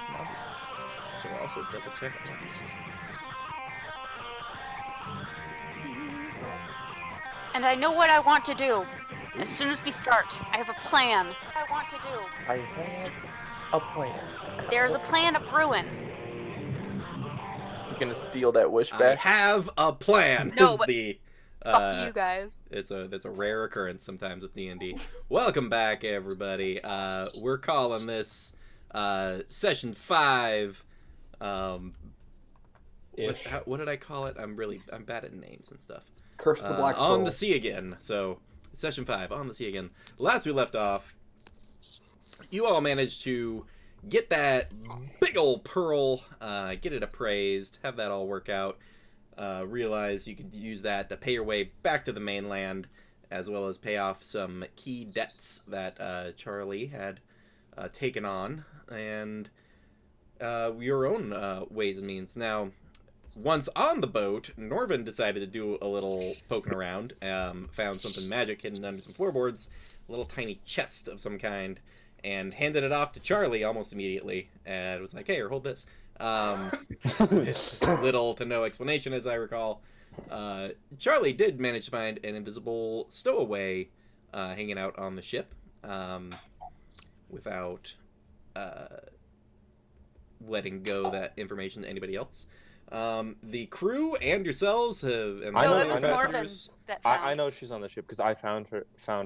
ingredients and all these things. She'll also double check all these. And I know what I want to do. As soon as we start, I have a plan. I want to do. I have a plan. There's a plan of ruin. You're gonna steal that wish I back? have a plan. No, is but the fuck you guys. that's a rare occurrence sometimes with D&D. Welcome back, everybody. We're calling this session 5. What did I call it? I'm bad at names and stuff. Curse the Black Pearl. On the Sea Again. So session 5 on the Sea Again. Last we left off, you all managed to get that big old pearl, get it appraised, have that all work out. Realize you could use that to pay your way back to the mainland, as well as pay off some key debts that Charlie had taken on, and your own ways and means. Now, once on the boat, Norvin decided to do a little poking around, found something magic hidden under some floorboards, a little tiny chest of some kind, and handed it off to Charlie almost immediately, and was like, "Hey, hold this." Little to no explanation, as I recall. Charlie did manage to find an invisible stowaway hanging out on the ship, without letting go that information to anybody else. The crew and yourselves have. And I know- it was I know- Morven that found I know she's on the ship because I found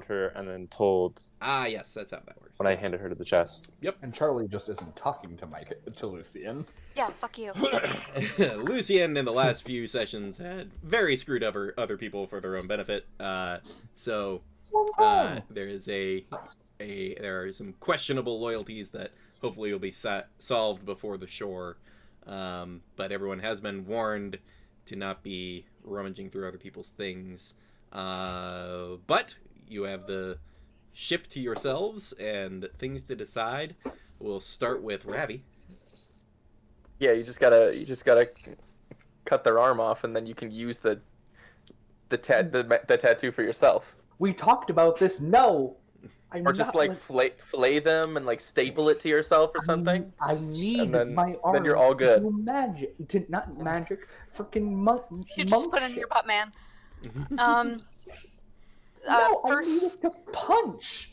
her and then told Ah, yes, that's how that works. when I handed her to the chest. And Charlie just isn't talking to Lucian. Yeah, fuck you. Lucian in the last few sessions had very screwed over other people for their own benefit. So there is there are some questionable loyalties that hopefully will be solved before the shore. But everyone has been warned to not be rummaging through other people's things. But you have the ship to yourselves and things to decide. We'll start with Ravi. Yeah, you just gotta cut their arm off, and then you can use the tattoo for yourself. We talked about this. No, I'm Or just not like fillet them and like staple it to yourself or something. I need And then- my arm. then you're all good. To magic, to not magic. Freaking You just put it in your butt, man. No, First, I need it to punch.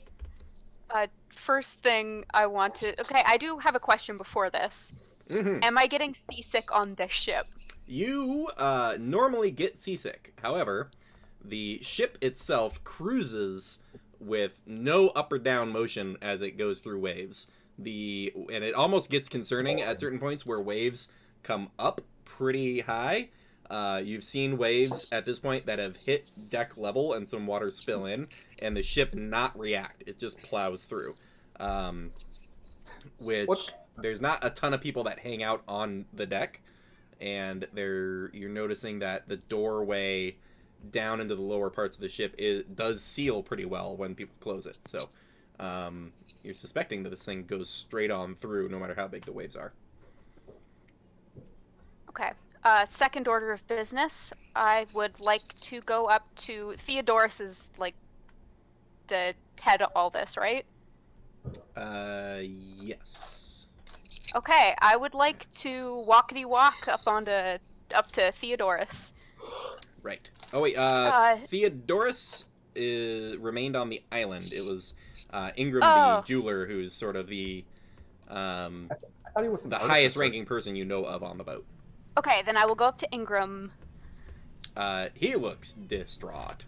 first thing I want to. Okay, I do have a question before this. Mm-hmm. Am I getting seasick on this ship? You normally get seasick. However, the ship itself cruises with no up or down motion as it goes through waves. And it almost gets concerning at certain points where waves come up pretty high. You've seen waves at this point that have hit deck level and some water spill in, and the ship not react. It just plows through. There's not a ton of people that hang out on the deck, and you're noticing that the doorway down into the lower parts of the ship does seal pretty well when people close it. So you're suspecting that this thing goes straight on through no matter how big the waves are. Okay. Second order of business. I would like to go up to Theodorus is like the head of all this, right? Yes. Okay, I would like to walkity walk up to Theodorus. Right. Oh wait, Theodorus remained on the island. It was Ingram the jeweler who's sort of the I thought he was the highest ranking person you know of on the boat. Okay, then I will go up to Ingram. He looks distraught,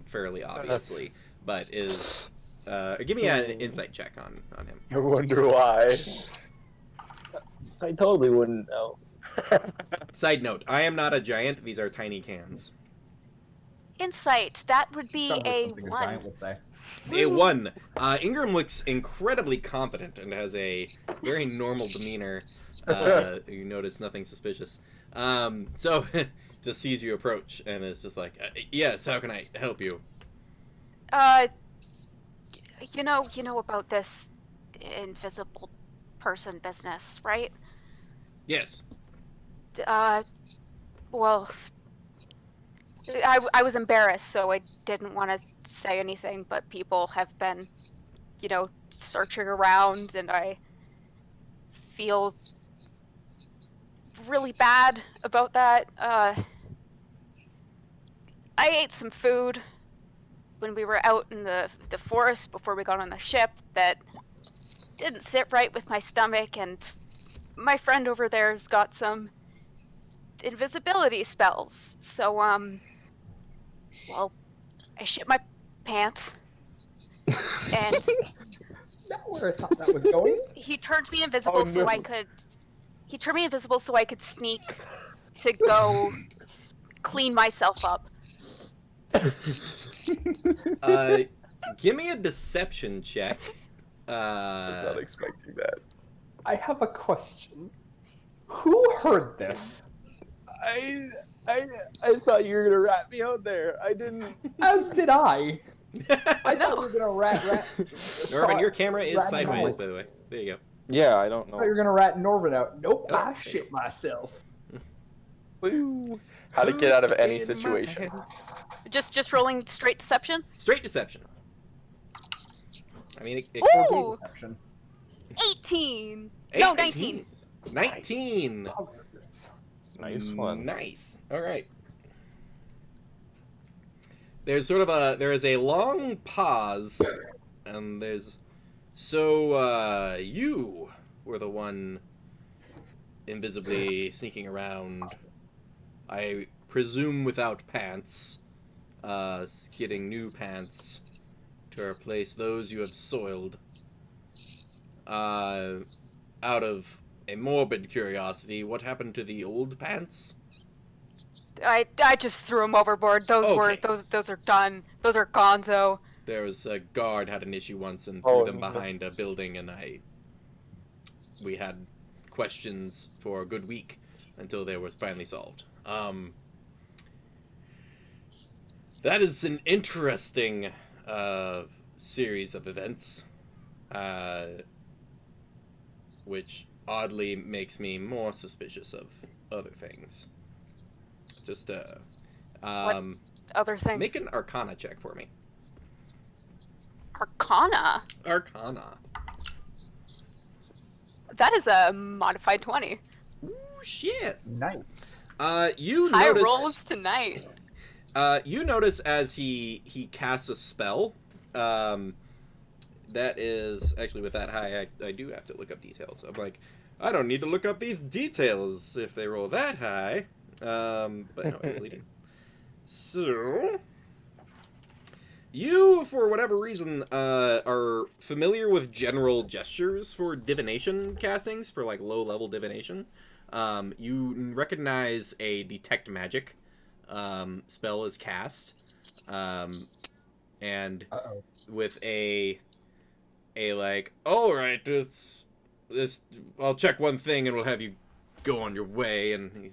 fairly obviously, but is give me an insight check on him. I wonder why. I totally wouldn't know. Side note, I am not a giant. These are tiny cans. Insight. That would be Sounds like a something a 1. giant would say. A 1. Ingram looks incredibly confident and has a very normal demeanor. You notice nothing suspicious. So just sees you approach and is just like, yes, how can I help you? You know about this invisible person business, right? Yes. Well, I was embarrassed, so I didn't want to say anything, but people have been, searching around, and I feel really bad about that. I ate some food when we were out in the forest before we got on the ship that didn't sit right with my stomach, and my friend over there's got some invisibility spells. So, well, I shit my pants, and Not where I thought that was going. he turned me invisible Oh, no. He turned me invisible so I could sneak to go clean myself up. Give me a deception check. I was not expecting that. I have a question. Who heard this? I thought you were gonna rat me out there. I didn't. As did I. I thought we were gonna rat. Norman, your camera is rat sideways, out. by the way. There you go. Yeah, I don't I thought you were know. gonna rat Norvin out. Nope, Oh, I okay. shit myself. Woo. How to get out of any In my situation. pants. Just rolling straight deception. Straight deception. I mean, Ooh, Deception. 18. No, 19. 19. Nice one. Nice. All right. There is a long pause, and so you were the one invisibly sneaking around, I presume without pants, getting new pants to replace those you have soiled. Out of a morbid curiosity, what happened to the old pants? I just threw them overboard. Those were Okay. those are done. Those are gonzo. There was a guard had an issue once and Oh, threw them no. behind a building, and we had questions for a good week until they was finally solved. That is an interesting series of events, which oddly makes me more suspicious of other things. Just Other thing. make an Arcana check for me. Arcana. Arcana. That is a modified 20. Ooh, shit. Nice. You High notice. rolls tonight. You notice as he casts a spell. That is actually with that high. I do have to look up details. I'm like, I don't need to look up these details if they roll that high. But no, I really do. So, you, for whatever reason, are familiar with general gestures for divination castings, for like low-level divination. You recognize a detect magic spell is cast, and Uh-oh. with a like, all right, this I'll check one thing and we'll have you go on your way, and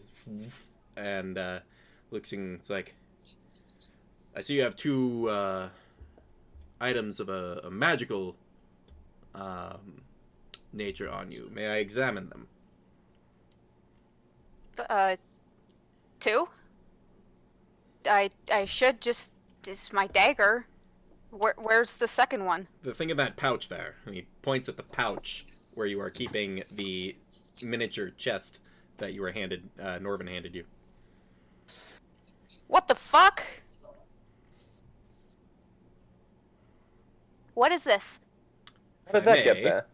looks and it's like, I see you have two items of a magical nature on you. May I examine them? 2? I should just. This is my dagger. Where's the second one? The thing in that pouch there, and he points at the pouch where you are keeping the miniature chest that you were handed, Norvin handed you. What the fuck? What is this? How did that get there?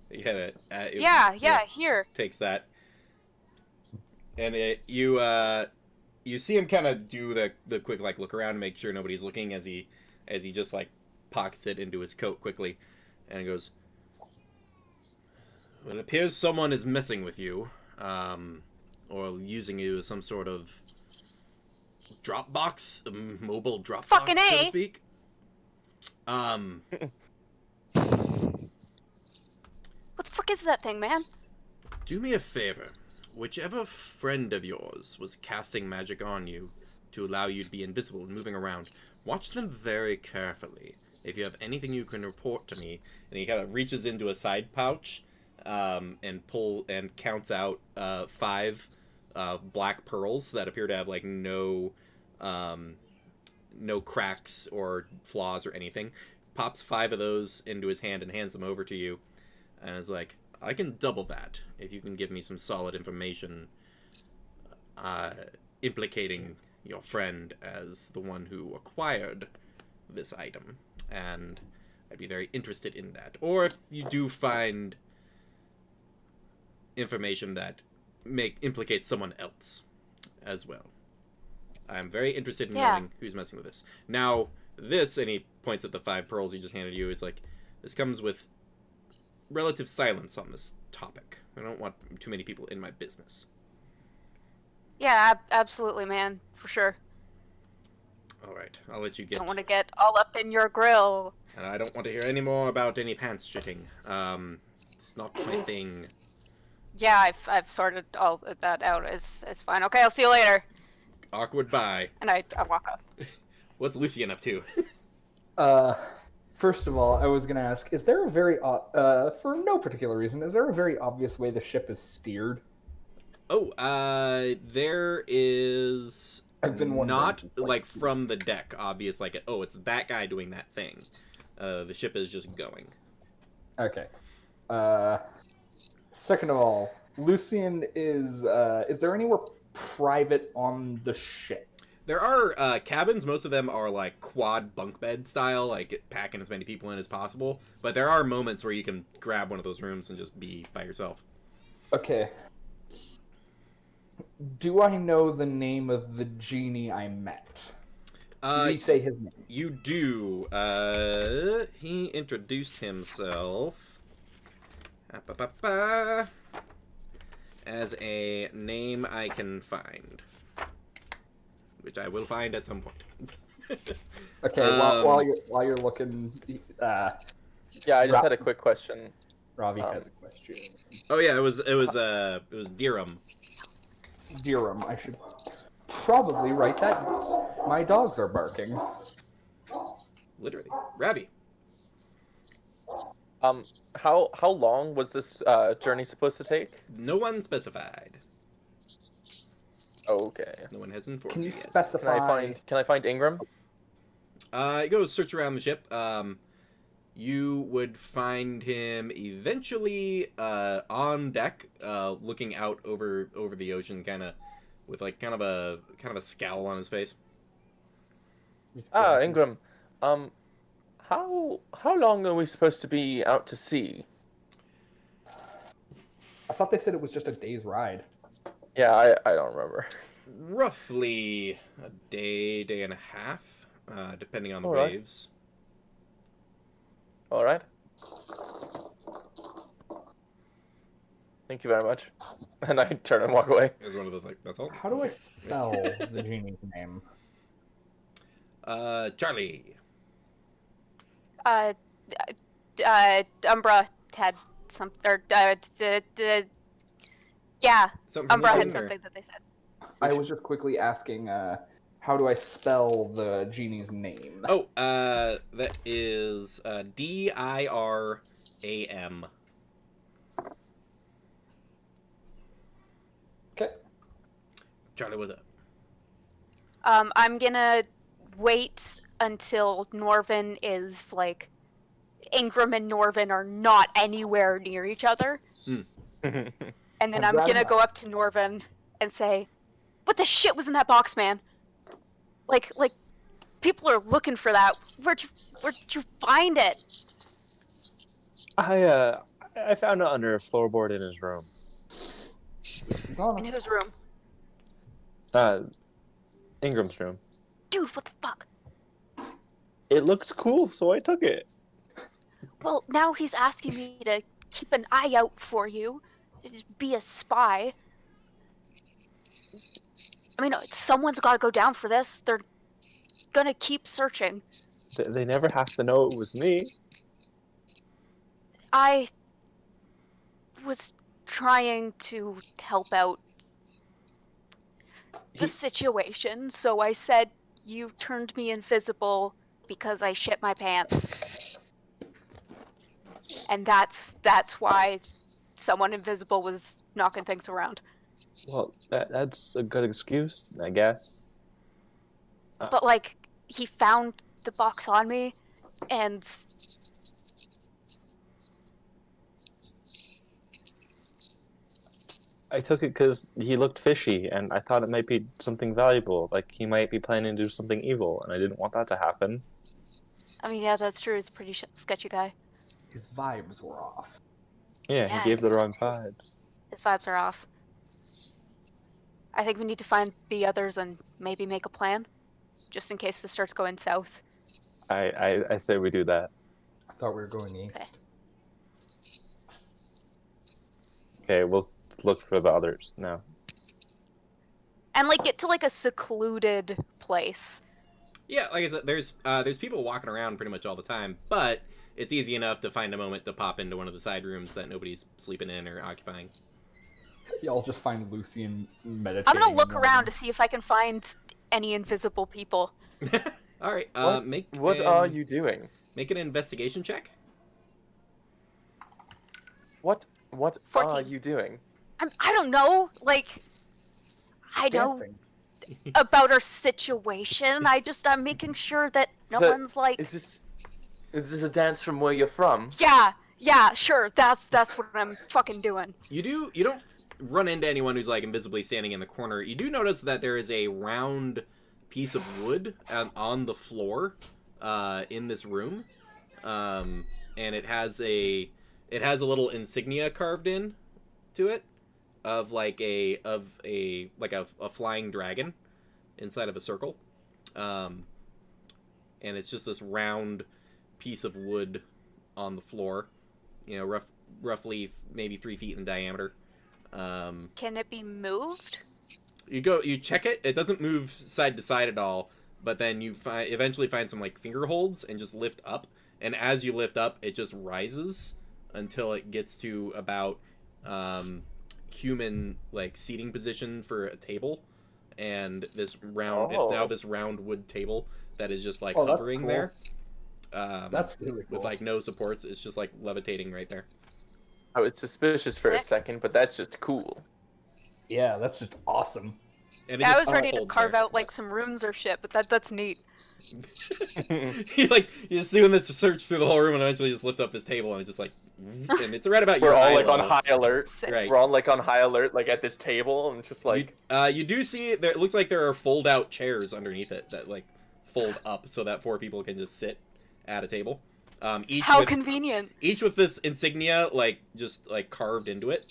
You had it. Yeah, here. Takes that, and you see him kind of do the quick like look around and make sure nobody's looking as he just like pockets it into his coat quickly, and he goes, well, it appears someone is messing with you, or using you as some sort of Dropbox, a mobile Dropbox, Fucking so to A. speak. What the fuck is that thing, man? Do me a favor. Whichever friend of yours was casting magic on you to allow you to be invisible and moving around, watch them very carefully. If you have anything you can report to me, and he kind of reaches into a side pouch, and counts out 5 black pearls that appear to have like no cracks or flaws or anything. Pops 5 of those into his hand and hands them over to you, and is like, I can double that if you can give me some solid information implicating your friend as the one who acquired this item. And I'd be very interested in that. Or if you do find information that implicates someone else as well. I'm very interested in knowing who's messing with this. Now, this, and he points at the 5 pearls he just handed you, it's like, this comes with relative silence on this topic. I don't want too many people in my business. Yeah, absolutely, man. For sure. Alright, I'll let you get... Don't want to get all up in your grill. And I don't want to hear any more about any pants shitting. It's not my thing. Yeah, I've sorted all of that out. It's fine. Okay, I'll see you later. Awkward bye. And I walk off. What's Lucian up to? First of all, I was gonna ask: is there a very for no particular reason, is there a very obvious way the ship is steered? Oh, there is I've been wondering not since, like from the deck obvious, like, oh, it's that guy doing that thing. The ship is just going. Okay. Second of all, Lucian is there anywhere private on the ship? There are cabins. Most of them are like quad bunk bed style, like packing as many people in as possible. But there are moments where you can grab one of those rooms and just be by yourself. Okay. Do I know the name of the genie I met? Did he say his name? You do. He introduced himself as a name I can find, which I will find at some point. Okay, while you're looking, Yeah, I just had a quick question. Ravi has a question. Oh yeah, it was Dirham. Dirham, I should probably write that. My dogs are barking. Literally, Ravi. How long was this journey supposed to take? No one specified. Okay. No one has informed Can you me yet. specify? Can I find Ingram? You go search around the ship. You would find him eventually on deck, looking out over the ocean, kind of with like kind of a scowl on his face. Ah, Ingram. How long are we supposed to be out to sea? I thought they said it was just a day's ride. Yeah, I don't remember. Roughly a day and a half, depending on the Alright. waves. All right. Thank you very much. And I turn and walk away. It's one of those like, that's all. How do I spell the genie's name? Charlie. Umbra had some, or yeah, Something from Umbra had Lucian, or- something that they said. I was just quickly asking, how do I spell the genie's name? Oh, that is Diram. Okay. Charlie, what's up? I'm gonna wait until Norvin is like, Ingram and Norvin are not anywhere near each other, and then I'd I'm rather gonna not. go up to Norvin and say, "What the shit was in that box, man? Like, people are looking for that. Where'd you find it?" I found it under a floorboard in his room. In whose room? Ingram's room. Dude, what the fuck? It looked cool, so I took it. Well, now he's asking me to keep an eye out for you, to just be a spy. I mean, someone's got to go down for this. They're gonna keep searching. They never have to know it was me. I was trying to help out the situation, so I said you turned me invisible because I shit my pants. And that's why someone invisible was knocking things around. Well, that's a good excuse, I guess. But like, he found the box on me, and I took it because he looked fishy, and I thought it might be something valuable. Like, he might be planning to do something evil, and I didn't want that to happen. I mean, yeah, that's true. He's a pretty sketchy guy. His vibes were off. Yeah, Yeah, he gave his the wrong vibes. vibes. His vibes are off. I think we need to find the others and maybe make a plan, just in case this starts going south. I say we do that. I thought we were going east. Okay. Okay, we'll look for the others now. And like get to like a secluded place. Yeah, like I said, there's people walking around pretty much all the time, but it's easy enough to find a moment to pop into one of the side rooms that nobody's sleeping in or occupying. Y'all just find Lucian meditating. I'm gonna look in one around room. to see if I can find any invisible people. All right, What are you doing? make an investigation check. What are 14. you doing? I don't know. Like, I know Dancing. about our situation. I'm making sure that no So, one's like, Is this a dance from where you're from? yeah, sure. That's what I'm fucking doing. You don't run into anyone who's like invisibly standing in the corner. You do notice that there is a round piece of wood on the floor in this room, and it has a little insignia carved in to it of a flying dragon inside of a circle, and it's just this round piece of wood on the floor, roughly maybe 3 feet in diameter. Can it be moved? You check it. It doesn't move side to side at all. But then you eventually find some like finger holds and just lift up. And as you lift up, it just rises until it gets to about human like seating position for a table. And it's now this round wood table that is just like Oh, that's hovering cool. there. That's really cool. With like no supports. It's just like levitating right there. I was suspicious for a Sick. second, but that's just cool. Yeah, that's just awesome. And it I just was ready to holds carve there. out like some runes or shit, but that's neat. you just doing this search through the whole room and eventually just lift up this table and it's just like, and it's right about your We're all eye like on level. high alert. Sick. Right. We're all like on high alert, like at this table, and just like You do see there. It looks like there are fold-out chairs underneath it that like fold up so that 4 people can just sit at a table. Each How with convenient. each with this insignia like just like carved into it,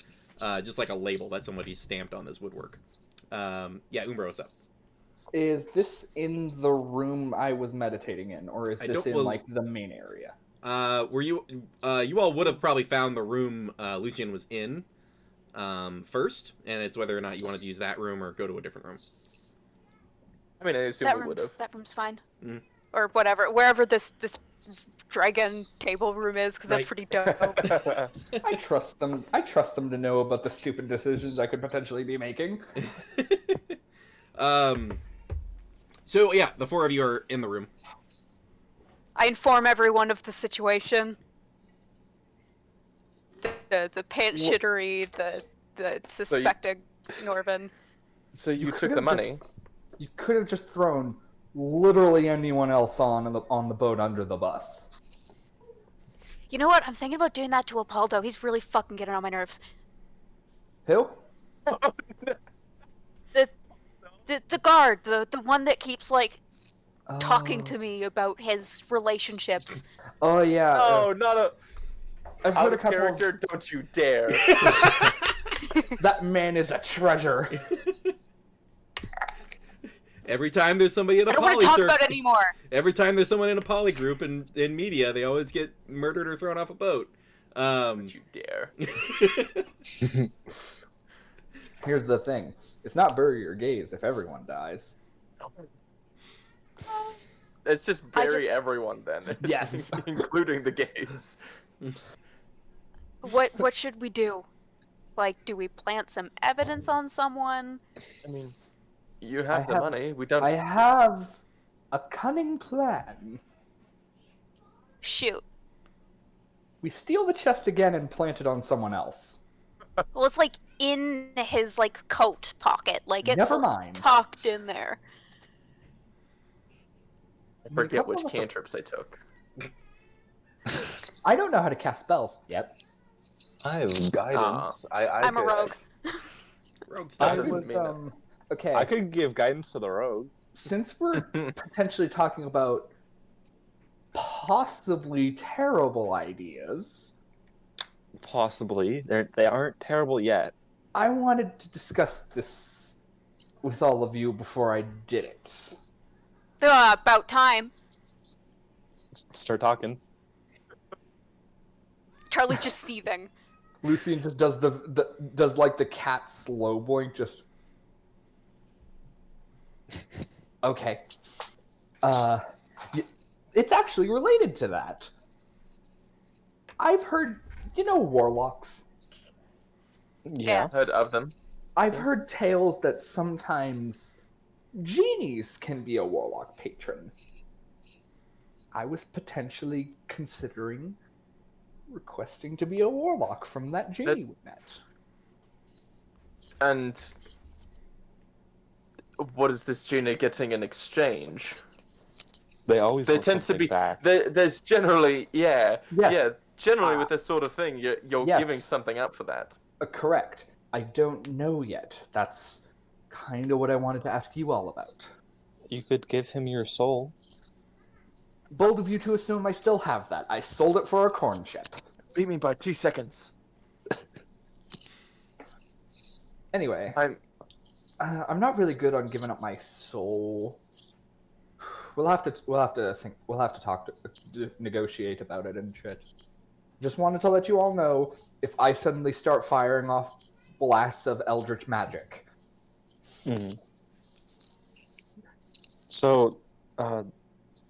just like a label that somebody stamped on this woodwork. Yeah, Umbro, what's up? Is this in the room I was meditating in, or is I this don't- in well- like the main area? Were you all would have probably found the room Lucian was in first, and it's whether or not you wanted to use that room or go to a different room. I mean, I assume we would have. That room's fine. Mhm. Or whatever, wherever this dragon table room is, because that's Right. pretty dope. I trust them. I trust them to know about the stupid decisions I could potentially be making. So yeah, the 4 of you are in the room. I inform everyone of the situation. The pant shittery, the suspected Norvin. So you took could've the money. You could have just thrown literally anyone else on the boat under the bus. You know what? I'm thinking about doing that to Apoldo. He's really fucking getting on my nerves. Who? The guard, the one that keeps like talking Oh. to me about his relationships. Oh yeah. Oh, not a I've out heard a of couple. character. Don't you dare! That man is a treasure. Every time there's somebody in a I don't want poly to talk circle, about it anymore. every time there's someone in a poly group in media, they always get murdered or thrown off a boat. Don't you dare! Here's the thing: it's not bury your gays if everyone dies. It's just I bury just- everyone then. Yes. including the gays. What should we do? Like, do we plant some evidence on someone? I mean, you have the have- money. We don't. I have a cunning plan. Shoot. We steal the chest again and plant it on someone else. Well, it's like in his like coat pocket. Like it's Never mind. tucked in there. I forget couple which of- cantrips I took. I don't know how to cast spells. Yep. I have guidance. I'm a rogue. Rogue That stuff. doesn't mean it. Okay. I could give guidance to the rogue. Since we're potentially talking about possibly terrible ideas, Possibly. They aren't terrible yet. I wanted to discuss this with all of you before I did it. About time. Start talking. Charlie's just seething. Lucian just does does like the cat slow boink, just okay. It's actually related to that. I've heard, warlocks. Yeah. Heard of them. I've heard tales that sometimes genies can be a warlock patron. I was potentially considering requesting to be a warlock from that genie we met. And what is this genie getting in exchange? They always There want tends to something be back. there's generally generally Ah. with this sort of thing you're Yes. giving something up for that. Correct. I don't know yet. That's kind of what I wanted to ask you all about. You could give him your soul. Bold of you to assume I still have that. I sold it for a corn chip. Beat me by 2 seconds. Anyway, I'm not really good on giving up my soul. We'll have to think. We'll have to talk to negotiate about it and shit. Just wanted to let you all know if I suddenly start firing off blasts of eldritch magic. So,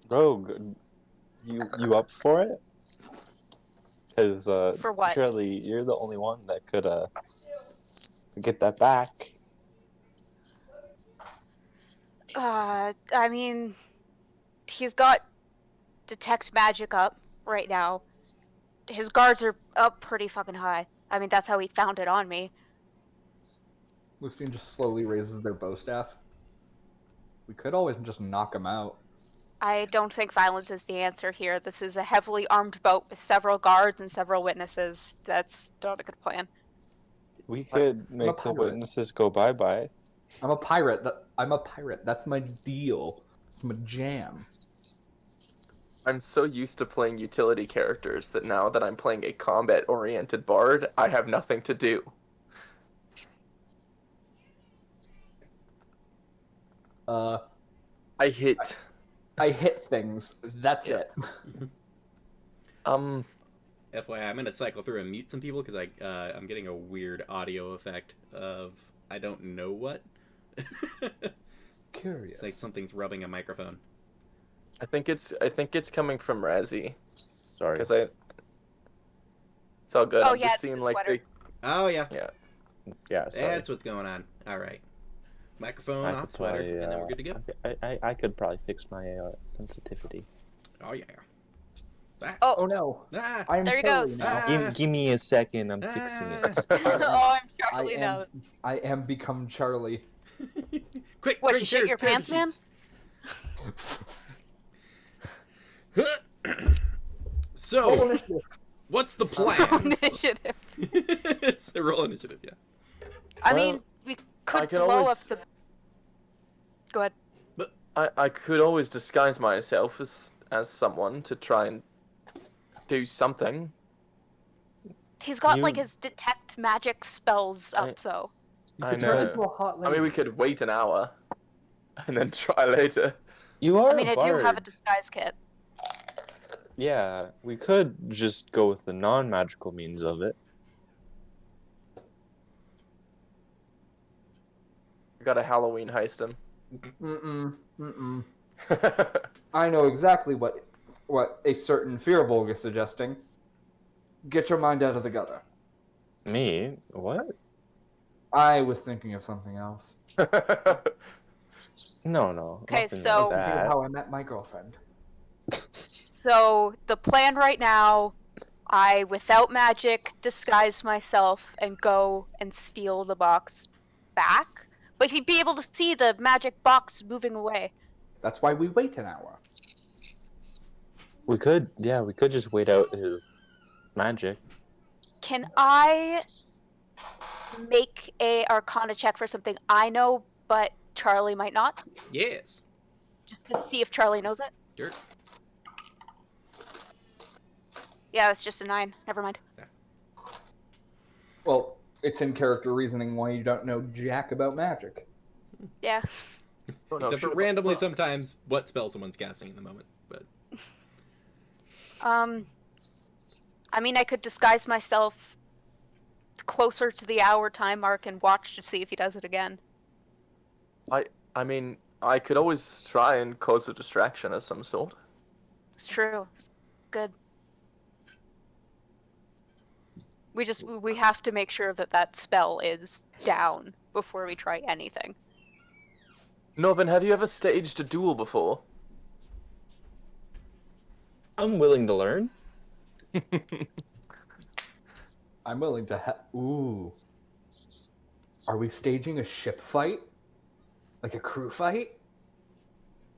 Rogue, you up for it? Because For what? surely you're the only one that could get that back. I mean, he's got detect magic up right now. His guards are up pretty fucking high. I mean, that's how he found it on me. Lucian just slowly raises their bow staff. We could always just knock him out. I don't think violence is the answer here. This is a heavily armed boat with several guards and several witnesses. That's not a good plan. We could make the pirate. witnesses go bye-bye. I'm a pirate. I'm a pirate. That's my deal. I'm a jam. I'm so used to playing utility characters that now that I'm playing a combat-oriented bard, I have nothing to do. I hit. I hit things. That's it. FYI, I'm gonna cycle through and mute some people because I'm getting a weird audio effect of I don't know what. Curious. It's like something's rubbing a microphone. I think it's coming from Razzie. Sorry. Because it's all good. Oh, I'm yeah, just it's seeing the like sweater. Oh yeah, Yeah, sorry. that's what's going on. All right, microphone I off, could sweater, probably, and then we're good to go. I could probably fix my sensitivity. Oh yeah. Ah, Oh no. ah, I'm There he Charlie goes. now. Give me a second. I'm fixing it. Oh, I'm I Charlie now. am become Charlie. Quick! What, bring you shit your character pants, sheets. Roll So, initiative. what's the plan? Initiative. It's a roll initiative, yeah. I Well, mean, we I could could blow always- up the. Go ahead. I could always disguise myself as someone to try and do something. He's got like You- his detect magic spells up though. You I could turn know. into a hot I lady. mean, we could wait an hour and then try later. You are I mean, a I bard. do have a disguise kit. Yeah, we could just go with the non-magical means of it. We gotta Halloween heist him. Mm-mm. I know exactly what a certain Fearbolg is suggesting. Get your mind out of the gutter. Me? What? I was thinking of something else. No. Okay, nothing so- like Thinking of that. how I met my girlfriend. So the plan right now, I without magic disguise myself and go and steal the box back. But he'd be able to see the magic box moving away. That's why we wait an hour. We could just wait out his magic. Can I make a Arcana check for something I know, but Charlie might not, Yes. just to see if Charlie knows it? Sure. Yeah, it's just a 9. Never mind. Well, it's in character reasoning why you don't know jack about magic. Yeah. Don't know Except for shit about randomly books. sometimes what spell someone's casting in the moment. But I mean, I could disguise myself closer to the hour time mark and watch to see if he does it again. I mean, I could always try and cause a distraction of some sort. It's true. It's good. We have to make sure that that spell is down before we try anything. Norman, have you ever staged a duel before? I'm willing to learn. I'm willing to Ooh. Are we staging a ship fight? Like a crew fight?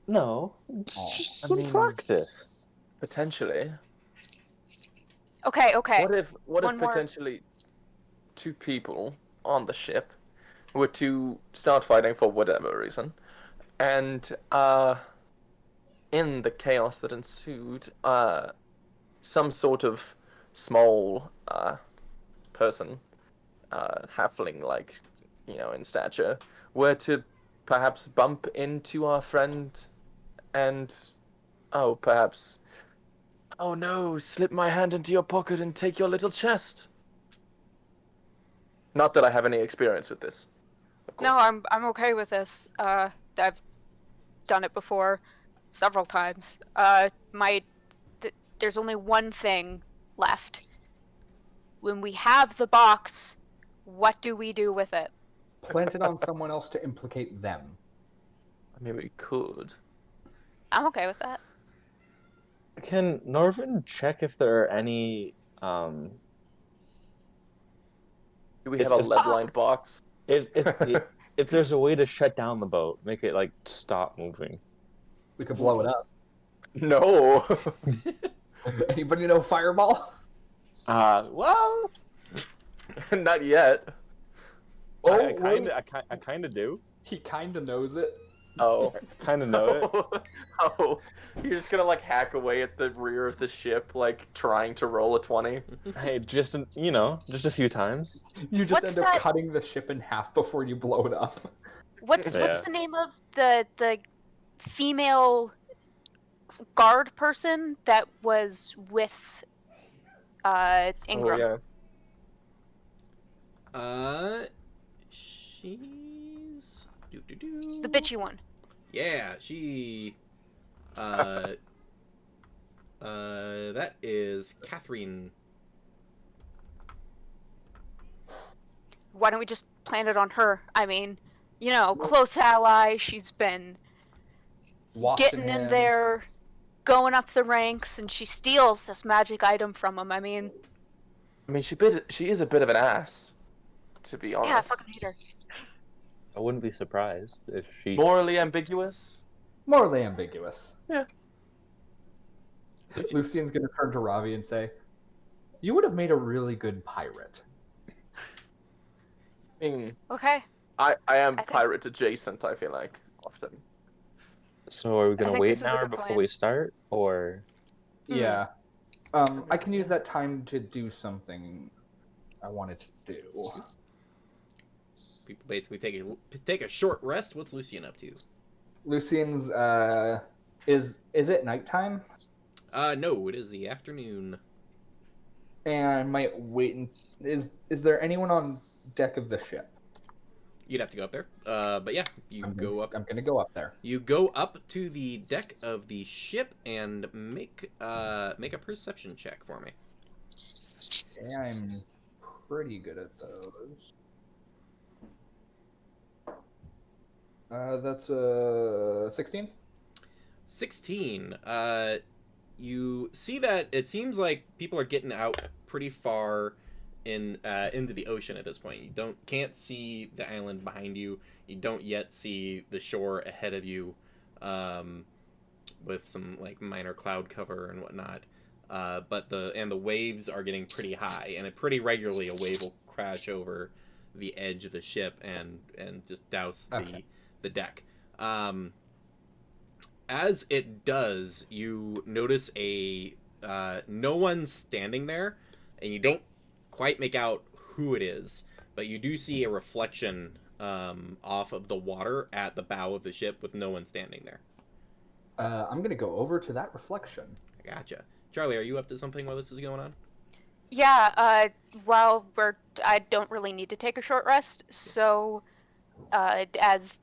No, it's just I some mean- practice. Potentially. Okay. What if One more. potentially 2 people on the ship were to start fighting for whatever reason, and in the chaos that ensued, some sort of small person, halfling like, in stature, were to perhaps bump into our friend and perhaps, oh no, slip my hand into your pocket and take your little chest. Not that I have any experience with this. Of course. No, I'm okay with this. I've done it before, several times. There's only one thing left. When we have the box, what do we do with it? Plant it on someone else to implicate them. I mean, we could. I'm okay with that. Can Norvin check if there are any Do we If- have a if- lead-lined box? if there's a way to shut down the boat, make it like stop moving? We could blow it up. No. Anybody know Fireball? Well, Not yet. I kind of do. He kind of knows it. Oh. Kind of know it. Oh. You're just gonna hack away at the rear of the ship, trying to roll a 20. Hey, just a few times. You just What's end up that- cutting the ship in half before you blow it up. What's Yeah. the name of the female guard person that was with Ingram? Oh, yeah. She's The bitchy one. Yeah, she. That is Catherine. Why don't we just plant it on her? I mean, close ally. She's been getting in there, going up the ranks, and she steals this magic item from him. I mean, she is a bit of an ass, to be honest. yeah, I fucking hate her. I wouldn't be surprised if she. Morally ambiguous. Morally ambiguous. Yeah. Lucian's gonna turn to Ravi and say, "You would have made a really good pirate." I mean, Okay. I am I think- pirate adjacent, I feel like, often. So are we gonna think wait this an is a hour good before plan. we start, or? Yeah. I can use that time to do something I wanted to do. People basically take a short rest. What's Lucian up to? Lucian's is it nighttime? No, it is the afternoon. And might wait and is there anyone on deck of the ship? You'd have to go up there. But yeah, you go up. I'm gonna go up there. You go up to the deck of the ship and make a perception check for me. Yeah, I'm pretty good at those. That's 16. 16. You see that it seems like people are getting out pretty far into the ocean at this point. You can't see the island behind you. You don't yet see the shore ahead of you, with some minor cloud cover and whatnot. But the waves are getting pretty high, and pretty regularly a wave will crash over the edge of the ship and just douse Okay. the deck. As it does, you notice no one standing there, and you don't quite make out who it is, but you do see a reflection off of the water at the bow of the ship with no one standing there. I'm going to go over to that reflection. I gotcha. Charlie, are you up to something while this is going on? Yeah, I don't really need to take a short rest, so as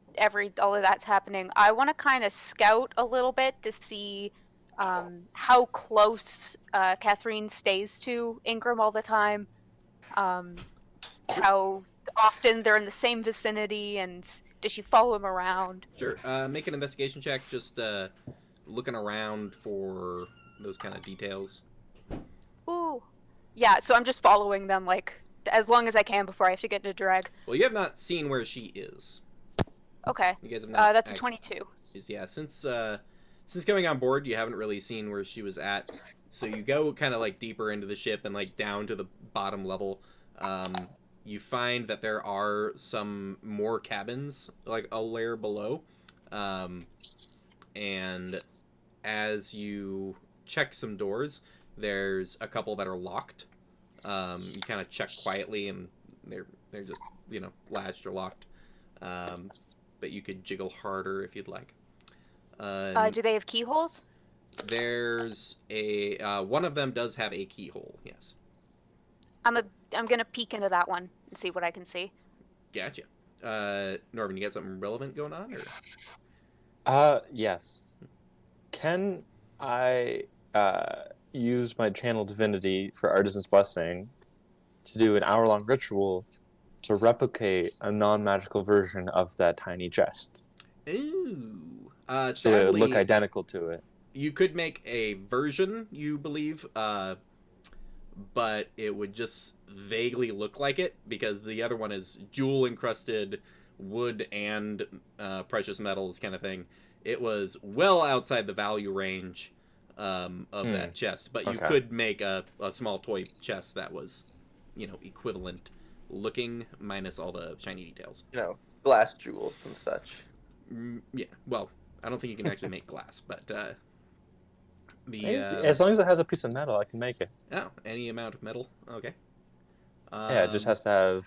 all of that's happening, I want to kind of scout a little bit to see how close Catherine stays to Ingram all the time, how often they're in the same vicinity, and does she follow him around? Sure. Make an investigation check, just looking around for those kind of details. Ooh. Yeah, so I'm just following them, like, as long as I can before I have to get into drag. Well, you have not seen where she is. Okay. You guys have not. That's a 22. Yeah, since coming on board, you haven't really seen where she was at. So you go kind of like deeper into the ship and like down to the bottom level. You find that there are some more cabins like a layer below, and as you check some doors, there's a couple that are locked. You kind of check quietly, and they're just latched or locked. But you could jiggle harder if you'd like. Do they have keyholes? There's one of them does have a keyhole. Yes. I'm gonna peek into that one and see what I can see. Gotcha. Norman, you got something relevant going on, or? Yes. Can I use my channel divinity for Artisan's Blessing to do an hour-long ritual to replicate a non-magical version of that tiny chest? Ooh. So Sadly, it would look identical to it. You could make a version, you believe, but it would just vaguely look like it, because the other one is jewel-encrusted wood and precious metals kind of thing. It was well outside the value range of that chest, but you could make a small toy chest that was, equivalent looking, minus all the shiny details. Glass jewels and such. Yeah, well, I don't think you can actually make glass, but as long as it has a piece of metal, I can make it. Oh, any amount of metal? Okay. Yeah, it just has to have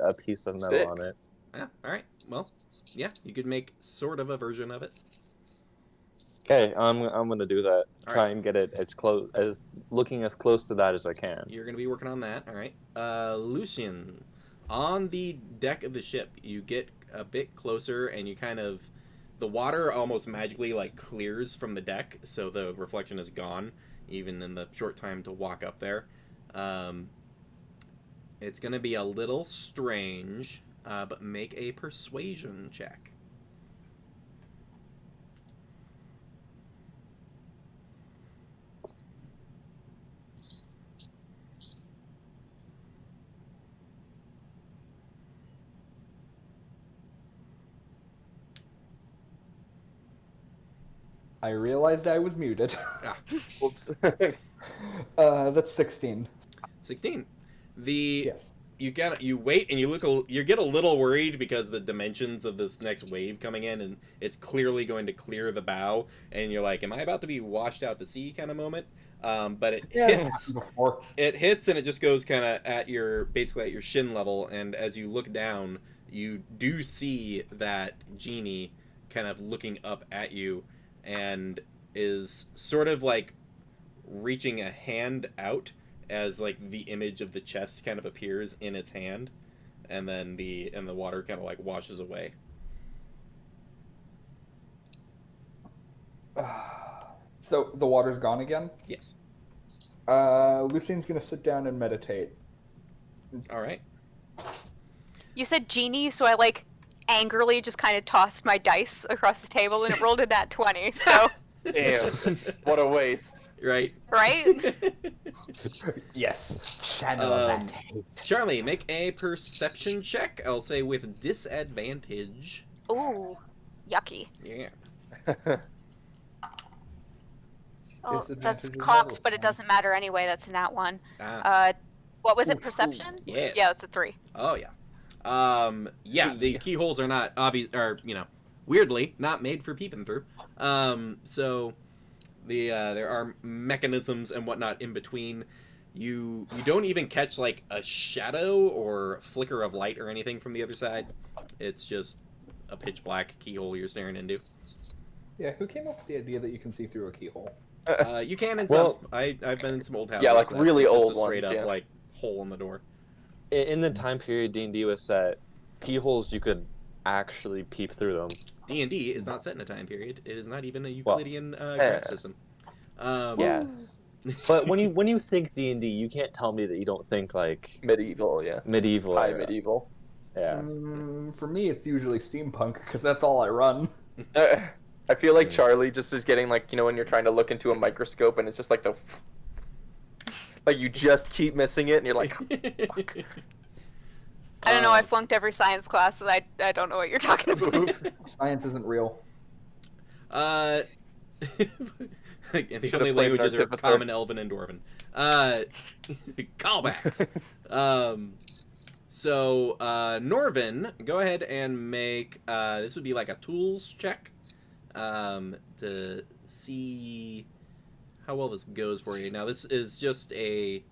a piece of metal on it. Yeah, all right. Well, yeah, you could make sort of a version of it. Okay, I'm gonna do that. All Try right. and get it looking as close to that as I can. You're gonna be working on that. All right. Lucian, on the deck of the ship, you get a bit closer, and you kind of, the water almost magically like clears from the deck, so the reflection is gone, even in the short time to walk up there. It's gonna be a little strange, but make a persuasion check. I realized I was muted. Ah. Whoops. That's 16. 16. Yes. You wait and you get a little worried because the dimensions of this next wave coming in, and it's clearly going to clear the bow, and you're like, am I about to be washed out to sea kind of moment? But it hits. It hits, and it just goes kind of basically at your shin level, and as you look down, you do see that genie kind of looking up at you, and is sort of like reaching a hand out as like the image of the chest kind of appears in its hand, and then the water kind of like washes away. So the water's gone again? Yes. Lucian's gonna sit down and meditate. All right. You said genie, so I angrily just kind of tossed my dice across the table, and it rolled a nat 20. So. Damn, what a waste. Right. Right? Yes. Channel that hate. Charlie, make a perception check. I'll say with disadvantage. Ooh, yucky. Yeah. Oh, that's Disadvantage is cocked, level but it 10. doesn't matter anyway. That's a nat 1. Ah. What was it? Ooh, Perception? Yeah. Yeah, it's a 3. Oh yeah. Yeah, the keyholes are not obvious, or weirdly not made for peeping through. So there are mechanisms and whatnot in between. You don't even catch like a shadow or flicker of light or anything from the other side. It's just a pitch black keyhole you're staring into. Yeah, who came up with the idea that you can see through a keyhole? You can in Well- some. I've been in some old houses. Yeah, like that really it's just old a straight ones, up yeah. like hole in the door. In the time period D&D was set, keyholes you could actually peep through them. D&D is not set in a time period. It is not even a Well, Euclidean graph system. Yes. But when you think D&D, you can't tell me that you don't think like Medieval, yeah. medieval. High era. medieval. Yeah. For me, it's usually steampunk because that's all I run. I feel like Charlie just is getting like, when you're trying to look into a microscope and it's just like like you just keep missing it and you're like, fuck. I don't know. I flunked every science class, so I don't know what you're talking about. Science isn't real. And the Should've only played languages are Artificer. Common, Elven, and Dwarven. Callbacks. So Norvin, go ahead and make this would be like a tools check to see how well this goes for you. Now this is just a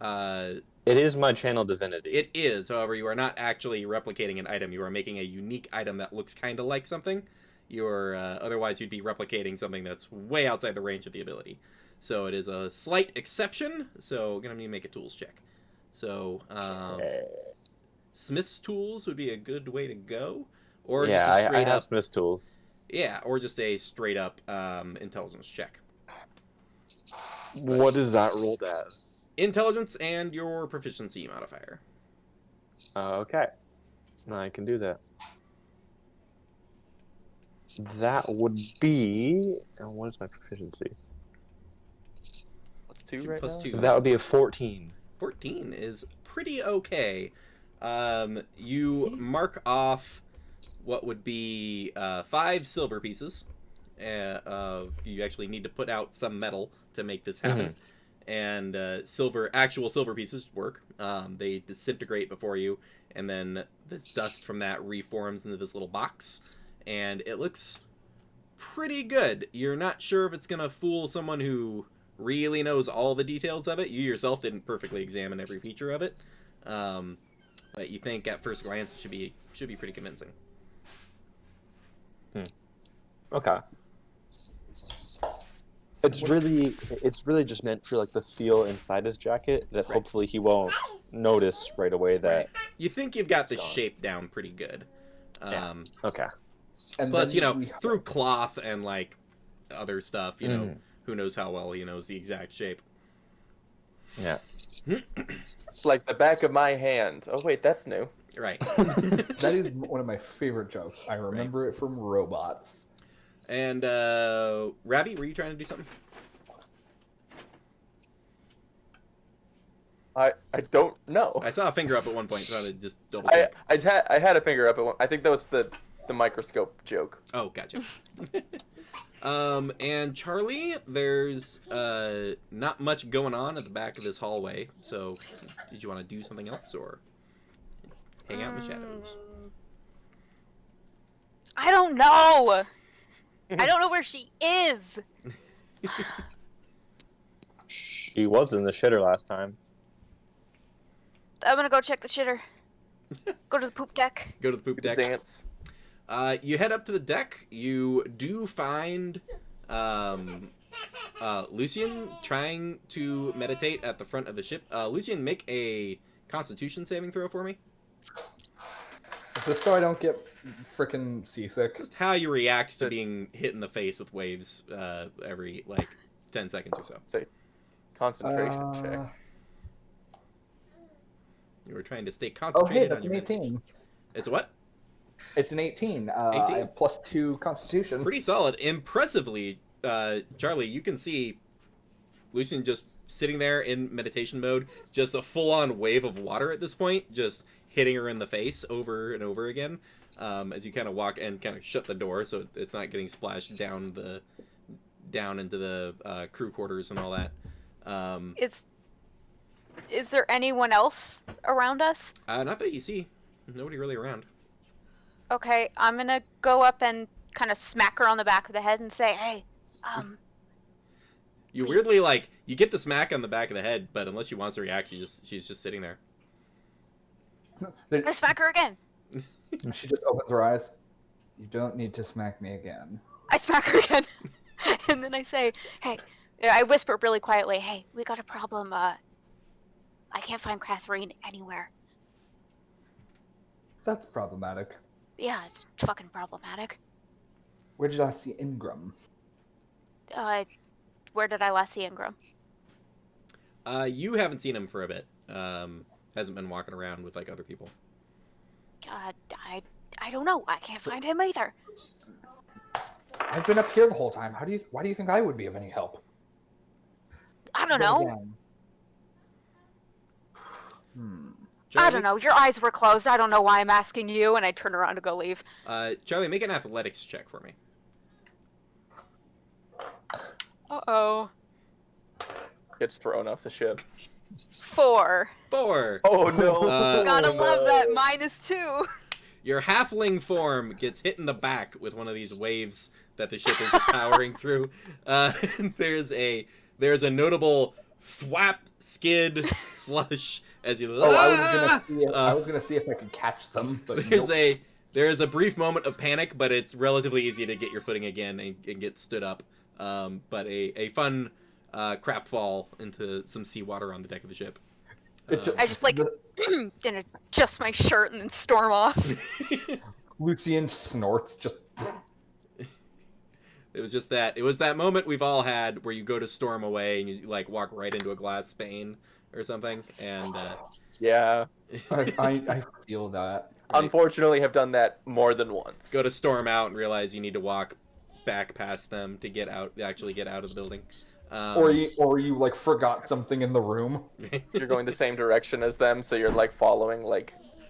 It is my channel divinity. it is, however, you are not actually replicating an item. You are making a unique item that looks kind of like something. You're otherwise you'd be replicating something that's way outside the range of the ability. So it is a slight exception. So gonna need to make a tools check. So Smith's tools would be a good way to go, or yeah, just a I straight have up Smith's tools. or just a straight up intelligence check. What is that rolled as? Intelligence and your proficiency modifier. Okay. I can do that. That would be... what is my proficiency? What's 2 right Plus now? 2. So that would be a 14. 14 is pretty okay. You mark off what would be 5 silver pieces. You actually need to put out some metal to make this happen. And actual silver pieces work. They disintegrate before you, and then the dust from that reforms into this little box. And it looks pretty good. You're not sure if it's going to fool someone who really knows all the details of it. You yourself didn't perfectly examine every feature of it. But you think at first glance it should be pretty convincing. Okay. It's really just meant for like the feel inside his jacket that hopefully he won't notice right away that. Right. You think you've got the gone. shape down pretty good. Okay. And Plus, then through cloth and like other stuff, who knows how well he knows the exact shape. Yeah. It's like the back of my hand. Oh wait, that's new. Right. that is one of my favorite jokes. I remember it from Robots. And Ravi, were you trying to do something? I don't know. I saw a finger up at one point, so I just double I check. I had a finger up at one. I think that was the microscope joke. Oh, gotcha. And Charlie, there's not much going on at the back of this hallway. So, did you want to do something else or hang out in the shadows? I don't know. I don't know where she is. She was in the shitter last time. I'm gonna go check the shitter. Go to the poop deck. Go to the poop deck. Dance. You head up to the deck. You do find Lucian trying to meditate at the front of the ship. Lucian, make a Constitution saving throw for me. Is this so I don't get freaking seasick? Just how you react to being hit in the face with waves every 10 seconds or so. Say, concentration check. You were trying to stay Oh, concentrated hey, that's on an your 18. meditation. It's what? It's an 18. 18? I have +2 Constitution. Pretty solid. Impressively, Charlie, you can see Lucian just sitting there in meditation mode, just a full-on wave of water at this point, just hitting her in the face over and over again, as you kind of walk and kind of shut the door so it's not getting splashed down into the crew quarters and all that. Is there anyone else around us? Not that you see. Nobody really around. Okay, I'm gonna go up and kind of smack her on the back of the head and say, "Hey, You weirdly you get the smack on the back of the head, but unless she wants to react, she's just sitting there. I smack her again." She just opens her eyes. You don't need to smack me again. I smack her again, and then I say, "Hey," I whisper really quietly, "Hey, we got a problem. I can't find Catherine anywhere." That's problematic. Yeah, it's fucking problematic. Where did I see Ingram? Where did I last see Ingram? You haven't seen him for a bit. Hasn't been walking around with other people. I don't know. I can't find him either. I've been up here the whole time. Why do you think I would be of any help? I don't Then know. again- I don't know. Your eyes were closed. I don't know why I'm asking you. And I turn around to go leave. Charlie, make an athletics check for me. Uh-oh. Gets thrown off the ship. 4. 4. Oh no! Gotta love that. -2. Your halfling form gets hit in the back with one of these waves that the ship is powering through. There's a notable thwap, skid, slush as you. Oh, I was gonna see if I could catch them, but There is a brief moment of panic, but it's relatively easy to get your footing again and get stood up. But a fun crap fall into some seawater on the deck of the ship. I just then adjust my shirt and then storm off. Lucian snorts just. It was that moment we've all had where you go to storm away and you walk right into a glass pane or something, and Yeah. I feel that. Right. Unfortunately, have done that more than once. Go to storm out and realize you need to walk back past them to actually get out of the building. Or you forgot something in the room. You're going the same direction as them, so you're following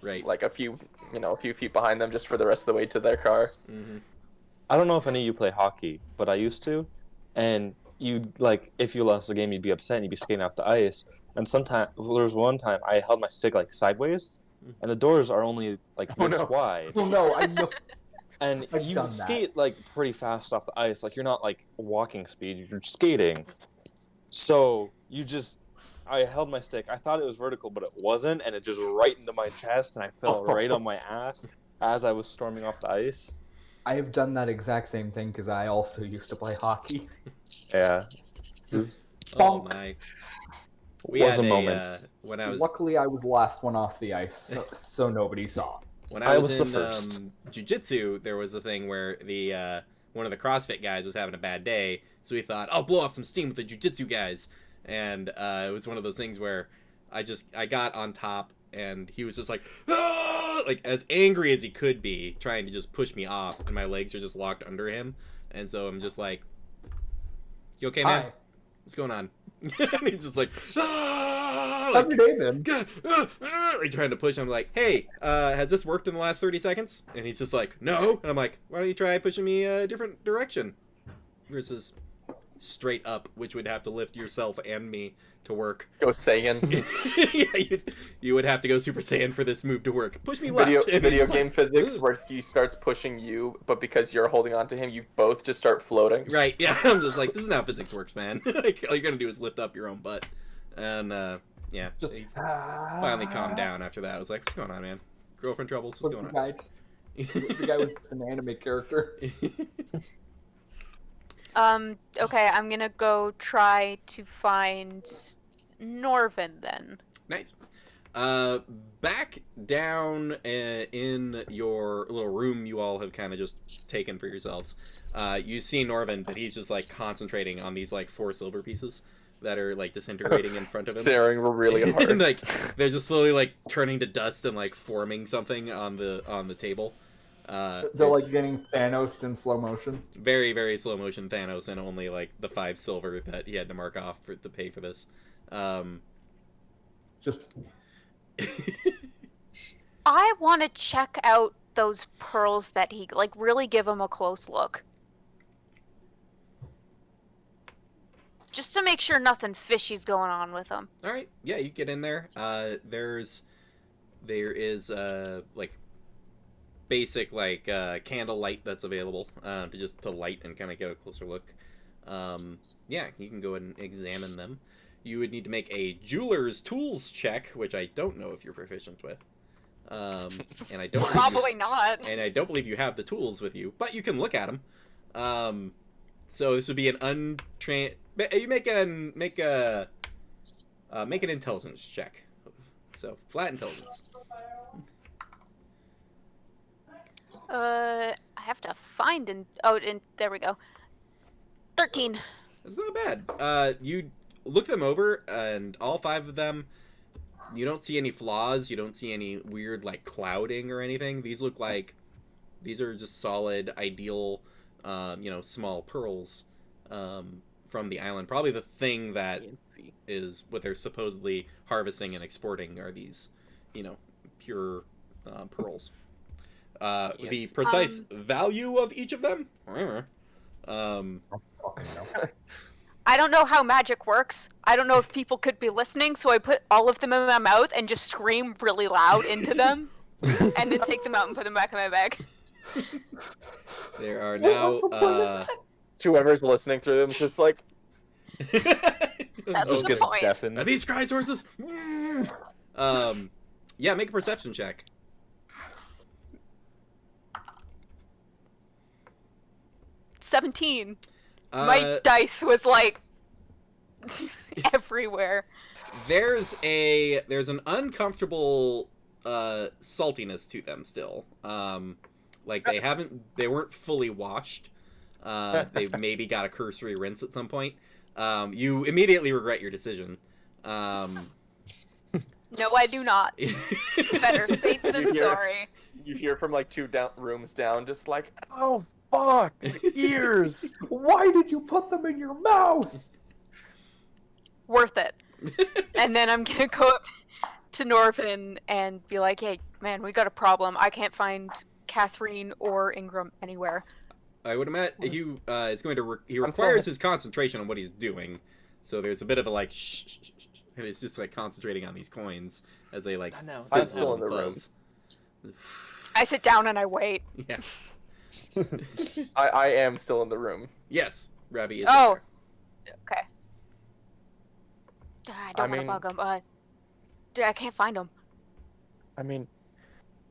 right. a few feet behind them just for the rest of the way to their car. Mm-hmm. I don't know if any of you play hockey, but I used to. And if you lost the game, you'd be upset and you'd be skating off the ice. And there was one time I held my stick sideways, and the doors are only this wide. Oh no, I know. And I've you done skate pretty fast off the ice. You're not walking speed, you're skating. So I held my stick. I thought it was vertical, but it wasn't, and it just right into my chest, and I fell right on my ass as I was storming off the ice. I have done that exact same thing because I also used to play hockey. Yeah. Oh my. We was had a moment. When I was Luckily, I was the last one off the ice, so nobody saw. When I I was was the in first. jiu-jitsu, there was a thing where the one of the CrossFit guys was having a bad day, so we thought, I'll blow off some steam with the jiu-jitsu guys. And it was one of those things where I got on top, and he was just ah! As angry as he could be, trying to just push me off, and my legs are just locked under him. And so I'm just you okay, man? Hi. What's going on? And he's just ah! How's your day been? Trying to push him. I'm like, hey, has this worked in the last 30 seconds? And he's just no. And I'm like, why don't you try pushing me a different direction? Versus straight up, which would have to lift yourself and me to work. Go Saiyan. Yeah, you would have to go Super Saiyan for this move to work. Push me left. Video game physics where he starts pushing you, but because you're holding on to him, you both just start floating. Right, yeah. I'm just this isn't how physics works, man. All you're gonna do is lift up your own butt. And, yeah. Just he finally calmed down after that. I was like, what's going on, man? Girlfriend troubles? What's going on? The guy with an anime character. Okay, I'm gonna go try to find Norvin then. Nice. Back down in your little room you all have kind of just taken for yourselves. You see Norvin, but he's just concentrating on these 4 silver pieces that are disintegrating in front of him. Staring really hard. And, they're just slowly turning to dust and forming something on the table. They're getting Thanos in slow motion. Very, very slow motion Thanos, and only the 5 silver that he had to mark off to pay for this. Just I want to check out those pearls that he really give him a close look. just to make sure nothing fishy's going on with them. All right, yeah, you get in there. There is like basic like candle light that's available to light and kind of get a closer look. Yeah, you can go and examine them. You would need to make a jeweler's tools check, which I don't know if you're proficient with. And I don't Probably not. and I don't believe you have the tools with you, but you can look at them. So this would be an untrained. You make an intelligence check. So flat intelligence. I have to find and there we go. 13. That's not bad. You look them over, and all 5 of them, you don't see any flaws. You don't see any weird like clouding or anything. These are just solid, ideal, small pearls from the island. Probably the thing that is what they're supposedly harvesting and exporting are these, pure pearls. The precise value of each of them. I don't know how magic works. I don't know if people could be listening, so I put all of them in my mouth and just scream really loud into them, and then take them out and put them back in my bag. There are now Whoever's listening through them is just like, That's Just the gets point. deafened. are these cry sources? Yeah, make a perception check. $17. My dice was like everywhere. There's an uncomfortable saltiness to them still. Like they weren't fully washed. They've maybe got a cursory rinse at some point. You immediately regret your decision. No, I do not. Better safe than sorry. you hear from like 2 rooms down, just like, oh fuck, ears. Why did you put them in your mouth? Worth it. And then I'm gonna go up to Norvin and be like, hey, man, we got a problem. I can't find Catherine or Ingram anywhere. I would imagine he is going to he I'm requires sorry. his concentration on what he's doing. So there's a bit of a like shh, shh, shh, shh, and it's just like concentrating on these coins as they like. I know. I'm still in the room. buzz. I sit down and I wait. Yeah. I am still in the room. Yes, Ravi is. Oh. Okay. I don't I want to mean- bug him. I can't find him. I mean,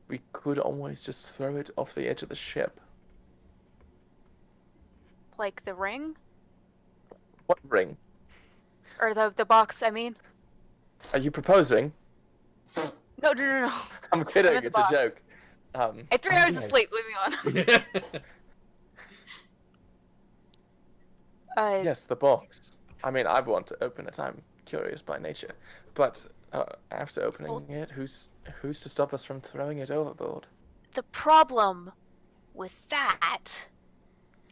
we could always just throw it off the edge of the ship. Like the ring? What ring? Or the box, I mean. Are you proposing? No. I'm kidding, I'm at the it's a boss. joke. I 3 hours of sleep, leave me alone. Yes, the box. I mean, I want to open it. I'm curious by nature. But after opening it, who's to stop us from throwing it overboard? The problem with that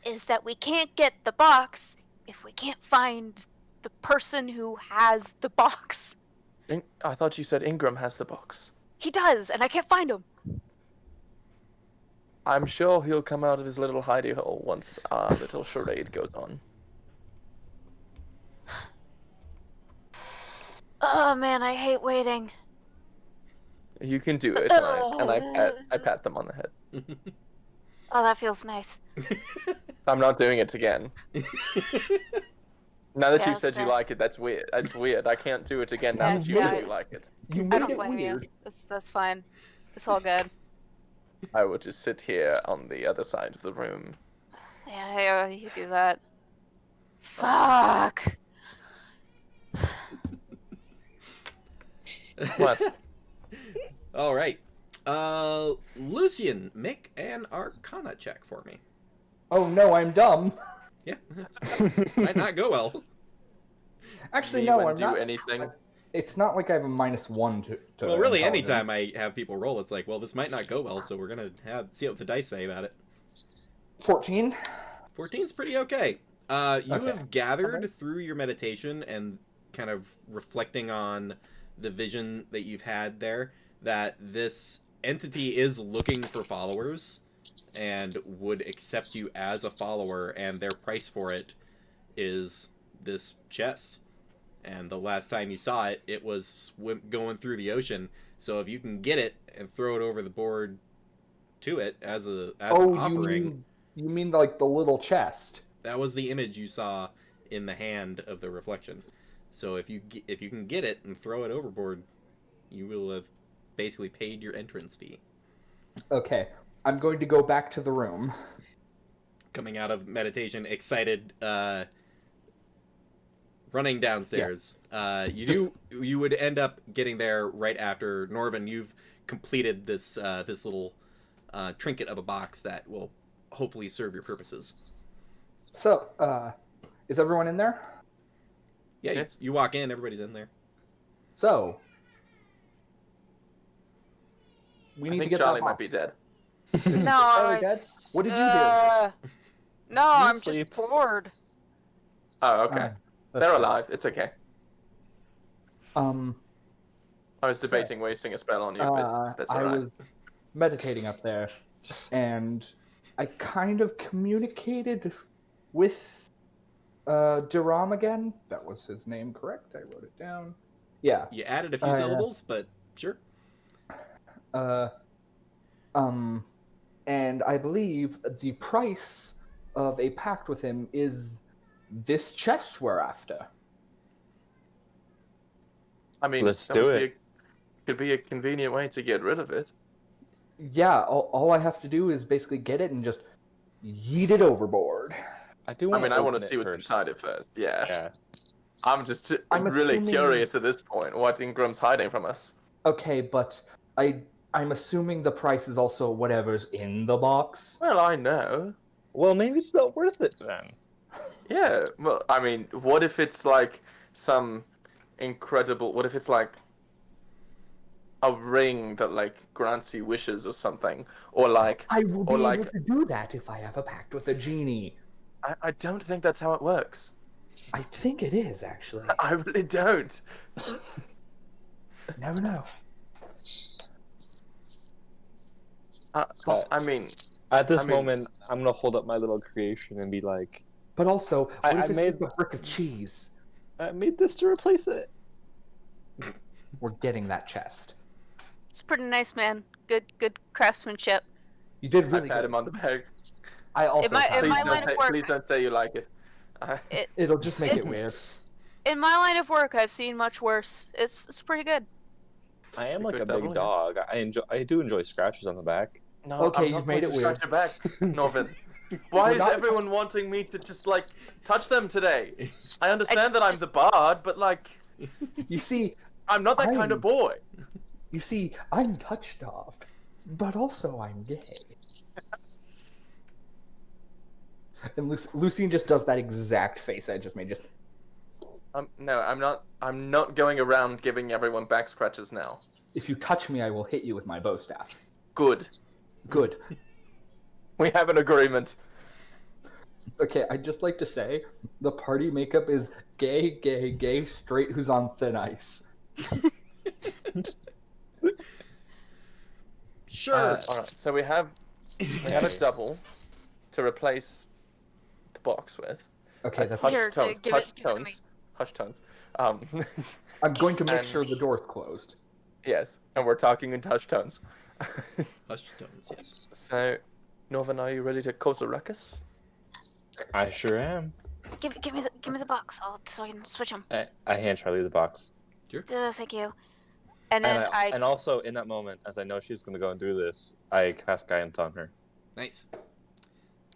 is that we can't get the box if we can't find the person who has the box. I thought you said Ingram has the box. He does, and I can't find him. I'm sure he'll come out of his little hidey hole once our little charade goes on. Oh man, I hate waiting. You can do it, and I pat them on the head. Oh, that feels nice. I'm not doing it again. Now that Yeah, you've said that's you fair. like it, that's weird. That's weird. I can't do it again now Yeah, that you yeah. said you like it. You I made don't it blame weird. you. That's fine. It's all good. I will just sit here on the other side of the room. Yeah, you do that. Fuck. What? All right. Lucian, make an Arcana check for me. Oh no, I'm dumb. Yeah, might not go well. Actually, Me no, when I'm do not. anything? It's not like I have a -1 to Well, really, intelligence. anytime I have people roll, it's like, well, this might not go well, so we're gonna see what the dice say about it. 14. 14's pretty okay. You Okay. have gathered Okay. through your meditation and kind of reflecting on the vision that you've had there that this entity is looking for followers and would accept you as a follower, and their price for it is this chest. And the last time you saw it, it was going through the ocean. So if you can get it and throw it over the board to it as an offering, you mean like the little chest? that was the image you saw in the hand of the reflection. So if you can get it and throw it overboard, you will have basically paid your entrance fee. Okay, I'm going to go back to the room. Coming out of meditation, excited, running downstairs. You would end up getting there right after Norvin. You've completed this little trinket of a box that will hopefully serve your purposes. So, is everyone in there? Yeah, Yes. you walk in, everybody's in there. So, we I need to think get Charlie that might be box. dead. No, Charlie dead? What did you do? No, I'm sleep. just bored. Oh, okay. That's They're true. alive. It's okay. I was So, debating wasting a spell on you, but that's I alright. was meditating up there, and I kind of communicated with Duram again. That was his name, correct? I wrote it down. Yeah. You added a few Yeah. syllables, but sure. And I believe the price of a pact with him is this chest we're after. I mean, Let's that do would be it. could be a convenient way to get rid of it. Yeah, all I have to do is basically get it and just yeet it overboard. I do I want mean, to I want to open see it what's first. inside it first. Yeah. Yeah. I'm just I'm really assuming- curious at this point what Ingram's hiding from us. Okay, but I'm assuming the price is also whatever's in the box. Well, I know. Well, maybe it's not worth it then. Yeah. Well, I mean, what if it's like some incredible? What if it's like a ring that like grants you wishes or something, or like I will be Or like- able to do that if I have a pact with a genie. I don't think that's how it works. I think it is, actually. I really don't. Never know. I mean, At this I mean- moment, I'm gonna hold up my little creation and be like, But also, what I if it's made- like a brick of cheese? I made this to replace it. We're getting that chest. It's pretty nice, man. Good craftsmanship. You did I really pat good. him on the back. I also might- pat it him might on the line of back. work. Please don't say you like it. It'll just make it weird. In my line of work, I've seen much worse. It's pretty good. I am like Good a big double, yeah. dog. I do enjoy scratches on the back. No, Okay, I'm not you've made going it to weird. scratch your back, Norvin. Why We're is not- everyone wanting me to just like touch them today? I understand just- that I'm the bard, but like You see, I'm not that kind of boy. I'm touched off, but also I'm gay. And Lucine just does that exact face I just made. Just No, I'm not. I'm not going around giving everyone back scratches now. if you touch me, I will hit you with my bow staff. Good. Good. We have an agreement. Okay, I'd just like to say the party makeup is gay, straight, who's on thin ice. Sure. All right. So we have a double to replace the box with. Okay, that's. Here, give it to me. Hush tones. I'm going to make and- sure the door's closed. Yes, and we're talking in hush tones. Hushed tones, yes. So, Norvin, are you ready to cause a ruckus? I sure am. Give me the box. So I can switch them. I hand Charlie the box. Thank you. And then And also in that moment, as I know she's gonna go and do this, I cast guidance on her. Nice.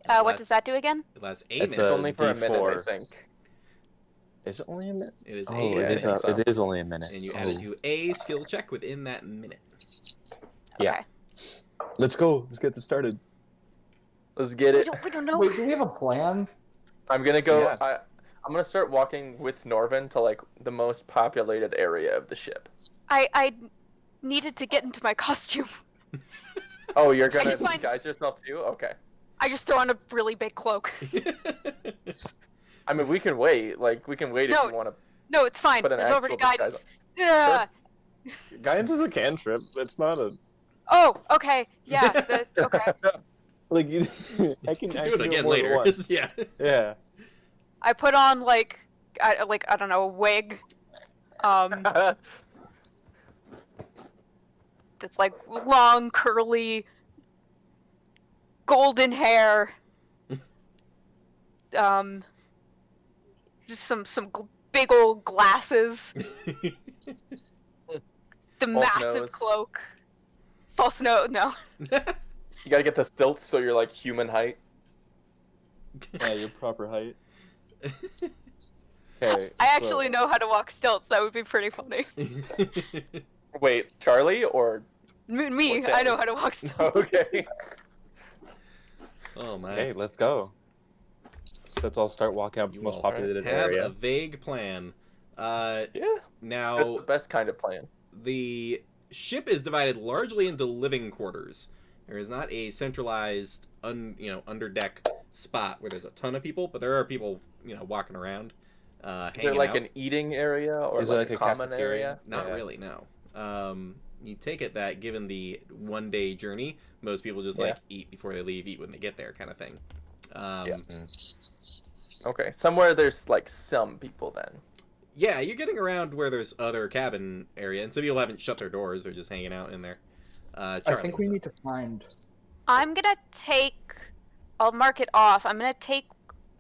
what does that do again? It lasts 8 It's minutes. It's only for a minute, I D4. think. Is it only a minute? It is Oh, a it is. think so. It is only a minute. and you Oh. add it to a skill check within that minute. Yeah. Okay. Let's go. Let's get this started. Let's get We it. don't, we don't know. Wait, do we have a plan? I'm gonna go. Yeah. I'm gonna start walking with Norvin to like the most populated area of the ship. I needed to get into my costume. Oh, you're gonna just find- disguise yourself too? Okay. I just throw on a really big cloak. I mean, we can wait. Like, we can wait No. if you want to. No, it's fine. Put an There's already actual guidance. disguise Guidance is a cantrip. It's not a Oh, okay. Yeah. Okay. like. I can Do I it can again more than later. once. Yeah. Yeah. I put on like I don't know, a wig. That's like long, curly, golden hair. Just some big old glasses. The False massive nose. cloak. False nose, no. You gotta get the stilts so you're like human height. Yeah, your proper height. Okay. I actually know how to walk stilts. That would be pretty funny. Wait, Charlie or Me, I know how to walk stilts. okay? Oh my. Okay, let's go. So let's all start walking up to You the most all populated have area. a vague plan. Yeah, Now that's the best kind of plan. the ship is divided largely into living quarters. There is not a centralized, underdeck spot where there's a ton of people, but there are people, walking around, Is hanging there like out. an eating area or Is there like like a a common cafeteria? area? Not Yeah. really, no. You take it that given the 1-day journey, most people just Yeah. like eat before they leave, eat when they get there, kind of thing. Yeah. Okay, somewhere there's like some people then. Yeah, you're getting around where there's other cabin area, and some people haven't shut their doors; they're just hanging out in there. I Charlie, think we what's need to find. I'm gonna take. I'll mark it off. I'm gonna take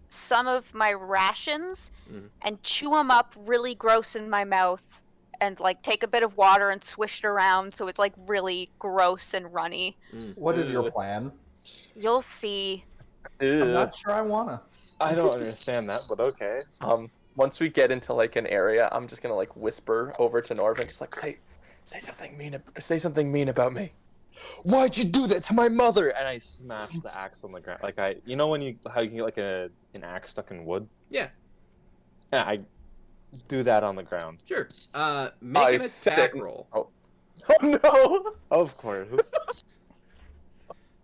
some of my rations Mhm. and chew them up really gross in my mouth, and like take a bit of water and swish it around so it's like really gross and runny. What is your Ugh. plan? You'll see. I'm not sure I wanna. I don't understand that, but okay. Once we get into like an area, I'm just gonna like whisper over to Norvin, just like say something mean about me. Why'd you do that to my mother? And I smash the axe on the ground. Like how you can get like an axe stuck in wood? Yeah, Yeah, I do that on the ground. sure. Make an attack sit- roll. Oh no! Of course.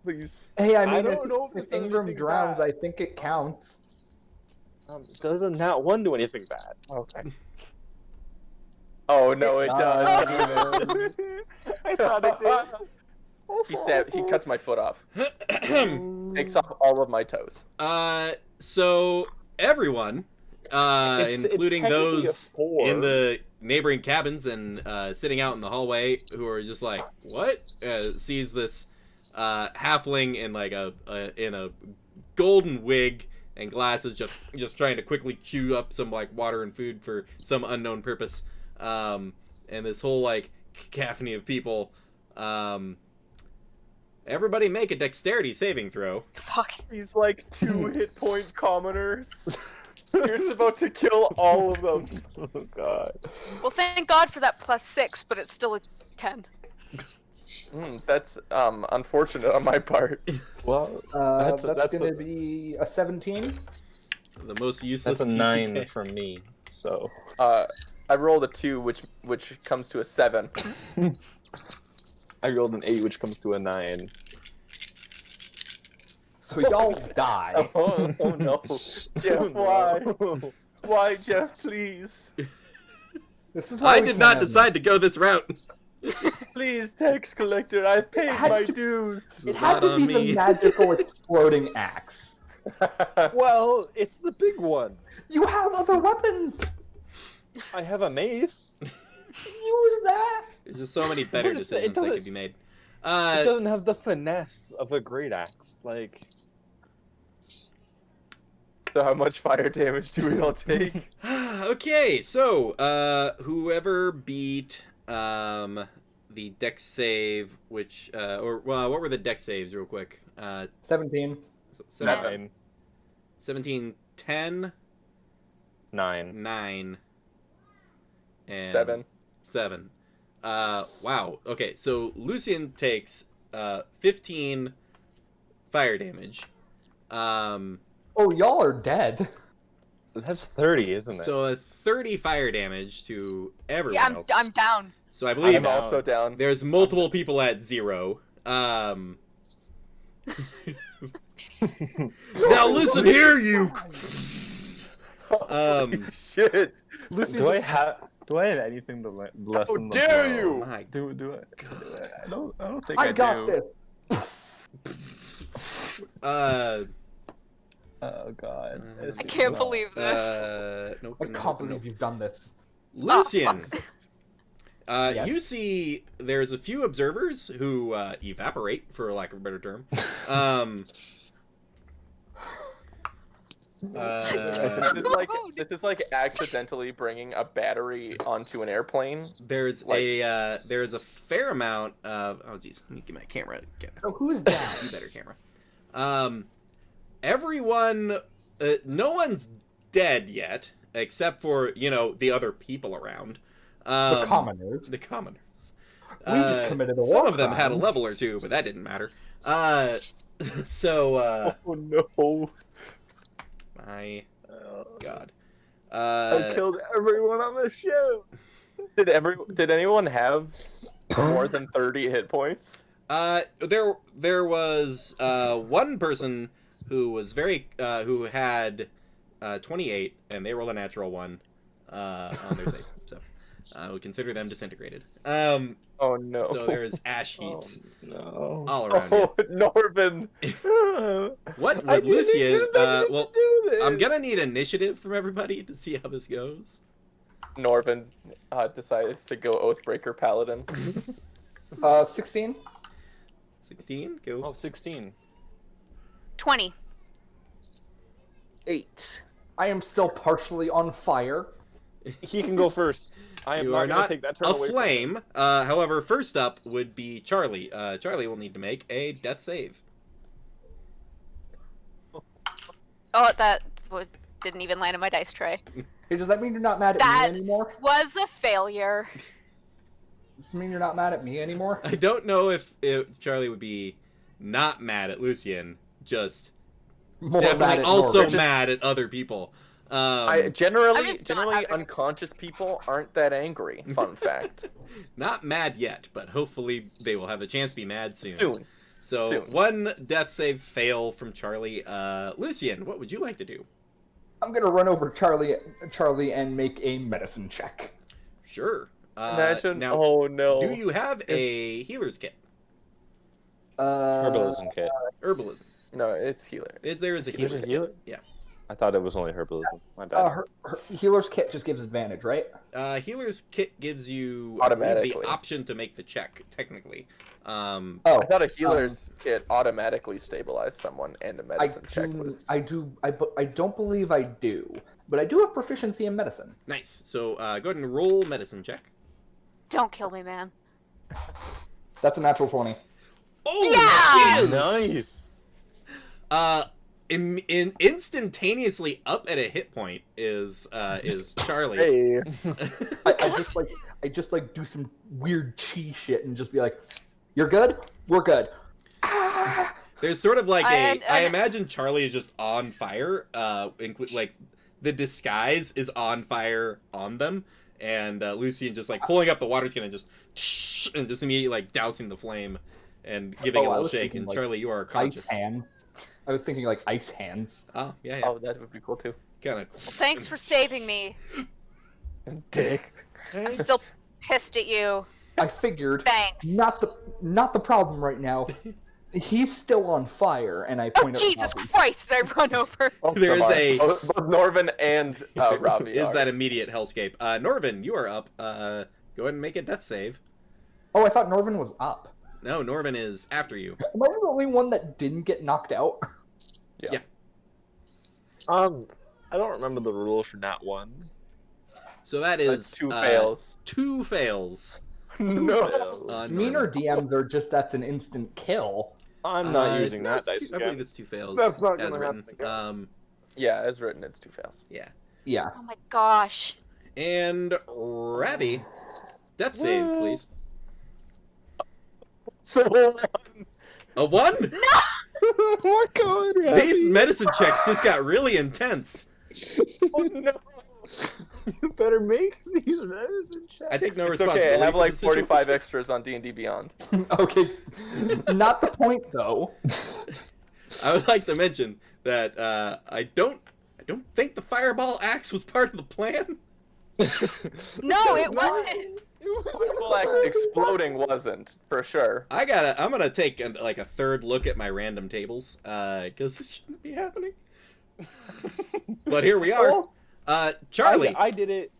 Please. Hey, I I mean, don't know if this if does Ingram anything drowns, bad. I think it counts. Doesn't that one do anything bad? Okay. Oh no, it does. I thought it did. He cuts my foot off. Takes off all of my toes. So everyone, It's including technically a those 4. in the neighboring cabins and sitting out in the hallway, who are just like, "What?" Sees this halfling in like in a golden wig and glasses, just trying to quickly chew up some like water and food for some unknown purpose, and this whole like cacophony of people. Everybody make a dexterity saving throw. Fuck. He's like 2 hit point commoners. You're about to kill all of them. Oh god. Well, thank God for that +6, but it's still a 10. That's unfortunate on my part. Well, That's, that's gonna a- be a 17. The most useless. that's a 9 TPK. from me. So I rolled a 2, which comes to a 7. I rolled an 8, which comes to a 9. So y'all die. Oh no, Jeff, why? Why, Jeff? Please, This is why I we did not can't- decide to go this route. please, tax collector. I've paid had my to- dues. It had to Not be on the me. magical exploding axe. Well, it's the big one. You have other weapons. I have a mace. Use that. There's just so many better But it decisions that doesn't- could be made. It doesn't have the finesse of a great axe. Like, So how much fire damage do we all take? Okay, so whoever beat the dex save, which what were the dex saves real quick? 17. So 9. 17, 10, 9. 9, and 7. 7. Wow. Okay, so Lucian takes 15 fire damage. Oh, y'all are dead. That's 30, isn't it? So 30 fire damage to everyone Yeah, else. I'm down. So I believe I'm down. also down. there's multiple people at 0. Now listen here, you. Shit. Listen. do I have anything to lessen the dare blow? you! My Do I? I don't think I I got do. this. Oh god. I can't believe this. Nope, I can't believe you've done this. Lucian. Yes. You see, there's a few observers who evaporate, for lack of a better term. This is like accidentally bringing a battery onto an airplane. There's a fair amount of geez, let me get my camera. So who is down? Better camera. Everyone, no one's dead yet, except for the other people around. The commoners. The commoners. We just committed a war Some of them crime. had a level or two, but that didn't matter. So. Oh no. My God. I killed everyone on the show. Did anyone have more than 30 hit points? There was one person who was who had 28, and they rolled a natural one on their save. So we consider them disintegrated. Oh no. So there's ash heaps No. all around Oh, Norvin. What I would didn't Lucian? expect us Well, to do this. I'm gonna need initiative from everybody to see how this goes. Norvin decides to go Oathbreaker Paladin. 16. 16. Go. Oh, 16. 20. 8. I am still partially on fire. He can go first. I am You not are going to not take that turn a away from him. flame. However, first up would be Charlie. Charlie will need to make a death save. Oh, that didn't even land in my dice tray. Hey, does that mean you're not mad at That me anymore? was a failure. Does this mean you're not mad at me anymore? I don't know if Charlie would be not mad at Lucian, just More definitely mad at also Norvin. mad at other people. I generally I'm just not having a- unconscious people aren't that angry. Fun fact. Not mad yet, but hopefully they will have a chance to be mad soon. Soon. So Soon. one death save fail from Charlie. Lucian, what would you like to do? I'm gonna run over Charlie and make a medicine check. Sure. Imagine. Now, Oh no. do you have a healer's kit? Herbalism kit. Herbalism. No, it's healer. There is a There's healer. a healer? Yeah. I thought it was only herbalism. My bad. Her healer's kit just gives advantage, right? Healer's kit gives you I believe, Automatically. the option to make the check, technically. Oh, I thought a healer's kit automatically stabilized someone, and a I medicine check was. I don't believe I do, but I do have proficiency in medicine. Nice. So go ahead and roll medicine check. Don't kill me, man. That's a natural 20. Oh, Yeah! Nice. in instantaneously up at a hit point is Charlie. Hey. I just do some weird chi shit and just be like, "You're good. We're good." Ah! There's sort of like I imagine Charlie is just on fire. Like the disguise is on fire on them, and Lucian just like pulling up the water skin and just immediately like dousing the flame and giving it a I little was shake. thinking, And like, Charlie, you are conscious. Ice hands. I was thinking like ice hands. Oh yeah. Oh, that would be cool too. Kind of. Thanks for saving me. Dick. I'm still pissed at you. I figured Thanks. not the problem right now. He's still on fire, and I Oh, point at Jesus Robbie. Christ! I run over. There's a- both Norvin and Robbie is are. that immediate hellscape. Norvin, you are up. Go ahead and make a death save. Oh, I thought Norvin was up. No, Norvin is after you. Am I the only one that didn't get knocked out? Yeah. I don't remember the rule for nat ones. So that is That's two fails. 2 fails. No. Meaner DMs are just that's an instant kill. I'm not using no, that it's dice I believe again. it's 2 fails. That's not as gonna written. happen again. Yeah, as written, it's 2 fails. Yeah. Yeah. Oh my gosh. And Ravi, death save, please. So A 1? Oh my god! These medicine checks just got really intense. oh, no. You better make these medicine checks. I take no It's responsibility. okay. I have for like the situation. 45 extras on D&D Beyond. Okay. Not the point though. I would like to mention that I don't think the fireball axe was part of the plan. No, it wasn't. Fireball axe exploding wasn't, for sure. I'm gonna take a third look at my random tables, because this shouldn't be happening. But here we are. Charlie, I did it.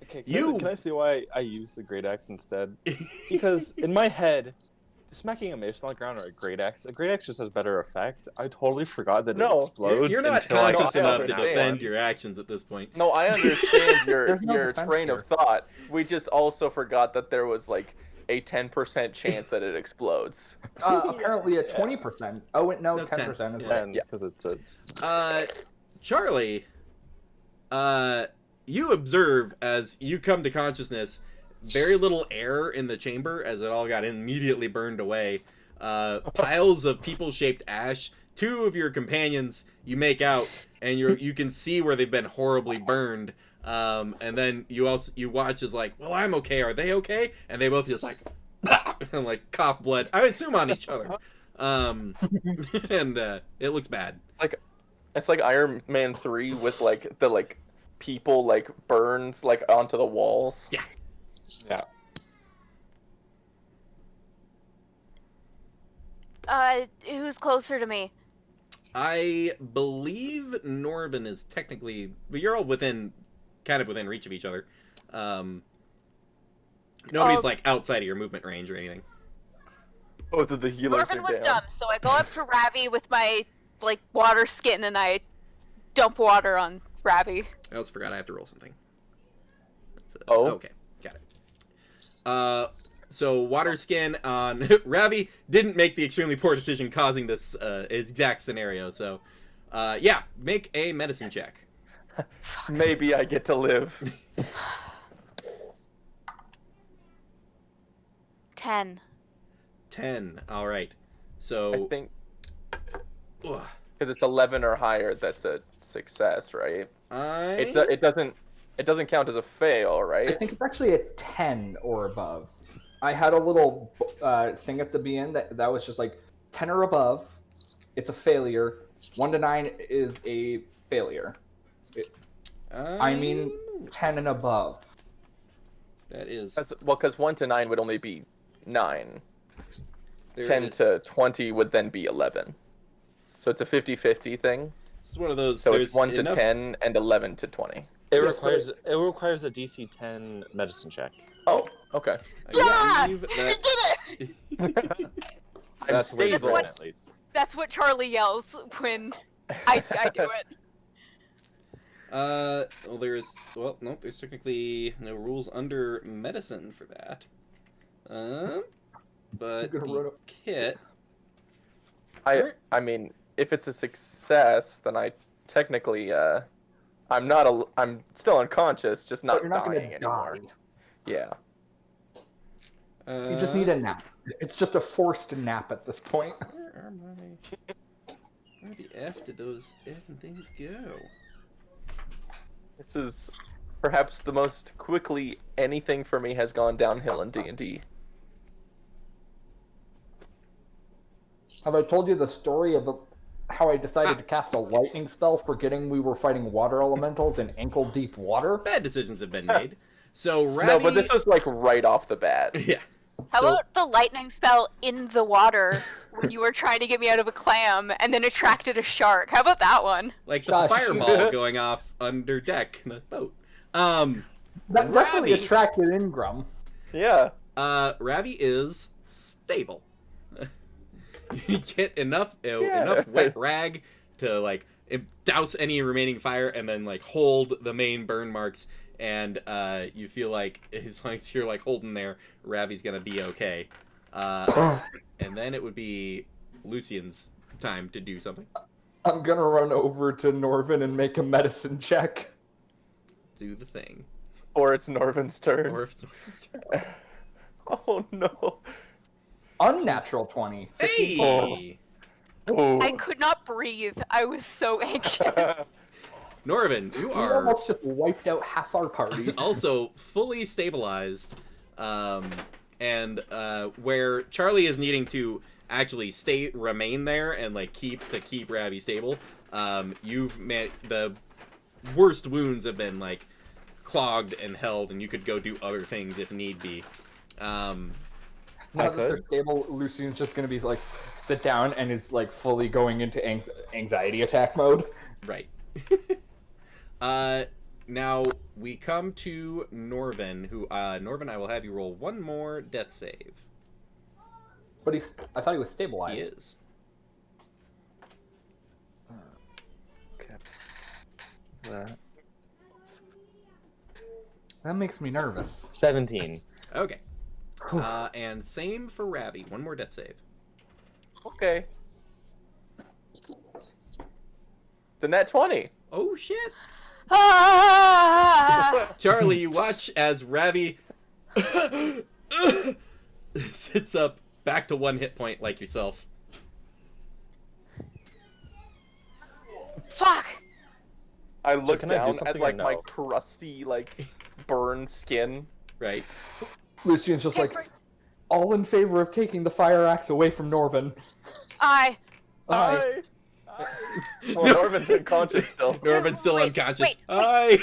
Okay, can I see why I used the great axe instead? Because in my head, smacking a mace on the ground or a great axe just has better effect. I totally forgot that it explodes. you're not until I conscious got enough to that defend one. your actions at this point. No, I understand There's no your defense train here. of thought. We just also forgot that there was like a 10% chance that it explodes. Apparently a 20%. Oh wait, no, No, 10% is yeah. right. And because it's a Charlie, you observe as you come to consciousness, very little air in the chamber as it all got immediately burned away. Piles of people-shaped ash. Two of your companions you make out, and you can see where they've been horribly burned. And then you watch as like, well, I'm okay. Are they okay? And they both just like, and like cough blood. I assume on each other. And it looks bad. It's like Iron Man 3 with like the like people like burns like onto the walls. Yeah. Who's closer to me? I believe Norvin is technically, but you're all kind of within reach of each other. Nobody's like outside of your movement range or anything. Both of the healers Norvin are was down. dumb, so I go up to Ravi with my like water skin and I dump water on Ravi. I also forgot I have to roll something. Oh. Okay, got it. So water skin on Ravi didn't make the extremely poor decision causing this exact scenario. So, yeah, make a medicine check. Maybe I get to live. 10. 10. All right. I So think ugh, because it's 11 or higher, that's a success, right? I It doesn't count as a fail, I right? think it's actually a 10 or above. I had a little thing at the beginning that was just like 10 or above, it's a failure. 1 to 9 is a failure. I mean 10 and above. that is Well, because 1 to 9 would only be 9. there 10 is- to 20 would then be 11. So it's a 50-50 thing. It's one of those. So it's there's 1 to enough- 10 and 11 to 20. it Yes, requires a DC 10 medicine check. Oh, okay. I Yeah! believe You did that- it! I'm That's what stable. at least. That's what Charlie yells when I do it. Well, there's technically no rules under medicine for that. But You're gonna run the up- kit. I mean, if it's a success, then I technically I'm still unconscious, just But not you're not dying gonna anymore. die. Yeah. You just need a nap. It's just a forced nap at this point. Where are my? Where the f did those effing things go? This is perhaps the most quickly anything for me has gone downhill in D&D. Have I told you the story of how I decided to cast a lightning spell, forgetting we were fighting water elementals in ankle-deep water? Bad decisions have been made. So Ravi, No, but this was like right off the bat. yeah. How So- about the lightning spell in the water when you were trying to get me out of a clam and then attracted a shark? How about that one? Like the Gosh. fireball going off under deck in the boat. That definitely Ravi- attracted Ingram. Yeah. Ravi is stable. You get enough wet rag to like douse any remaining fire, and then like hold the main burn marks, and you feel like as long as you're like holding there, Ravi's gonna be okay. And then it would be Lucian's time to do something. I'm gonna run over to Norvin and make a medicine check. Do the thing. Or it's Norvin's turn. Or if it's Norman's turn. Oh no. Unnatural 20. 15. Hey! Oh. I could not breathe. I was so anxious. Norvin, you We are almost just wiped out half our party. also fully stabilized, and where Charlie is needing to actually remain there and like keep Ravi stable. The worst wounds have been like clogged and held, and you could go do other things if need be. Now that they're stable, Lucian's just gonna be like sit down and is like fully going into anxiety attack mode. Right. Now we come to Norvin, who Norvin, I will have you roll one more death save. But I thought he was He stabilized. is. Okay. That makes me nervous. 17. Okay. And same for Ravi. One more death save. Okay. The net 20. Oh shit! Ah! Charlie, you watch as Ravi sits up back to 1 hit point like yourself. Fuck! I look can I do down at something like or my no? crusty, like burned skin. Right. Lucian's just like, all in favor of taking the fire axe away from Norvin. I. Aye. Well, Norvin's unconscious still. Norvin's still Wait, unconscious. wait. Aye.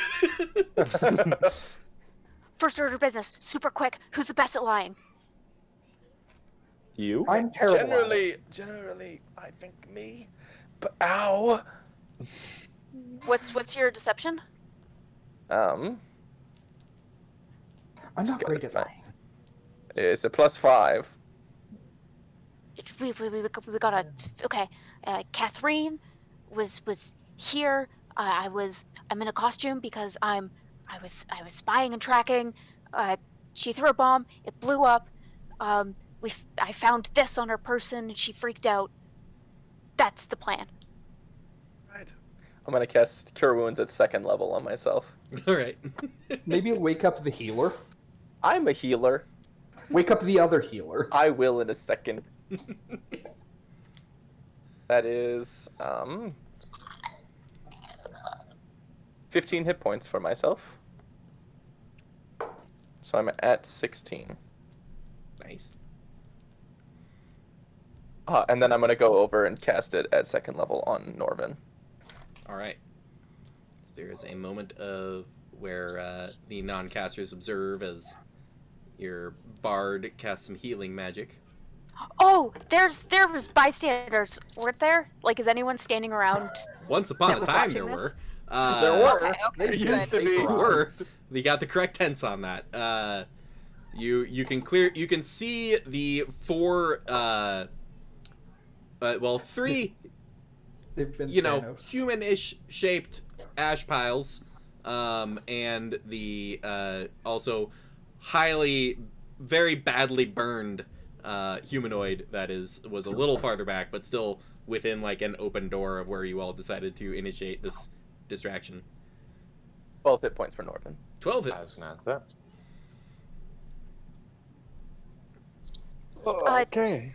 First order of business, super quick. Who's the best at lying? You? I'm terrible. at it. Generally, I think me. But ow. What's your deception? Um, I'm Just not great gotta at find- lying. it's a +5. We got a okay. Catherine was here. I'm in a costume because I was spying and tracking. She threw a bomb. It blew up. I found this on her person and she freaked out. That's the plan. Right. I'm gonna cast Cure Wounds at 2nd level on myself. All right. Maybe wake up the healer. I'm a healer. Wake up the other healer. I will in a second. That is 15 hit points for myself. So I'm at 16. Nice. And then I'm gonna go over and cast it at 2nd level on Norvin. All right. There is a moment of where the non-casters observe as your bard casts some healing magic. Oh, there was bystanders, weren't there? Like, is anyone standing around? Once upon That a was time, watching there this? were. There were. Okay, There used to good. be. There were. You got the correct tense on that. You can see the 4 3 They've been Thanos. human-ish shaped ash piles, and the also very badly burned humanoid that was a little farther back, but still within like an open door of where you all decided to initiate this distraction. 12 hit points for Norvin. 12 hit. I was gonna ask that. Okay.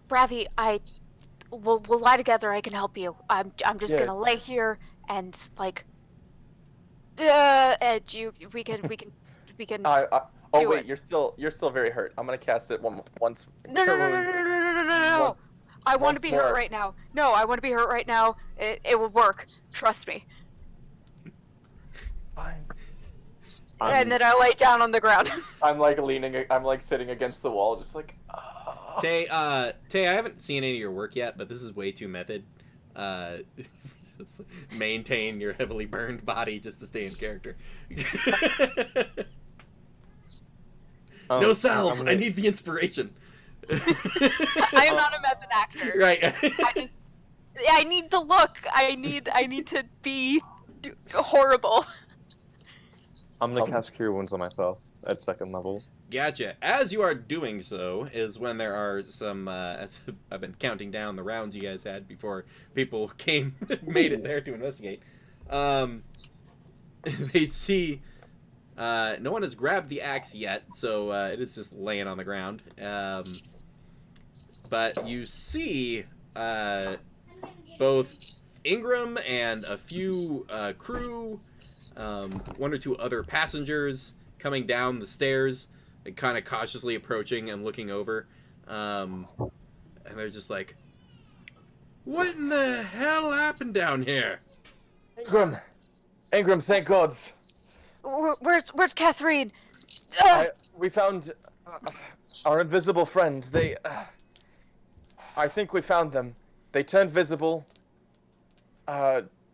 Ravi, we'll lie together. I can help you. I'm just Yeah. gonna lay here and like, we can. Oh Do wait, it. you're still very hurt. I'm gonna cast it once. No. Once- I want once to be more. hurt right now. No, I want to be hurt right now. It will work. Trust me. Fine. And then I lay down on the ground. I'm like I'm like sitting against the wall, just like. Tay, I haven't seen any of your work yet, but this is way too method. Maintain your heavily burned body just to stay in character. No salves. I need the inspiration. I am not a method actor. Right. I need the look. I need to be horrible. I'm gonna cast Cure Wounds on myself at 2nd level. Gotcha. As you are doing so is when there are some, as I've been counting down the rounds you guys had before people made it there to investigate. They see, no one has grabbed the axe yet, so it is just laying on the ground. But you see, both Ingram and a few crew, 1 or 2 other passengers coming down the stairs, and kind of cautiously approaching and looking over, and they're just like, "What in the hell happened down here?" Ingram, thank God. Where's Catherine? We found our invisible friend. I think we found them. They turned visible.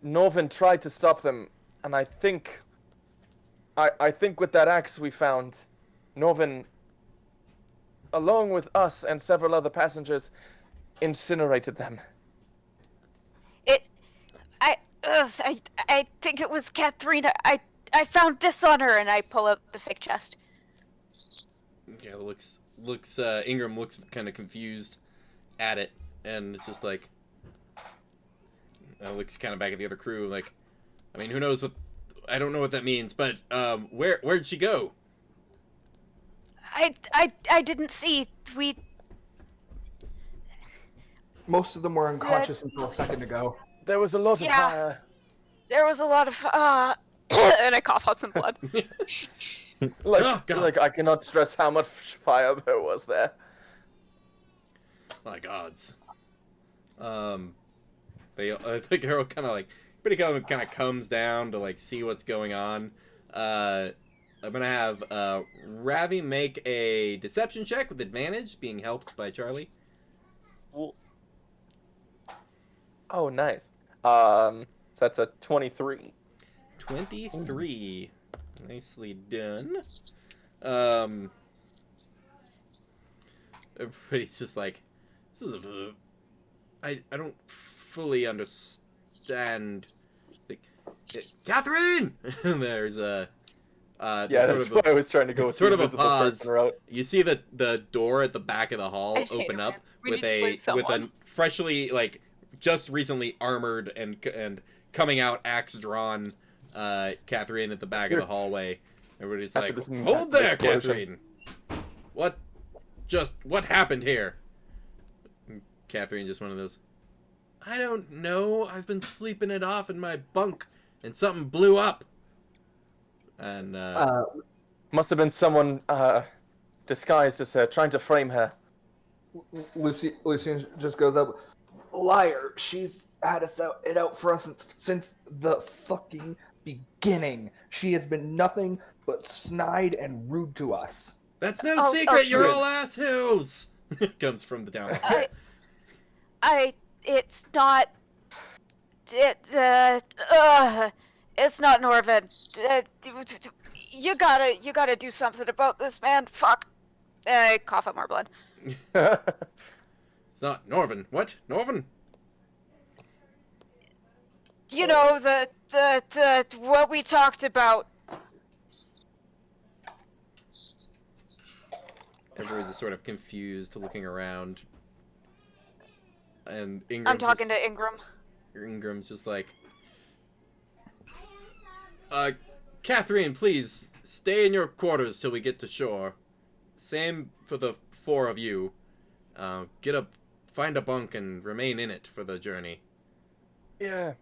Norvin tried to stop them, and I think with that axe we found, Norvin, along with us and several other passengers, incinerated them. I think it was Catherine. I found this on her, and I pull out the fake chest. Yeah, Ingram looks kind of confused at it, and it's just like, looks kind of back at the other crew, like, I mean, who knows what, I don't know what that means, but, where'd she go? I didn't see. Most of them were unconscious until a second ago. There was a lot of fire. There was a lot of, and I cough out some blood. Like I cannot stress how much fire there was there. My gods. The girl kind of like, pretty kind of comes down to like see what's going on. I'm gonna have Ravi make a deception check with advantage, being helped by Charlie. Oh, nice. So that's a 23. 23. Nicely done. Everybody's just like, this is I don't fully understand. Like, Catherine! There's a yeah, that's what I was trying to go with. Sort of a invisible pause. person route. You see the door at the back of the hall open up with a freshly, like, just recently armored and coming out axe drawn Catherine at the back of the hallway. Everybody's like, hold there, Catherine! What happened here? And Catherine just one of those, I don't know, I've been sleeping it off in my bunk and something blew up. And must have been someone disguised as her, trying to frame her. Lucien just goes up. Liar! She's had it out for us since the fucking beginning. She has been nothing but snide and rude to us. That's no secret. You're all assholes. Comes from the down. It's not. It's not Norvin. You gotta do something about this, man. Fuck. I cough up more blood. It's not Norvin. What? Norvin? You know, the what we talked about. Everybody's sort of confused, looking around. And I'm talking to Ingram. Ingram's just like, Catherine, please, stay in your quarters till we get to shore. Same for the 4 of you. Find a bunk and remain in it for the journey. Yeah,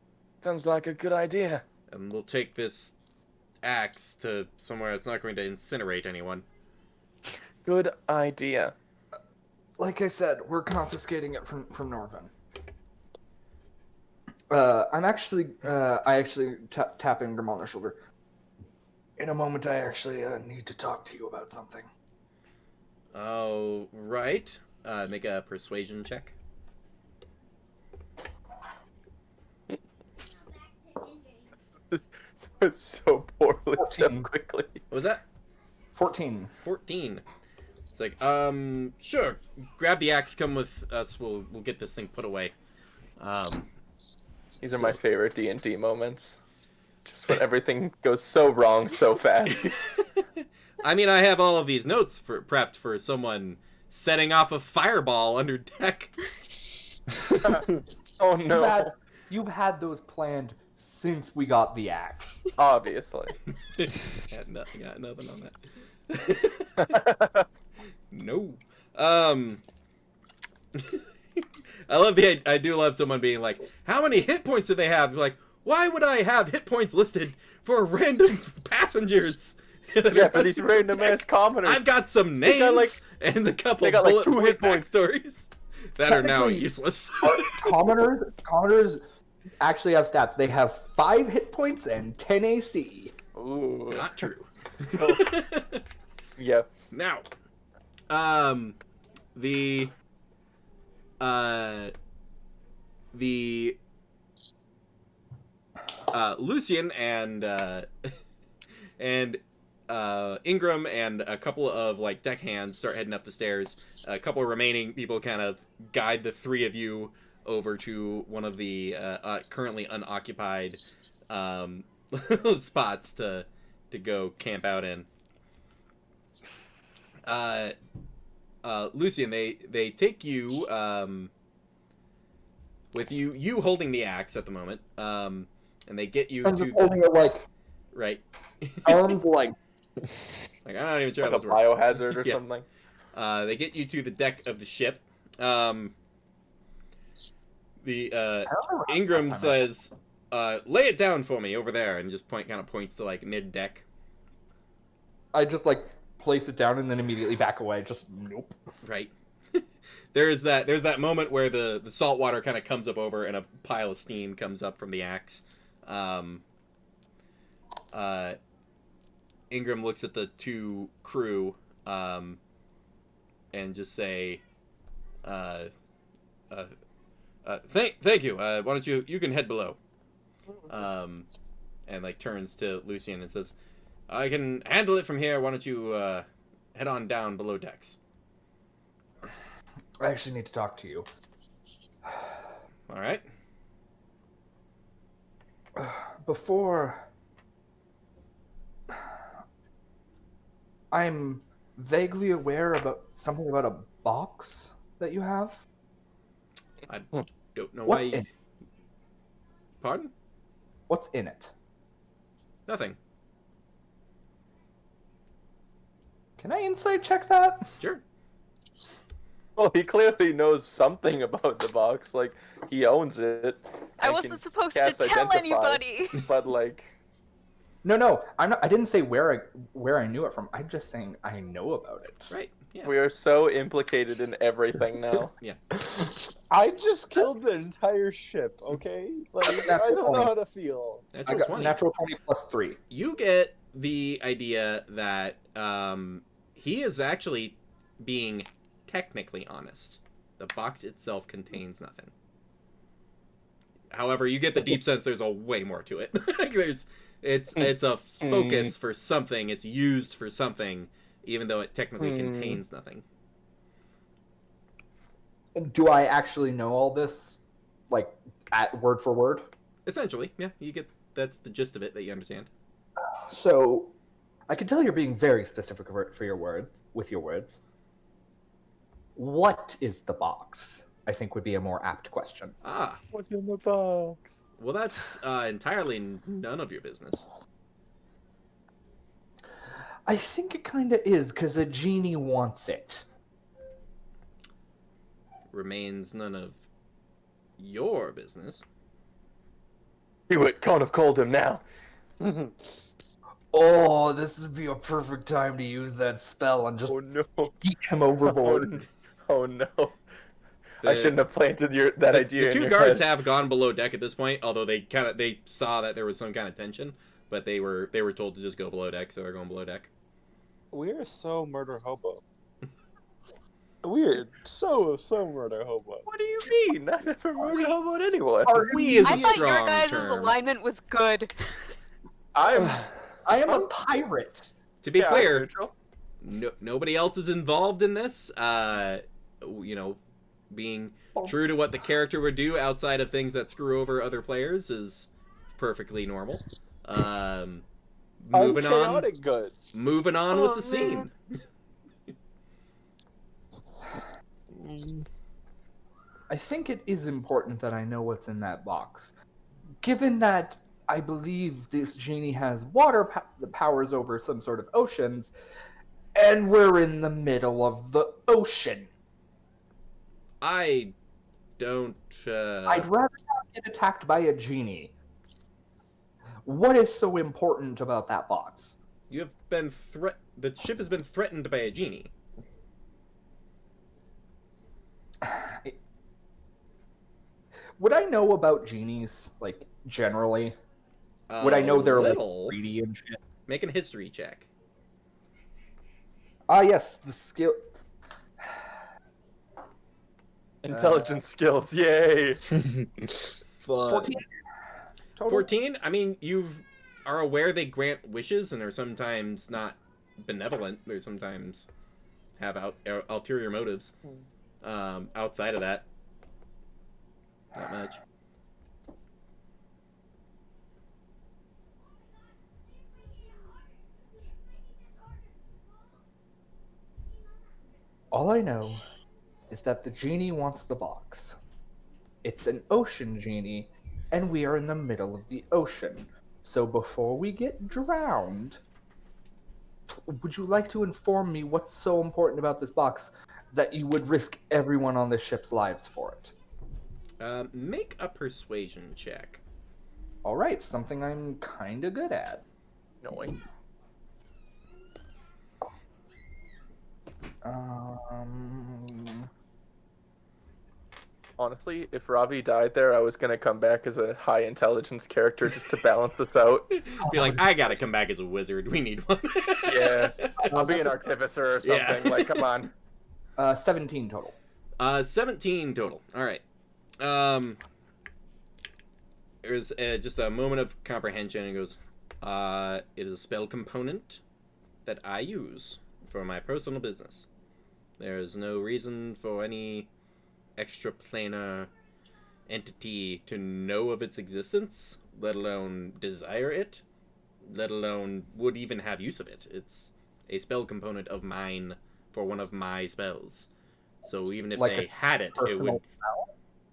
sounds like a good idea. And we'll take this axe to somewhere that's not going to incinerate anyone. Good idea. Like I said, we're confiscating it from Norvin. I actually tap Ingram on the shoulder. In a moment, I actually need to talk to you about something. Oh, right. Make a persuasion check. It's so poorly, 14. so quickly. What was that? 14. 14. It's like, sure. Grab the axe, come with us. We'll get this thing put away. These are my favorite D&D moments. Just when everything goes so wrong so fast. I mean, I have all of these notes prepped for someone setting off a fireball under deck. Oh no. You've had those planned since we got the axe. Obviously. Got nothing on that. No. I do love someone being like, how many hit points do they have? You're like, why would I have hit points listed for random passengers? Yeah, for these random ass commoners. I've got some names and a couple bullet 2 hit point stories that are now useless. Commoners actually have stats. They have 5 hit points and 10 AC. Ooh, not true. Still, yeah. Now, the Lucian and Ingram and a couple of like deckhands start heading up the stairs. A couple of remaining people kind of guide the three of you over to one of the currently unoccupied spots to go camp out in. Lucian, they take you with you holding the axe at the moment, and they get you I'm to just holding it like right. arms like. Like, I'm not even sure Like how a this works. biohazard or Yeah. something. They get you to the deck of the ship. Ingram says, "Lay it down for me over there," and just points to like mid deck. I just like place it down and then immediately back away. Just nope. Right. There's that moment where the salt water kind of comes up over and a pile of steam comes up from the axe. Ingram looks at the two crew and just say, thank you. Why don't you can head below. And like turns to Lucian and says, I can handle it from here. Why don't you head on down below decks? I actually need to talk to you. All right. Before... I'm vaguely aware about something about a box that you have. I don't know What's why. in it? Pardon? What's in it? Nothing. Can I insight check that? Sure. Well, he clearly knows something about the box. Like, he owns it. I and wasn't can supposed to cast tell Identify, anybody. But, like... No, I'm not. I didn't say where I knew it from. I'm just saying I know about it. Right. Yeah. We are so implicated in everything now. Yeah. I just killed the entire ship, okay? Like, I don't know how to feel. I Natural got 20. natural 20 plus 3. You get the idea that he is actually being technically honest. The box itself contains nothing. However, you get the deep sense there's a way more to it. It's a focus for something. It's used for something, even though it technically contains nothing. Do I actually know all this, like at word for word? Essentially, yeah. That's the gist of it that you understand. So, I can tell you're being very specific for your words. With your words, what is the box? I think would be a more apt question. Ah, What's in the box? well, that's entirely none of your business. I think it kind of is, because a genie wants it. Remains none of your business. Hewitt can't have called him now. Oh, this would be a perfect time to use that spell and just Oh, no. eat him overboard. Oh, no. I shouldn't have planted that idea The in two your guards head. have gone below deck at this point, although they saw that there was some kind of tension, but they were told to just go below deck, so they're going below deck. We are so murder hobo. We're so murder hobo. What do you mean? I never murdered about anyone. We is I a thought your strong guys' term. alignment was good. I am a pirate. To be Yeah, clear, neutral. nobody else is involved in this. Being true to what the character would do outside of things that screw over other players is perfectly normal. Moving on. Good. Moving on with the scene. I think it is important that I know what's in that box. Given that I believe this genie has water powers over some sort of oceans, and we're in the middle of the ocean. I don't. I'd rather not get attacked by a genie. What is so important about that box? You have been The ship has been threatened by a genie. Would I know about genies, like, generally? Would I know they're, like, Little. greedy and shit? Make a history check. Ah, yes, the skill... Intelligence skills, yay! Fun. 14? total? 14? I mean, you are aware they grant wishes and are sometimes not benevolent. They sometimes have ulterior motives. Outside of that, not much. All I know is that the genie wants the box. It's an ocean genie, and we are in the middle of the ocean. So before we get drowned, would you like to inform me what's so important about this box that you would risk everyone on this ship's lives for it? Make a persuasion check. All right, something I'm kind of good at. Noise. Honestly, if Ravi died there, I was gonna come back as a high intelligence character just to balance this out. Be like, I gotta come back as a wizard. We need one. Yeah, I'll be an artificer or something. Yeah. Like, come on. 17 total. 17 total. All right. There's just a moment of comprehension, and it goes, it is a spell component that I use for my personal business. There is no reason for any extraplanar entity to know of its existence, let alone desire it, let alone would even have use of it. It's a spell component of mine for one of my spells. So even if Like they a had it, it would personal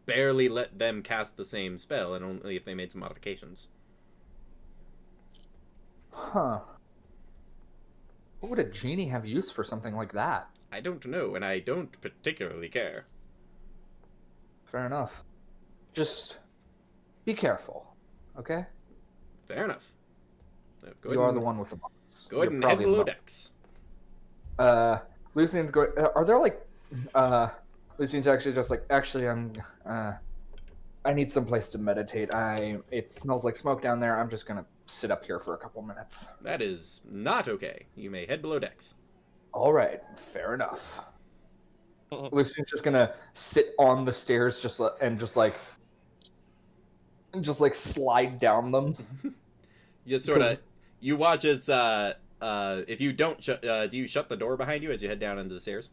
barely let them cast the same spell, and only if they made some modifications. Huh. What would a genie have use for something like that? I don't know, and I don't particularly care. Fair enough. Just be careful, okay? Fair enough. Go You ahead are and- the one with the box. Go ahead You're and head probably below the- decks. Lucian's going. Are there like, Lucian's actually just like, actually, I need some place to meditate. It smells like smoke down there. I'm just gonna sit up here for a couple minutes. That is not okay. You may head below decks. All right, fair enough. Lucian's just gonna sit on the stairs, just like slide down them. You sort of, you watch as, if you don't shut, do you shut the door behind you as you head down into the stairs?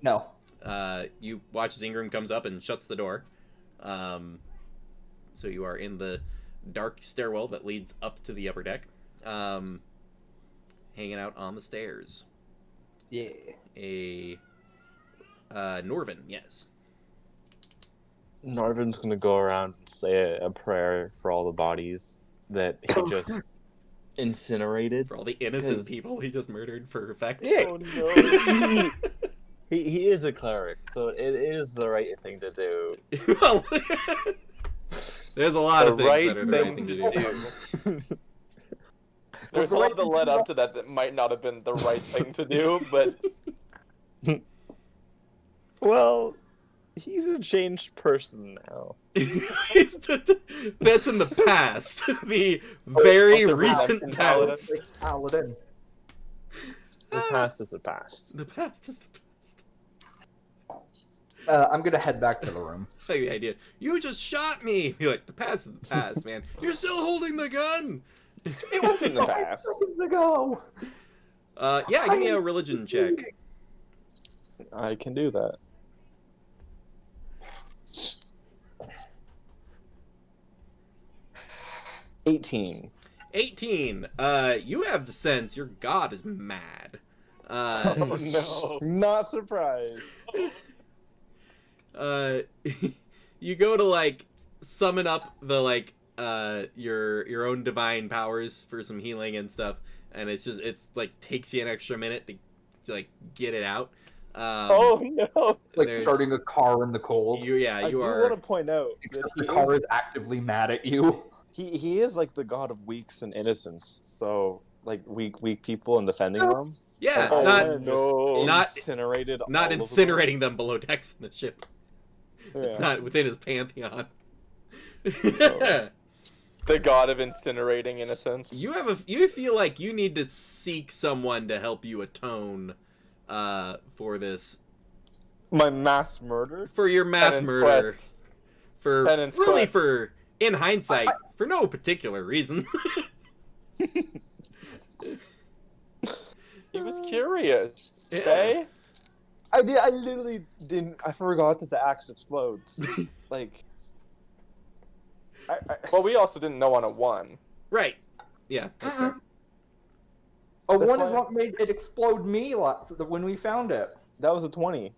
No. You watch as Ingram comes up and shuts the door. So you are in the dark stairwell that leads up to the upper deck, hanging out on the stairs. Yeah. Norvin, yes. Norvin's gonna go around and say a prayer for all the bodies that he just incinerated. For all the innocent 'Cause- people he just murdered for effect. Yeah. Oh, no. He is a cleric, so it is the right thing to do. Well, there's a lot of The things right that are the right thing thing to to do. do. There's a lot that led up to that might not have been the right thing to do, but Well, he's a changed person now. That's in the past. The very the recent Paladin, Paladin. past. Paladin. The past is the past. The past is the past. I'm gonna head back to the room. I like the idea. You just shot me. You're like, the past is the past, man. You're still holding the gun. It was in the past. Seconds ago. Yeah, give me a religion check. I can do that. $18. 18. You have the sense your god is mad. oh no. Not surprised. You go to like summon up the like your own divine powers for some healing and stuff, and it's like takes you an extra minute to like get it out. Oh no. It's like There's- starting a car in the cold. I do want to point out that Except the car is actively mad at you. he is like the god of weaks and innocence. So like weak people and defending them. Yeah, Oh, not no. not- incinerated. not all of incinerating them below decks in the ship. them. It's Yeah. not within his pantheon. The god of incinerating innocence. You feel like you need to seek someone to help you atone for this, My mass murder. for your mass Penance murder, quest. for Penance really quest. for in hindsight for no particular reason. He was curious. Yeah. Okay. I literally didn't. I forgot that the axe explodes. Like, Well, we also didn't know on a 1. Right. Yeah, that's fair. A That's 1 is why- what made it explode me when we found it. that was a 20.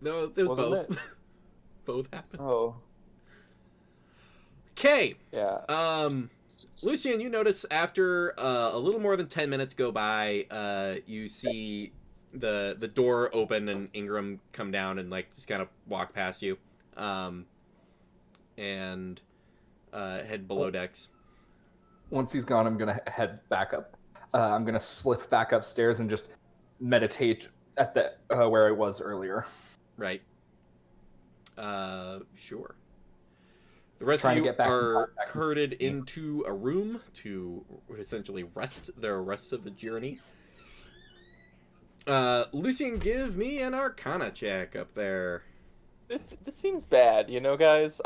No, it was Wasn't both. it? Both happened. Oh. Okay. Yeah. Lucian, you notice after a little more than 10 minutes go by, you see the door open and Ingram come down and like just kind of walk past you, and head below decks. Once he's gone, I'm gonna head back up. I'm gonna slip back upstairs and just meditate at the where I was earlier. Right. Sure. The rest Trying of to you get back in are contact with herded me. into a room to essentially rest the rest of the journey. Lucian, give me an Arcana check up there. This seems bad, you know, guys.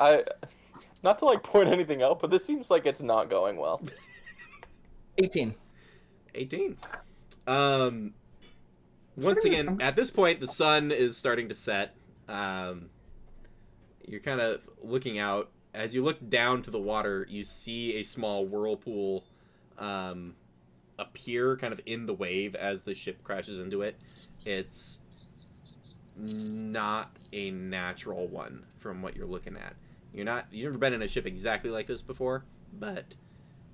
Not to like point anything out, but this seems like it's not going well. 18. 18. Once again, at this point, the sun is starting to set. You're kind of looking out. As you look down to the water, you see a small whirlpool appear kind of in the wave as the ship crashes into it. It's not a natural one from what you're looking at. You've never been in a ship exactly like this before, but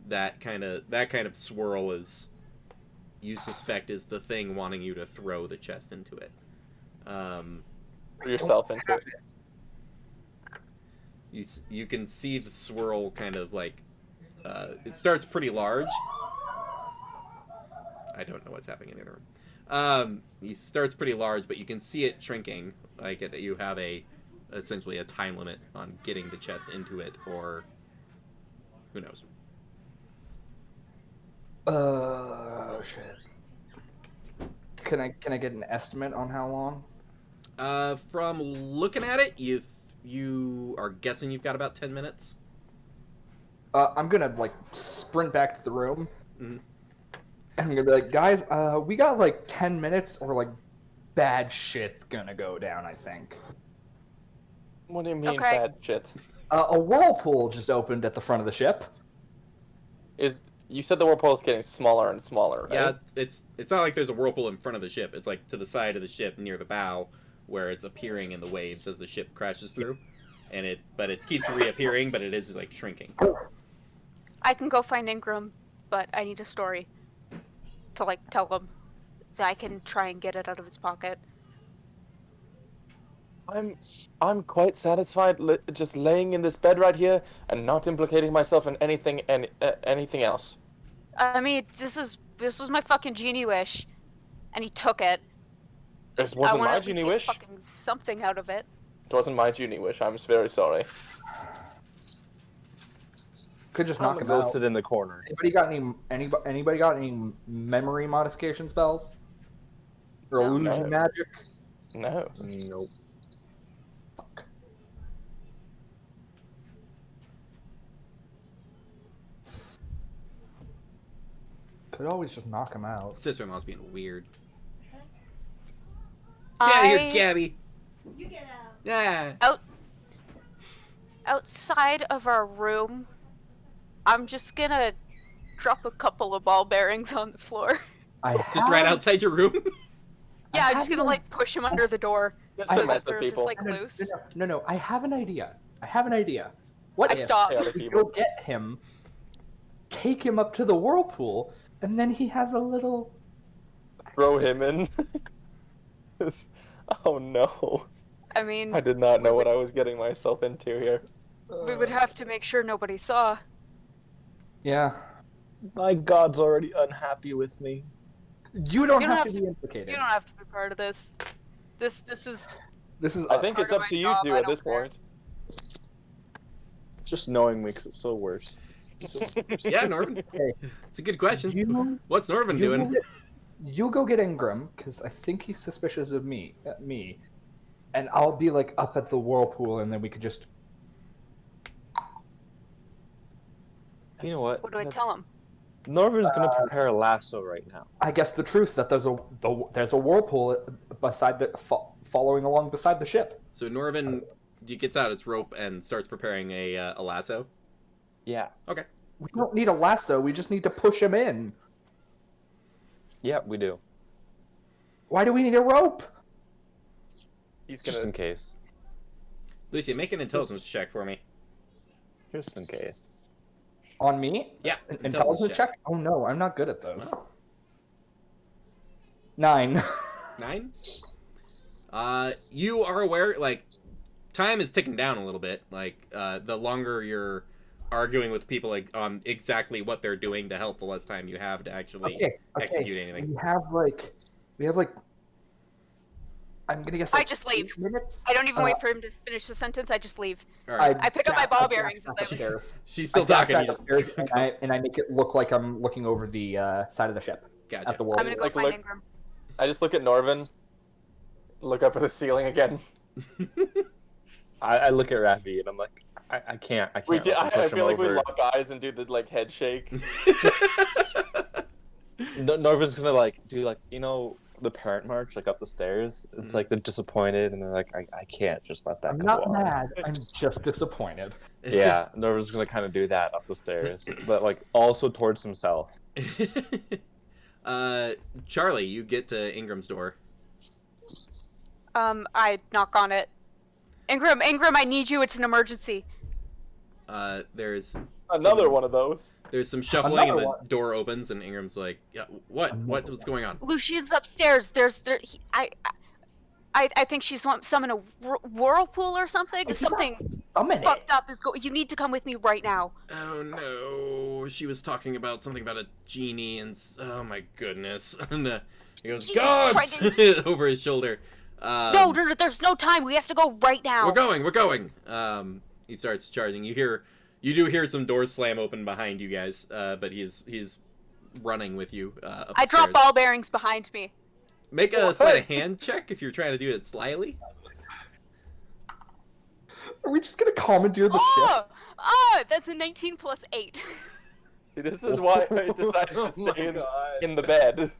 that kind of swirl is, you suspect, is the thing wanting you to throw the chest into it. Throw yourself into it. You can see the swirl kind of like it starts pretty large. I don't know what's happening in the other room. It starts pretty large, but you can see it shrinking. Like you have essentially a time limit on getting the chest into it, or who knows. Shit. Can I get an estimate on how long? From looking at it, you are guessing you've got about 10 minutes. I'm gonna like sprint back to the room. Mhm. And I'm gonna be like, guys, we got like 10 minutes or like bad shit's gonna go down, I think. What do you mean Okay. bad shit? A whirlpool just opened at the front of the ship. You said the whirlpool is getting smaller and smaller, right? Yeah, it's not like there's a whirlpool in front of the ship. It's like to the side of the ship near the bow, where it's appearing in the waves as the ship crashes through, but it keeps reappearing, but it is like shrinking. I can go find Ingram, but I need a story to like tell him, so I can try and get it out of his pocket. I'm quite satisfied just laying in this bed right here and not implicating myself in anything else. I mean, this was my fucking genie wish, and he took it. This I wasn't wanted my at least genie get wish. fucking something out of it. It wasn't my genie wish. I'm very sorry. Could just I'm knock him out. ghosted in the corner. Anybody got any memory modification spells? Or No. illusion No. magic? No. Nope. Fuck. Could always just knock him out. Sister-in-law's being weird. Get out of here, Gabby. You get out. Yeah. Outside of our room, I'm just gonna drop a couple of ball bearings on the floor. Just right outside your room. Yeah, I'm just have gonna an- like push him under the door Just so to mess that with there's just people. like loose. No, I have an idea. What I if stop. Hey, other we people. go get him, take him up to the whirlpool, and then he has a little... Throw him in. Oh no. I mean, I did not know what I was getting myself into here. we would have to make sure nobody saw. Yeah. My god's already unhappy with me. You don't You have don't to have be implicated. You don't have to be part of this. This is This is... I think part it's of up my to you job, two I at don't this care. point. Just knowing makes it so worse. Yeah, Norvin. Hey. It's a good question. You, What's Norvin you, doing? you go get Ingram, because I think he's suspicious of me, and I'll be like up at the whirlpool, and then we could just... You know what? What do I tell him? Norvin's gonna prepare a lasso right now. I guess the truth that there's a whirlpool beside following along beside the ship. So Norvin gets out its rope and starts preparing a lasso. Yeah. Okay. We don't need a lasso. We just need to push him in. Yeah, we do. Why do we need a rope? He's Just in gonna. case. Lucy, make an intelligence check for me. Just in case. On me? Yeah. Intelligence check? Oh no, I'm not good at those. Wow. 9. 9. You are aware, like, time is ticking down a little bit. Like, the longer you're arguing with people, like, on exactly what they're doing to help, the less time you have to actually execute anything. We have like. I'm gonna guess. I Like just leave. 8 minutes. I don't even wait for him to finish the sentence. I just leave. All right. I pick up my ball bearings and I then- She's still dash talking. back You just upstairs and I make it look like I'm looking over the side of the ship gotcha. at the wall. I'm gonna go Like, find look- Ingram. I just look at Norvin, look up at the ceiling again. I look at Raffi and I'm like, I can't. We did. let them I push him feel like we over. lock eyes and do the like head shake. Norvin's gonna like do like the parent march like up the stairs. It's Mhm. like they're disappointed and they're like, I can't just let that I'm go not on. mad. I'm just disappointed. Yeah, Norvin's gonna kind of do that up the stairs, but like also towards himself. Charlie, you get to Ingram's door. I knock on it. Ingram, I need you. It's an emergency. There's Another one of those. there's some shuffling and Another the one. door opens and Ingram's like, yeah, what's going on? Lucian's upstairs. I think she's summoned a whirlpool or something. Something Summon it. fucked up is going. You need to come with me right now. Oh no, she was talking about something about a genie and oh my goodness. And he goes, Jesus gods! Christ. over his shoulder. No, there's no time. We have to go right now. We're going. He starts charging. You do hear some doors slam open behind you guys, but he's running with you up the I drop stairs. ball bearings behind me. Make a What? sleight of hand check if you're trying to do it slyly. Are we just gonna commandeer the ship? That's a 19 plus 8. See, this is why I decided to my stay God. in the bed.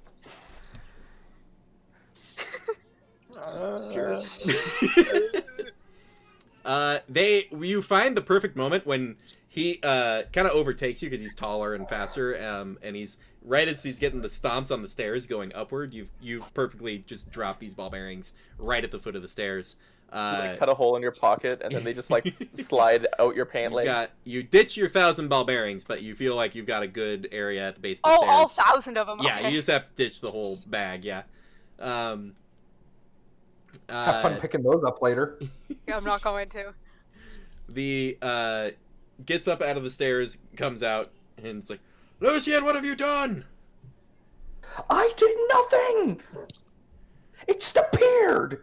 You find the perfect moment when he kind of overtakes you because he's taller and faster, and he's right as he's getting the stomps on the stairs going upward. You've perfectly just dropped these ball bearings right at the foot of the stairs. You, like, cut a hole in your pocket, and then they just like slide out your pant legs. You ditch your 1,000 ball bearings, but you feel like you've got a good area at the base of the Oh, stairs. all 1,000 of them. Yeah, Okay. you just have to ditch the whole bag. Yeah. Have fun picking those up later. Yeah, I'm not going to. The gets up out of the stairs, comes out, and it's like, Lucian, what have you done? I did nothing. It just appeared.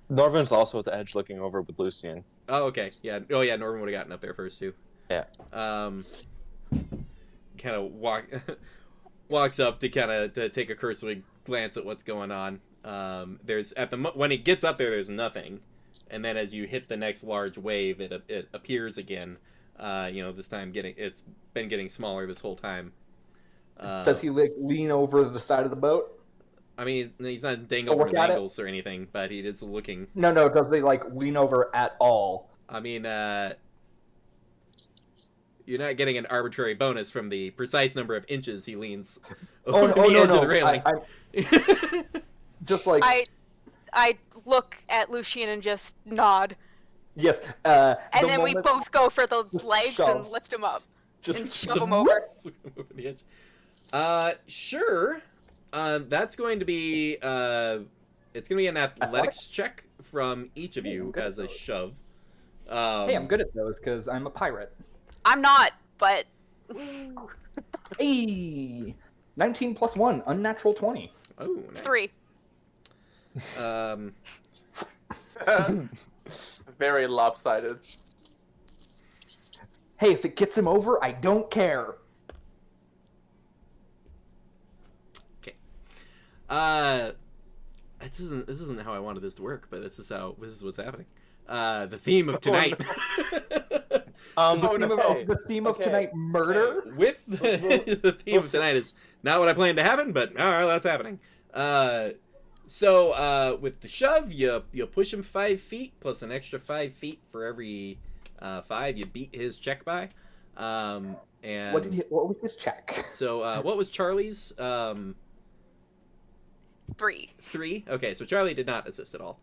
Norvin's also at the edge looking over with Lucian. Oh, okay. Yeah. Oh, yeah. Norman would have gotten up there first too. Yeah. Kind of walks up to to take a cursory glance at what's going on. There's when he gets up there, there's nothing, and then as you hit the next large wave, it appears again. This time it's been getting smaller this whole time. Does he like lean over the side of the boat? I mean, he's not To dangling look from at it? angles or anything, but he is looking. No. Does they like lean over at all? I mean, you're not getting an arbitrary bonus from the precise number of inches he leans over the edge of the railing. Just like I look at Lucian and just nod. yes. And then we moment- both go for the just legs shove. and lift him up. just And shove him over. Over the edge. Sure. That's going to be it's going to be an athletics check from each of Hey, I'm you good at as a those. shove. Hey, I'm good at those because I'm a pirate. I'm not, but Hey, 19 plus 1, unnatural 20. Oh, nice. 3. Very lopsided. Hey, if it gets him over, I don't care. This isn't how I wanted this to work, but this is what's happening. The theme of tonight. The theme of tonight, murder. With the theme of tonight is not what I planned to happen, but all right, that's happening. So with the shove, you push him 5 feet plus an extra 5 feet for every 5 you beat his check by. And what was his check? So what was Charlie's? 3. 3. Okay, so Charlie did not assist at all.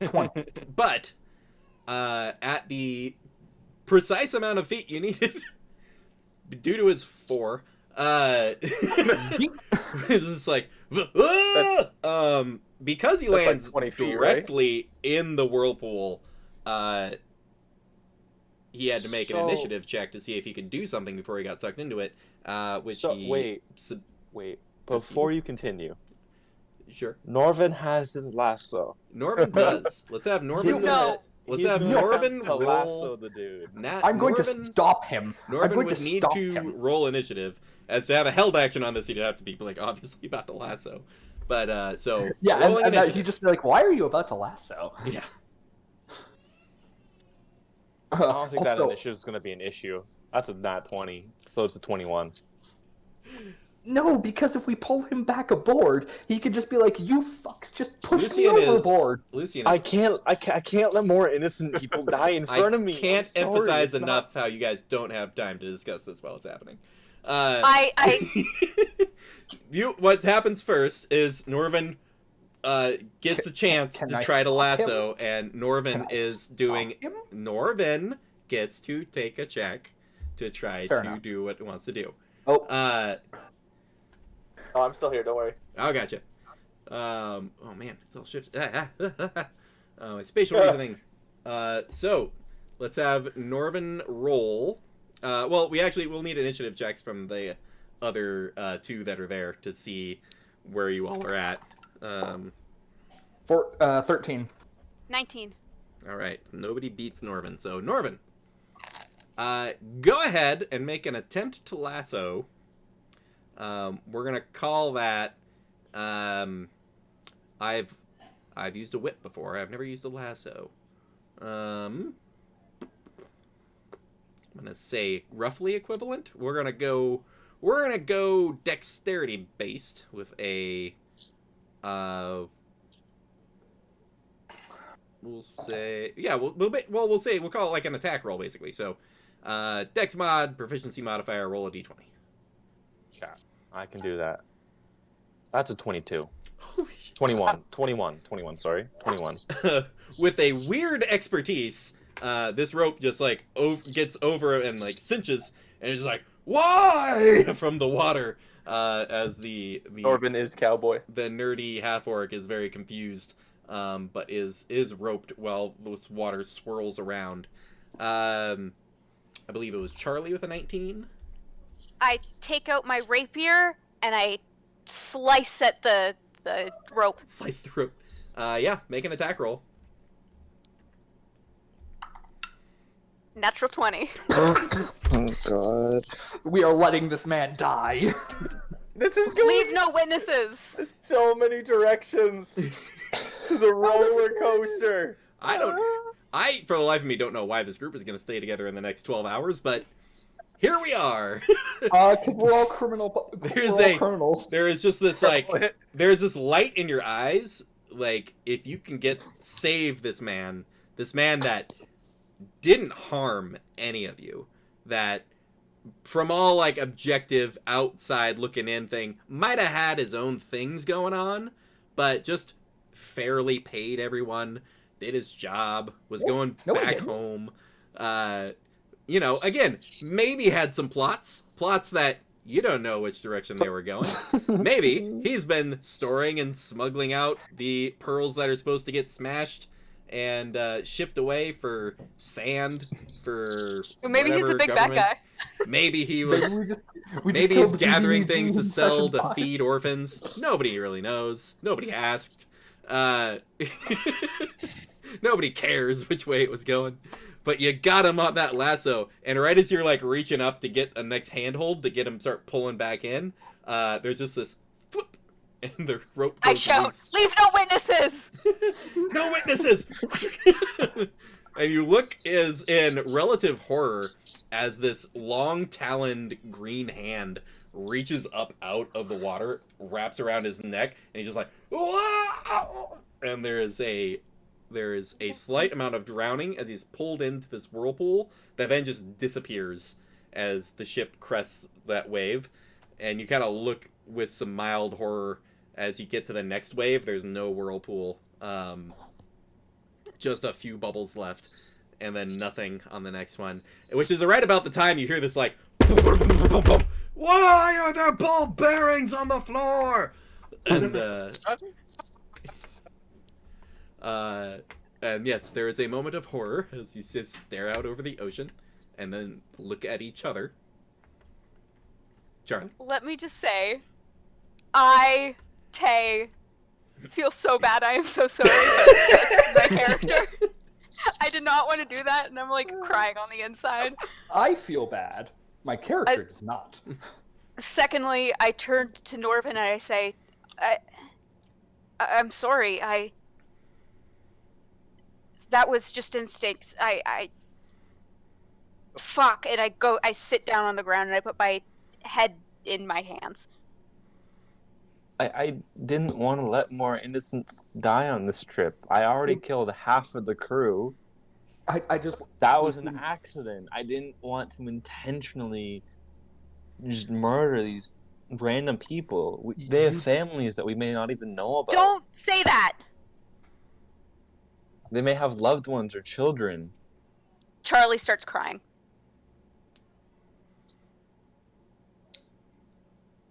20. But at the precise amount of feet you needed, due to his 4, it's just like because he lands like 20 feet, directly in the whirlpool. He had to make an initiative check to see if he could do something before he got sucked into it. Wait. Before you continue, sure. Norvin has his lasso. Norvin does. Let's have Norvin. Let's have Norvin to lasso the dude. I'm going to stop him. Norvin would need to roll initiative. As to have a held action on this, he'd have to be like obviously about to lasso. But so yeah, and he'd just be like, "Why are you about to lasso?" Yeah. I don't think that initiative is going to be an issue. That's a nat 20, so it's a 21. No, because if we pull him back aboard, he could just be like, "You fucks, just push me overboard." I can't let more innocent people die in front of me. I can't emphasize enough how you guys don't have time to discuss this while it's happening. What happens first is Norvin gets a chance to try to lasso, and Norvin is doing. Norvin gets to take a check to try to do what it wants to do. Oh, I'm still here. Don't worry. Oh, gotcha. Oh man, it's all shifted. My spatial reasoning. So let's have Norvin roll. Well, we'll need initiative checks from the other 2 that are there to see where you all are at. 13. 19. All right, nobody beats Norvin. So Norvin, go ahead and make an attempt to lasso. We're gonna call that. I've used a whip before. I've never used a lasso. I'm gonna say roughly equivalent. We're gonna go dexterity based with a. We'll say we'll call it like an attack roll basically. So, dex mod, proficiency modifier, roll a d20. Yeah, I can do that. That's a 22. 21, sorry. 21. With a weird expertise, this rope just like gets over and like cinches, and it's like, why? From the water, as the Norvin is cowboy. The nerdy half-orc is very confused, but is roped while this water swirls around. I believe it was Charlie with a 19. I take out my rapier and I slice at the rope. Slice the rope. Yeah, make an attack roll. Natural 20. Oh god. We are letting this man die. This is going. Leave no witnesses. There's so many directions. This is a roller coaster. I, for the life of me, don't know why this group is going to stay together in the next 12 hours, but here we are. Because we're all criminals. There is just this, like, there's this light in your eyes, like, if you can save this man that didn't harm any of you, that from all, like, objective, outside looking in thing, might have had his own things going on, but just fairly paid everyone, did his job, was going back home, again, maybe had some plots that you don't know which direction they were going. Maybe he's been storing and smuggling out the pearls that are supposed to get smashed and shipped away for sand, for maybe he's a big bad guy. Maybe he was. Maybe he's gathering things to sell to feed orphans. Nobody really knows. Nobody asked. Nobody cares which way it was going. But you got him on that lasso, and right as you're like reaching up to get a next handhold to get him start pulling back in, there's just this whoop, and the rope goes I shout, loose. leave no witnesses! No witnesses! And you look is in relative horror as this long-taloned green hand reaches up out of the water, wraps around his neck, and he's just like, "Whoa!" And there is a slight amount of drowning as he's pulled into this whirlpool that then just disappears as the ship crests that wave. And you kind of look with some mild horror as you get to the next wave. There's no whirlpool. Just a few bubbles left, and then nothing on the next one. Which is right about the time you hear this, like, why are there ball bearings on the floor? And yes, there is a moment of horror as you just stare out over the ocean, and then look at each other. Charlie? Let me just say, I, Tay, feel so bad. I am so sorry, but that's my character. I did not want to do that, and I'm like crying on the inside. I feel bad. My character does not. Secondly, I turned to Norvin and I say, I'm sorry. That was just instincts. Fuck. And I sit down on the ground and I put my head in my hands. I didn't want to let more innocents die on this trip. I already killed half of the crew. That was an accident. I didn't want to intentionally just murder these random people. They have families that we may not even know about. Don't say that! They may have loved ones or children. Charlie starts crying.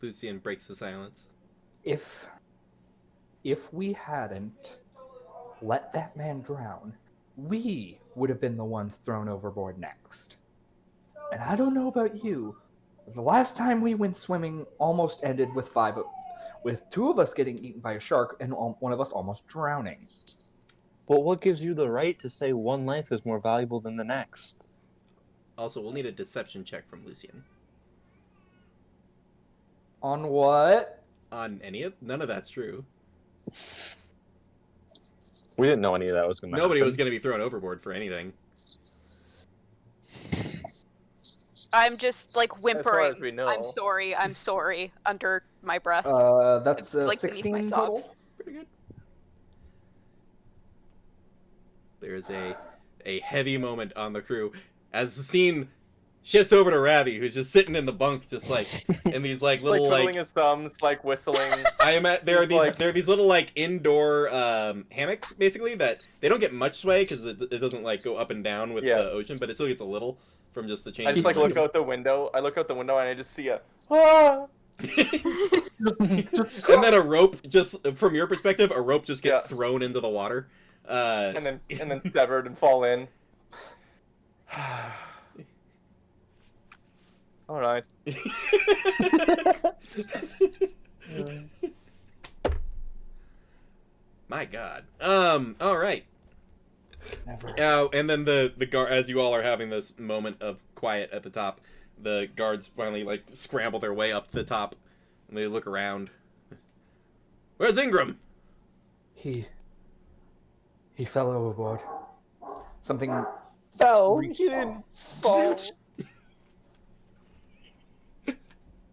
Lucian breaks the silence. If we hadn't let that man drown, we would have been the ones thrown overboard next. And I don't know about you, but the last time we went swimming almost ended with two of us getting eaten by a shark and one of us almost drowning. But what gives you the right to say one life is more valuable than the next? Also, we'll need a deception check from Lucian. On what? On none of that's true. We didn't know any of that was going to happen. Nobody was going to be thrown overboard for anything. I'm just like whimpering. As far as we know. I'm sorry, under my breath. That's Like, beneath 16 my total. socks. Pretty good. There's a heavy moment on the crew as the scene shifts over to Ravi, who's just sitting in the bunk, just like in these like little Like twiddling like his thumbs, like whistling. I am at there are these like- there are these little like indoor hammocks basically that they don't get much sway because it doesn't like go up and down with Yeah. the ocean, but it still gets a little from just the change. I just like of look out the window. I look out the window and I just see a. and then a rope just from your perspective, a rope just gets Yeah. thrown into the water. And then severed and fall in. All right. My God. All right. Never. And then the guard, as you all are having this moment of quiet at the top, the guards finally like scramble their way up to the top, and they look around. Where's Ingram? He fell overboard. Something Fell? He didn't fall.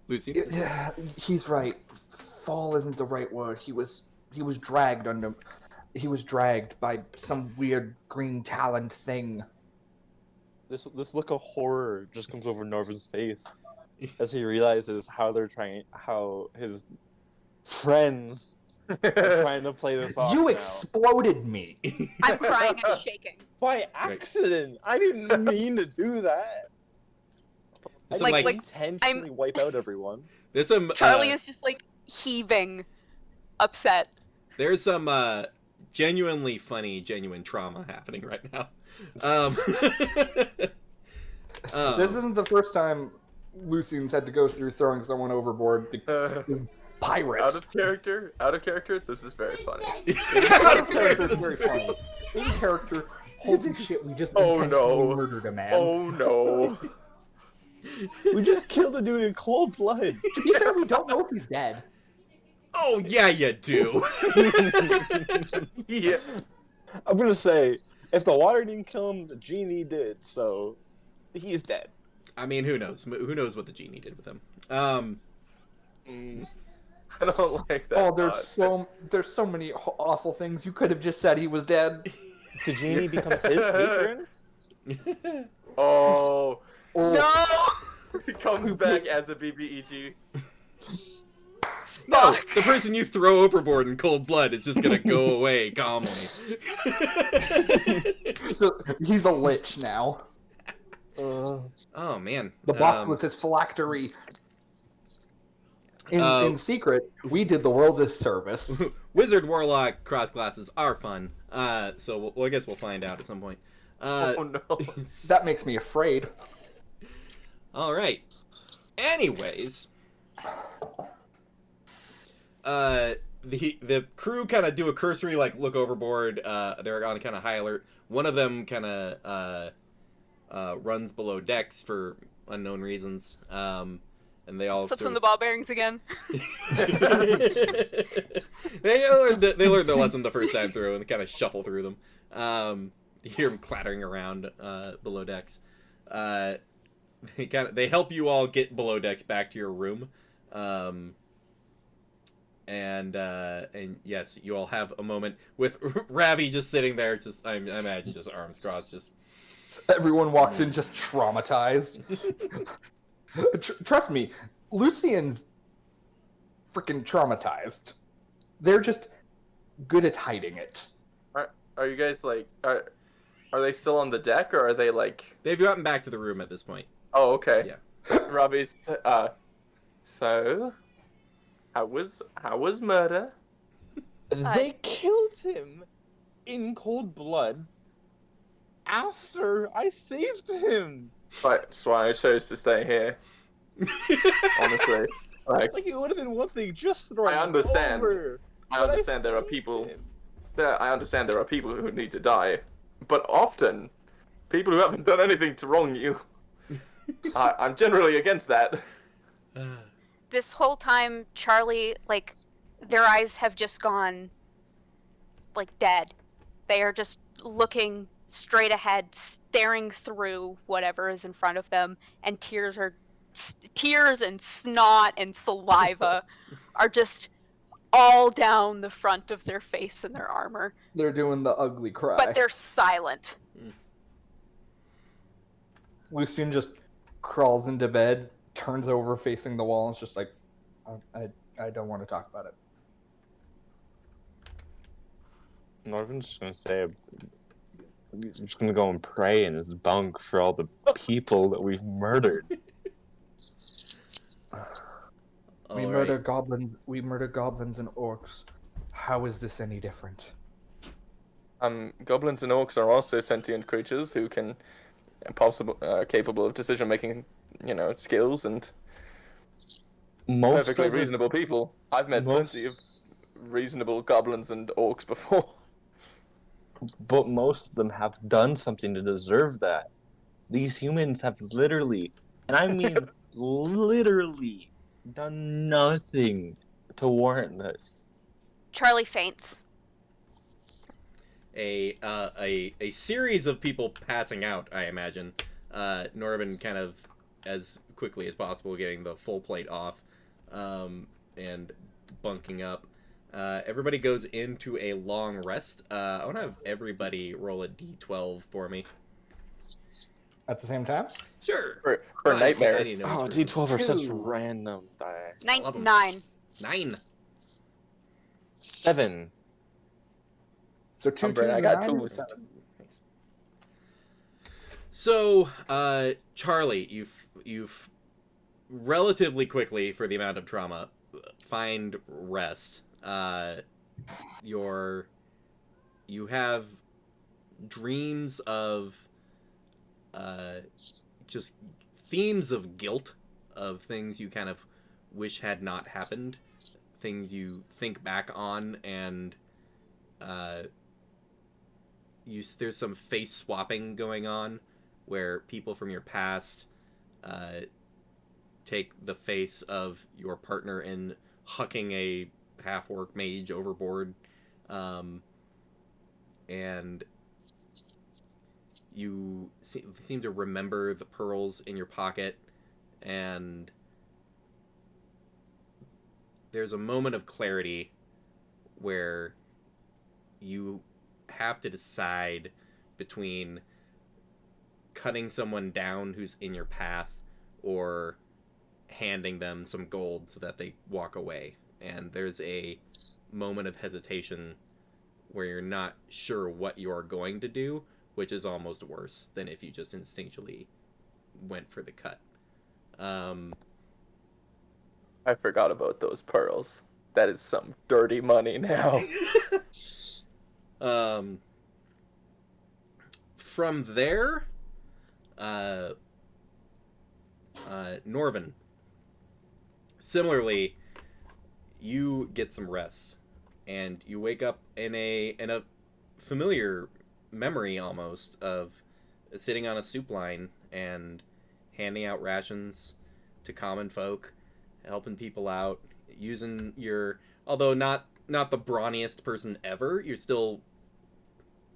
Lucy. Yeah, he's right. Fall isn't the right word. He was dragged under. He was dragged by some weird green talon thing. This look of horror just comes over Norvin's face as he realizes how his friends are trying to play this off. You now. exploded me. I'm crying and shaking. By accident. I didn't mean to do that. I Like- didn't like, intentionally wipe out everyone. There's some Charlie is just like heaving, upset. there's some genuinely funny, genuine trauma happening right now. This isn't the first time Lucian's had to go through throwing someone overboard because of pirates. Out of character. This is very funny. Out of character is very funny. In character, holy shit, we just Oh, intentionally no. murdered a man. Oh no. We just killed a dude in cold blood. To be fair, we don't know if he's dead. Oh yeah, you do. Yeah. I'm gonna say, if the water didn't kill him, the genie did. So he is dead. I mean, who knows? Who knows what the genie did with him? Mm, I don't like that. Oh, thought. there's so many awful things. You could have just said he was dead. The genie becomes his patron. Oh Oh, no! He comes back as a BBEG. No, Fuck. the person you throw overboard in cold blood is just gonna go away calmly. he's a lich now. Oh man. The box with his phylactery. In Uh, secret, we did the world a service. Wizard Warlock cross classes are fun. So I guess we'll find out at some point. Oh no! That makes me afraid. All right. Anyways, the crew kind of do a cursory look overboard. They're on kind of high alert. One of them kind of runs below decks for unknown reasons. And they all Slips sort on the of... ball bearings again. they learned their lesson the first time through and kind of shuffle through them. You hear them clattering around below decks. They help you all get below decks back to your room. And yes, you all have a moment with Ravi just sitting there, just I imagine just arms crossed, just. Everyone walks in just traumatized. Trust me, Lucian's freaking traumatized. They're just good at hiding it. Are you guys are they still on the deck, or are they like? They've gotten back to the room at this point. Oh, okay. Yeah. Robbie's. So, how was murder? They killed him in cold blood after I saved him. That's why I chose to stay here. Honestly, Like, it would have been one thing just to run I understand. over. I but understand there are saved people. him. I understand there are people who need to die, but often, people who haven't done anything to wrong you. I'm generally against that. This whole time, Charlie, their eyes have just gone, dead. They are just looking straight ahead, staring through whatever is in front of them, and tears and snot and saliva are just all down the front of their face and their armor. They're doing the ugly cry. But they're silent. Lucian just crawls into bed, turns over facing the wall, and is just like, I don't want to talk about it. Norvin's just gonna say, he's just gonna go and pray in his bunk for all the people that we've murdered. We murder goblins and orcs. How is this any different? Goblins and orcs are also sentient creatures who can, capable of decision making, skills and perfectly reasonable people. I've met plenty of reasonable goblins and orcs before. But most of them have done something to deserve that. These humans have literally, and I mean literally, done nothing to warrant this. Charlie faints. A series of people passing out, I imagine. Norvin kind of, as quickly as possible, getting the full plate off, and bunking up. Everybody goes into a long rest. I want to have everybody roll a d12 for me. At the same time? Sure. For nightmares. Oh, D12 are such random die. 9. 9. 7. So two Brett, twos I and got 9? 2s. So, Charlie, you've relatively quickly, for the amount of trauma, find rest. You have dreams of just themes of guilt, of things you kind of wish had not happened, things you think back on, and there's some face swapping going on where people from your past take the face of your partner in hucking a half-orc mage overboard, and you seem to remember the pearls in your pocket, and there's a moment of clarity where you have to decide between cutting someone down who's in your path or handing them some gold so that they walk away. And there's a moment of hesitation where you're not sure what you're going to do, which is almost worse than if you just instinctually went for the cut. I forgot about those pearls. That is some dirty money now. From there, Norvin, similarly, you get some rest, and you wake up in a familiar memory almost of sitting on a soup line and handing out rations to common folk, helping people out, using your, although not the brawniest person ever, you're still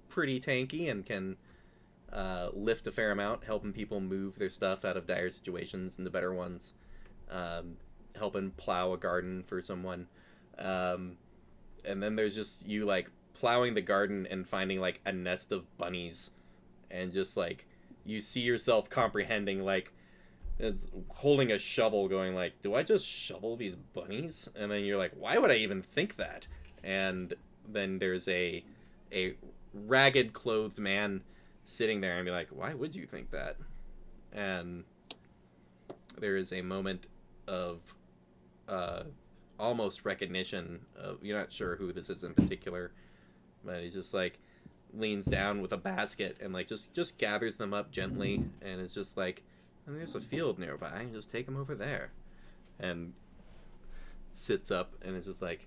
pretty tanky and can lift a fair amount, helping people move their stuff out of dire situations into better ones, helping plow a garden for someone, and then there's just you like plowing the garden and finding like a nest of bunnies, and just like you see yourself comprehending like it's holding a shovel going like, do I just shovel these bunnies? And then you're like, why would I even think that? And then there's a ragged clothed man sitting there and be like, why would you think that? And there is a moment of almost recognition of, you're not sure who this is in particular, but he just like leans down with a basket and like just gathers them up gently, and it's just like, there's a field nearby, just take them over there, and sits up and it's just like,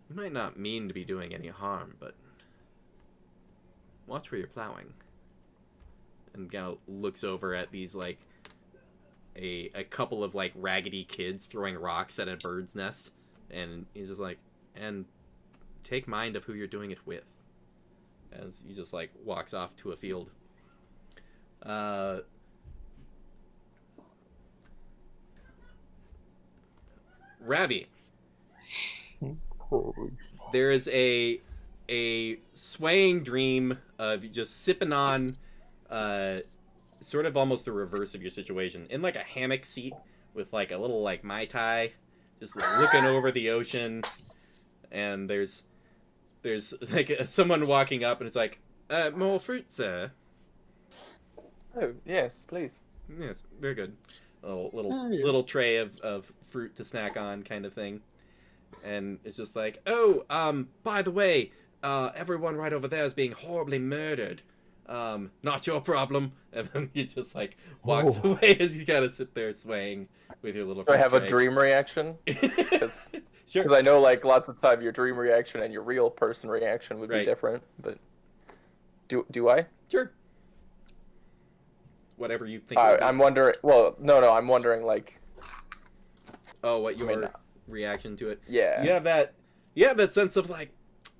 you might not mean to be doing any harm, but watch where you're plowing. And kind of looks over at these like a couple of like raggedy kids throwing rocks at a bird's nest, and he's just like, and take mind of who you're doing it with, as he just like walks off to a field. Ravi, there is a swaying dream of just sipping on sort of almost the reverse of your situation, in like a hammock seat with like a little like Mai Tai, just like, looking over the ocean, and there's like someone walking up and it's like, more fruit, sir. Oh, yes, please. Yes, very good. Little tray of fruit to snack on, kind of thing. And it's just like, oh, by the way, everyone right over there is being horribly murdered. Not your problem. And then he just like walks away as you gotta sit there swaying with your little. Do I have tray. a dream reaction? Because Sure. I know like lots of time your dream reaction and your real person reaction would be Right. different. But do I? Sure. Whatever you think. it would be. I'm wondering. Well, no, I'm wondering like. Oh, what your mean, reaction to it? Yeah. You have that sense of like,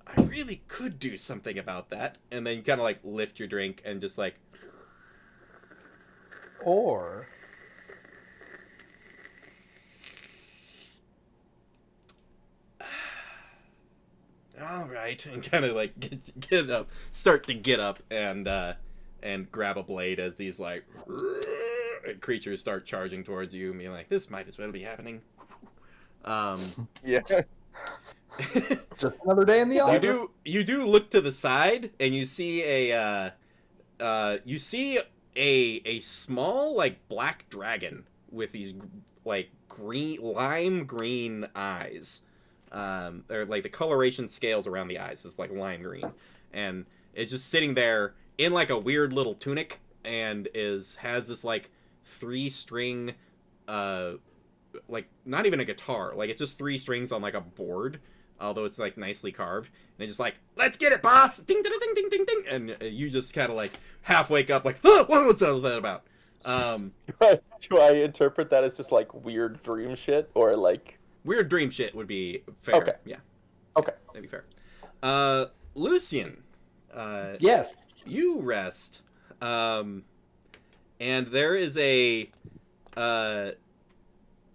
I really could do something about that, and then you kind of like lift your drink and just like, Or all right, and kind of like get up, start to get up and grab a blade as these like creatures start charging towards you, and being like, this might as well be happening. Yeah. just another day in the office. You do look to the side and you see a small like black dragon with these like lime green eyes. They're like the coloration scales around the eyes is like lime green, and it's just sitting there in like a weird little tunic, and has this like 3-string like not even a guitar, like it's just 3 strings on like a board, although it's like nicely carved, and it's just like, let's get it, boss, ding ding ding ding ding ding, and you just kind of like half wake up like, oh, what was all that about? Do I interpret that as just like weird dream shit, or like Weird dream shit would be fair. Okay. Yeah. Okay. That'd be fair. Lucian, Yes. You rest. And there is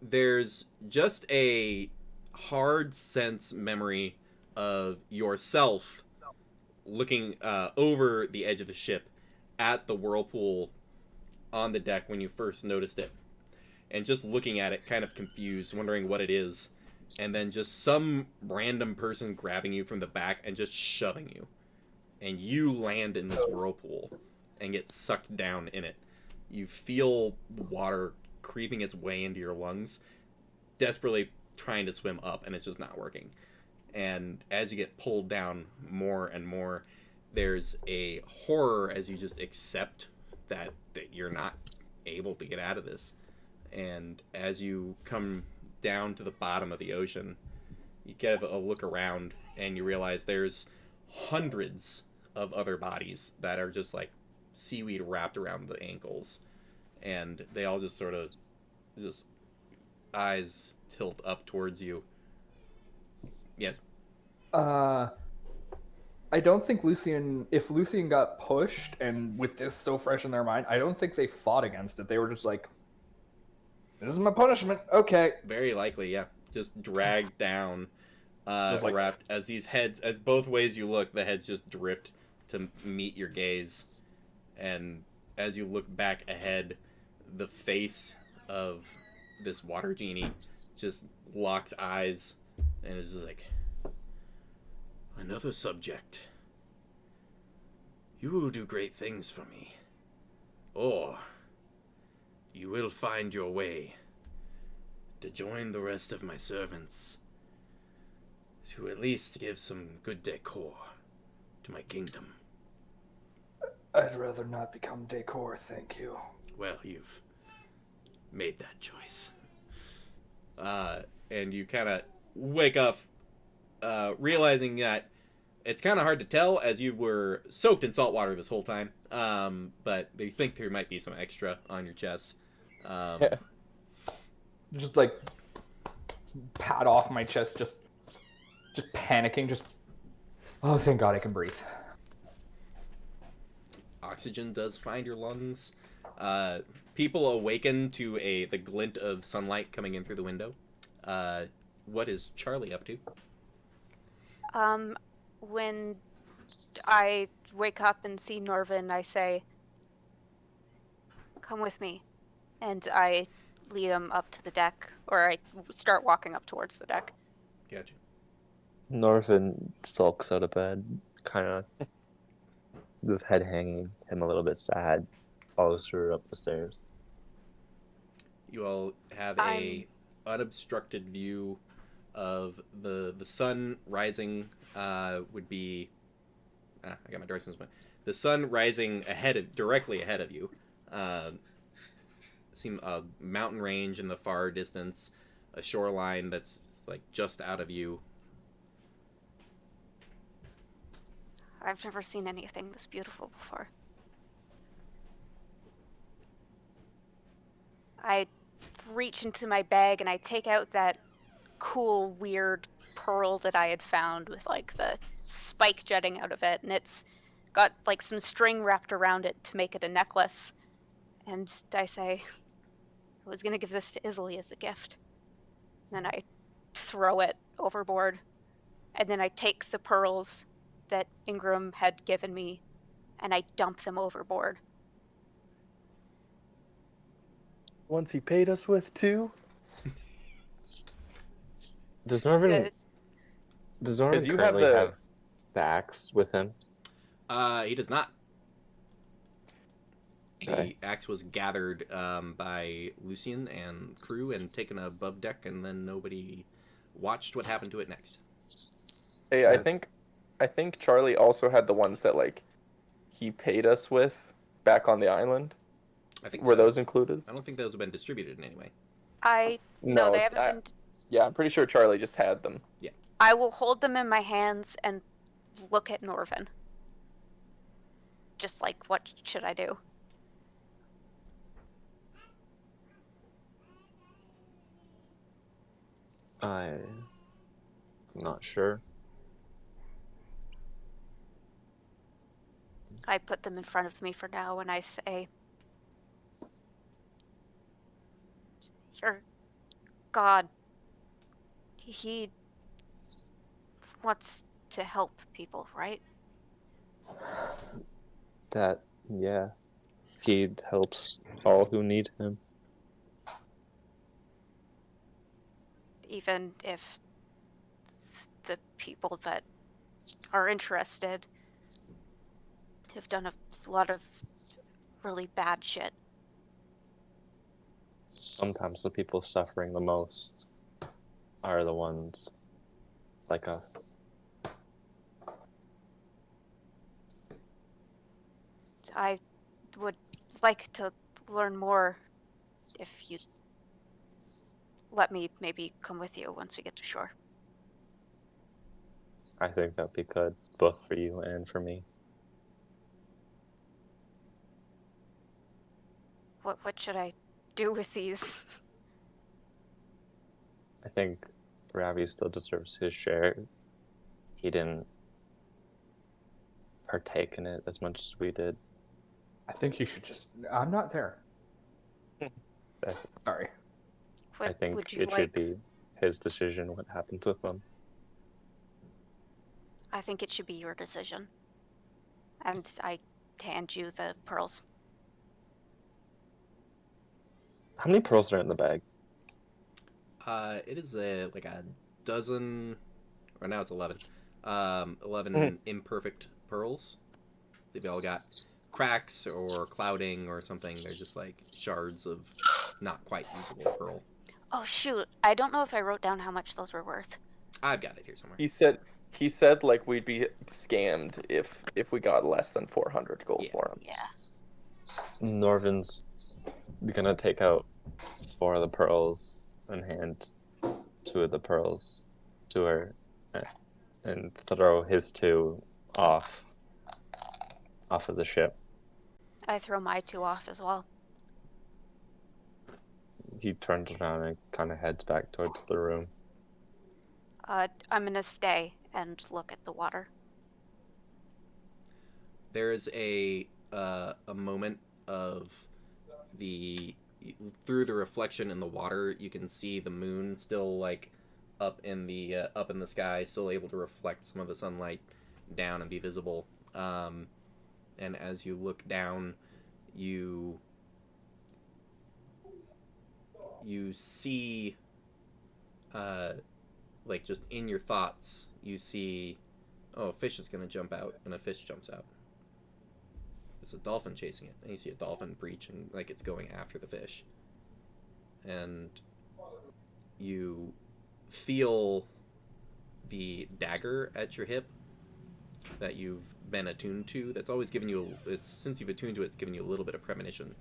there's just a hard sense memory of yourself looking over the edge of the ship at the whirlpool on the deck when you first noticed it, and just looking at it kind of confused, wondering what it is, and then just some random person grabbing you from the back and just shoving you, and you land in this whirlpool and get sucked down in it. You feel the water creeping its way into your lungs, desperately trying to swim up, and it's just not working. And as you get pulled down more and more, there's a horror as you just accept that you're not able to get out of this. And as you come down to the bottom of the ocean, you give a look around and you realize there's hundreds of other bodies that are just like seaweed wrapped around the ankles, and they all just sort of just eyes tilt up towards you. Yes. I don't think if Lucian got pushed, and with this so fresh in their mind, I don't think they fought against it. They were just like, this is my punishment. Okay. Very likely, yeah. Just dragged down, Like, wrapped as these heads, as both ways you look, the heads just drift to meet your gaze. And as you look back ahead, the face of this water genie just locks eyes and is just like, another subject. You will do great things for me. Or you will find your way to join the rest of my servants, to at least give some good decor to my kingdom. I'd rather not become decor, thank you. Well, you've made that choice. And you kind of wake up realizing that it's kind of hard to tell as you were soaked in salt water this whole time. But they think there might be some extra on your chest. Yeah. Just like pat off my chest, just panicking, just oh, thank God I can breathe. Oxygen does find your lungs. People awaken to the glint of sunlight coming in through the window. What is Charlie up to? When I wake up and see Norvin, I say, "Come with me," and I lead him up to the deck, or I start walking up towards the deck. Gotcha. Norvin sulks out of bed, kind of his head hanging, him a little bit sad, follows her up the stairs. You all have a unobstructed view of the sun rising. Would be I got my directions. The sun rising directly ahead of you. Seem a mountain range in the far distance, a shoreline that's like just out of view. I've never seen anything this beautiful before. I reach into my bag and I take out that cool, weird pearl that I had found with like the spike jutting out of it, and it's got like some string wrapped around it to make it a necklace. And I say, I was gonna give this to Isley as a gift. And then I throw it overboard, and then I take the pearls that Ingram had given me, and I dump them overboard. Once he paid us with too. Does Norvin You currently have have the axe with him? He does not. Okay. The axe was gathered by Lucian and crew and taken above deck, and then nobody watched what happened to it next. Hey, I think Charlie also had the ones that like he paid us with back on the island. I think Were so. those included? I don't think those have been distributed in any way. No, they haven't been. Yeah, I'm pretty sure Charlie just had them. I will hold them in my hands and look at Norvin. Just like, what should I do? I'm not sure. I put them in front of me for now, and I say, your God, he wants to help people, right? That, yeah. He helps all who need him. Even if the people that are interested have done a lot of really bad shit. Sometimes the people suffering the most are the ones like us. I would like to learn more if you let me maybe come with you once we get to shore. I think that'd be good, both for you and for me. What should I do with these? I think Ravi still deserves his share. He didn't partake in it as much as we did. I think you should just. I'm not there. Sorry. I think would you it should be his decision what happens with them. I think it should be your decision. And I hand you the pearls. How many pearls are in the bag? It is like a dozen, or now it's 11. 11 imperfect pearls. They've all got cracks or clouding or something. They're just like shards of not quite usable pearl. Oh shoot, I don't know if I wrote down how much those were worth. I've got it here somewhere. He said like we'd be scammed if we got less than 400 gold Yeah. for him. Yeah. Norvin's gonna take out 4 of the pearls and hand 2 of the pearls to her and throw his 2 off of the ship. I throw my 2 off as well. He turns around and kind of heads back towards the room. I'm gonna stay and look at the water. There is a moment of through the reflection in the water, you can see the moon still like up in the sky, still able to reflect some of the sunlight down and be visible. And as you look down, you see, like just in your thoughts, you see, oh, a fish is gonna jump out, and a fish jumps out. It's a dolphin chasing it, and you see a dolphin breach, and like it's going after the fish. And you feel the dagger at your hip that you've been attuned to. That's always given you. Since you've attuned to it, it's given you a little bit of premonition.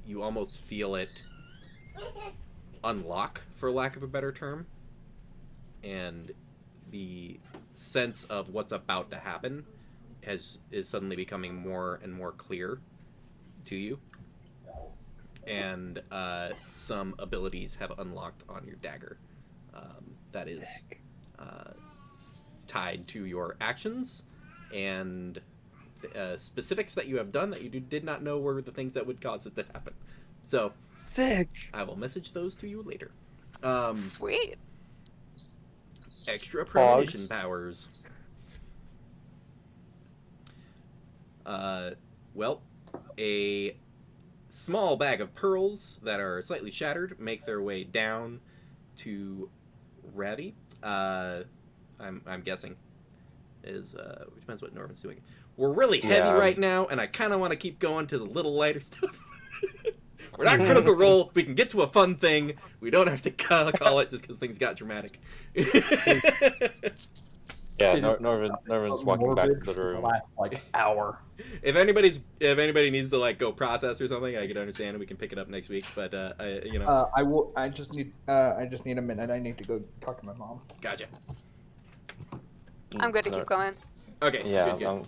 You almost feel it unlock, for lack of a better term, and the sense of what's about to happen is suddenly becoming more and more clear to you, and some abilities have unlocked on your dagger that is tied to your actions and specifics that you have done that you did not know were the things that would cause it to happen. So Sick. I will message those to you later. Sweet. Extra premonition powers. Well, a small bag of pearls that are slightly shattered make their way down to Ravi. I'm guessing is which depends what Norman's doing. We're really heavy right now, and I kind of want to keep going to the little lighter stuff. We're not Critical Role. We can get to a fun thing. We don't have to call it just because things got dramatic. Yeah, Norvin's walking back to the room. Last like hour. If anybody needs to like go process or something, I can understand, and we can pick it up next week. But I will. I just need a minute. I need to go talk to my mom. Gotcha. I'm good to keep going. Okay. Yeah, Good.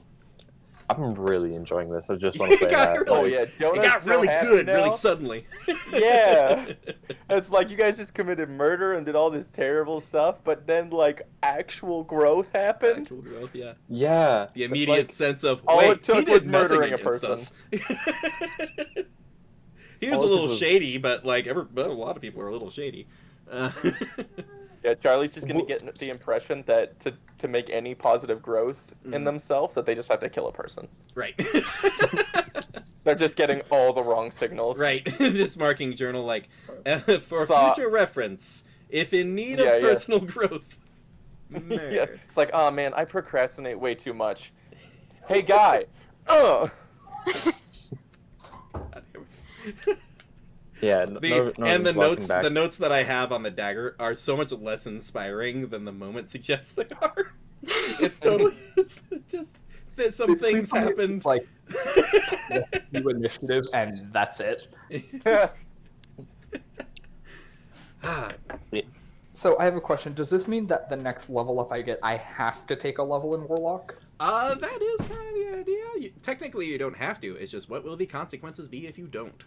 I'm really enjoying this. I just want to say that. Oh yeah, It got really good really suddenly. Yeah. It's like you guys just committed murder and did all this terrible stuff, but then like actual growth happened. Actual growth, yeah. Yeah. The immediate Like, sense of all wait, it took he did was nothing murdering a against person. us. He was All a it took little was- shady, but like a lot of people are a little shady. Yeah, Charlie's just gonna get the impression that to make any positive growth in themselves, that they just have to kill a person. Right. They're just getting all the wrong signals. Right. Just marking journal like for Saw- future reference, if in need Yeah, of yeah. personal growth. Yeah, Murder. it's like, oh man, I procrastinate way too much. Hey guy, uh. Yeah. And the notes. the notes that I have on the dagger are so much less inspiring than the moment suggests they are. It's totally, it's just that some Please things tell me it's happened. just like new initiative, and that's it. Ah, So I have a question. Does this mean that the next level up I get, I have to take a level in Warlock? that is kind of the idea. Technically, you don't have to. It's just what will the consequences be if you don't?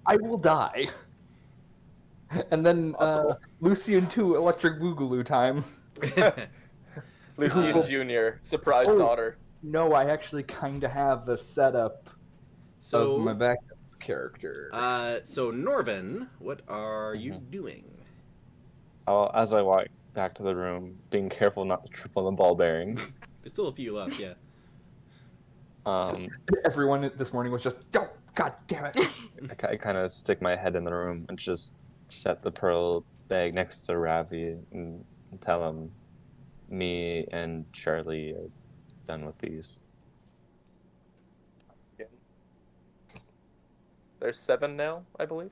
I will die. And then Lucian 2 Electric Boogaloo time. Lucian Jr., surprise Oh. daughter. No, I actually kind of have the setup of my So, backup character. so Norvin, what are you Mhm. doing? As I walk back to the room, being careful not to trip on the ball bearings. There's still a few left, yeah. Everyone this morning was just, oh, god damn it. I kind of stick my head in the room and just set the pearl bag next to Ravi and tell him me and Charlie are done with these. There's 7 now, I believe.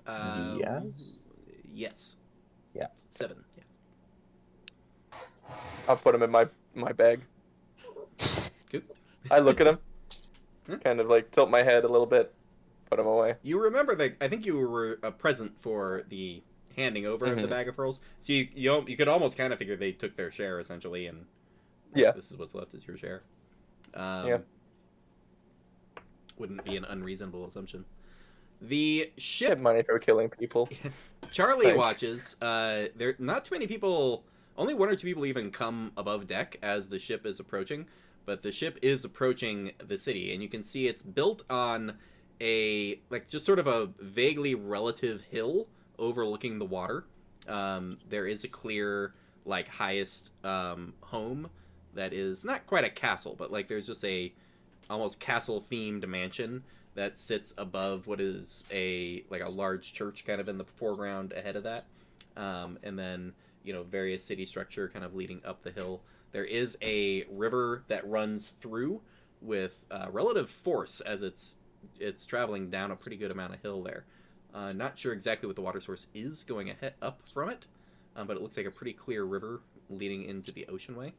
Yes? Yes. Yeah. 7. Yeah. I'll put them in my bag. Good. I look at them, Hmm? kind of like tilt my head a little bit, put them away. You remember that? I think you were present for the handing over of the Mhm. bag of pearls. So you could almost kind of figure they took their share essentially, and Yeah. this is what's left is your share. Yeah. Wouldn't be an unreasonable assumption. The Get ship money for killing people. Charlie Thanks. watches. There not too many people. Only 1 or 2 people even come above deck as the ship is approaching. But the ship is approaching the city, and you can see it's built on a just sort of a vaguely relative hill overlooking the water. There is a clear highest home that is not quite a castle, but there's just a almost castle themed mansion that sits above what is a large church kind of in the foreground ahead of that, and then various city structure kind of leading up the hill. There is a river that runs through with relative force as it's traveling down a pretty good amount of hill there. Not sure exactly what the water source is going ahead up from it, but it looks like a pretty clear river leading into the oceanway.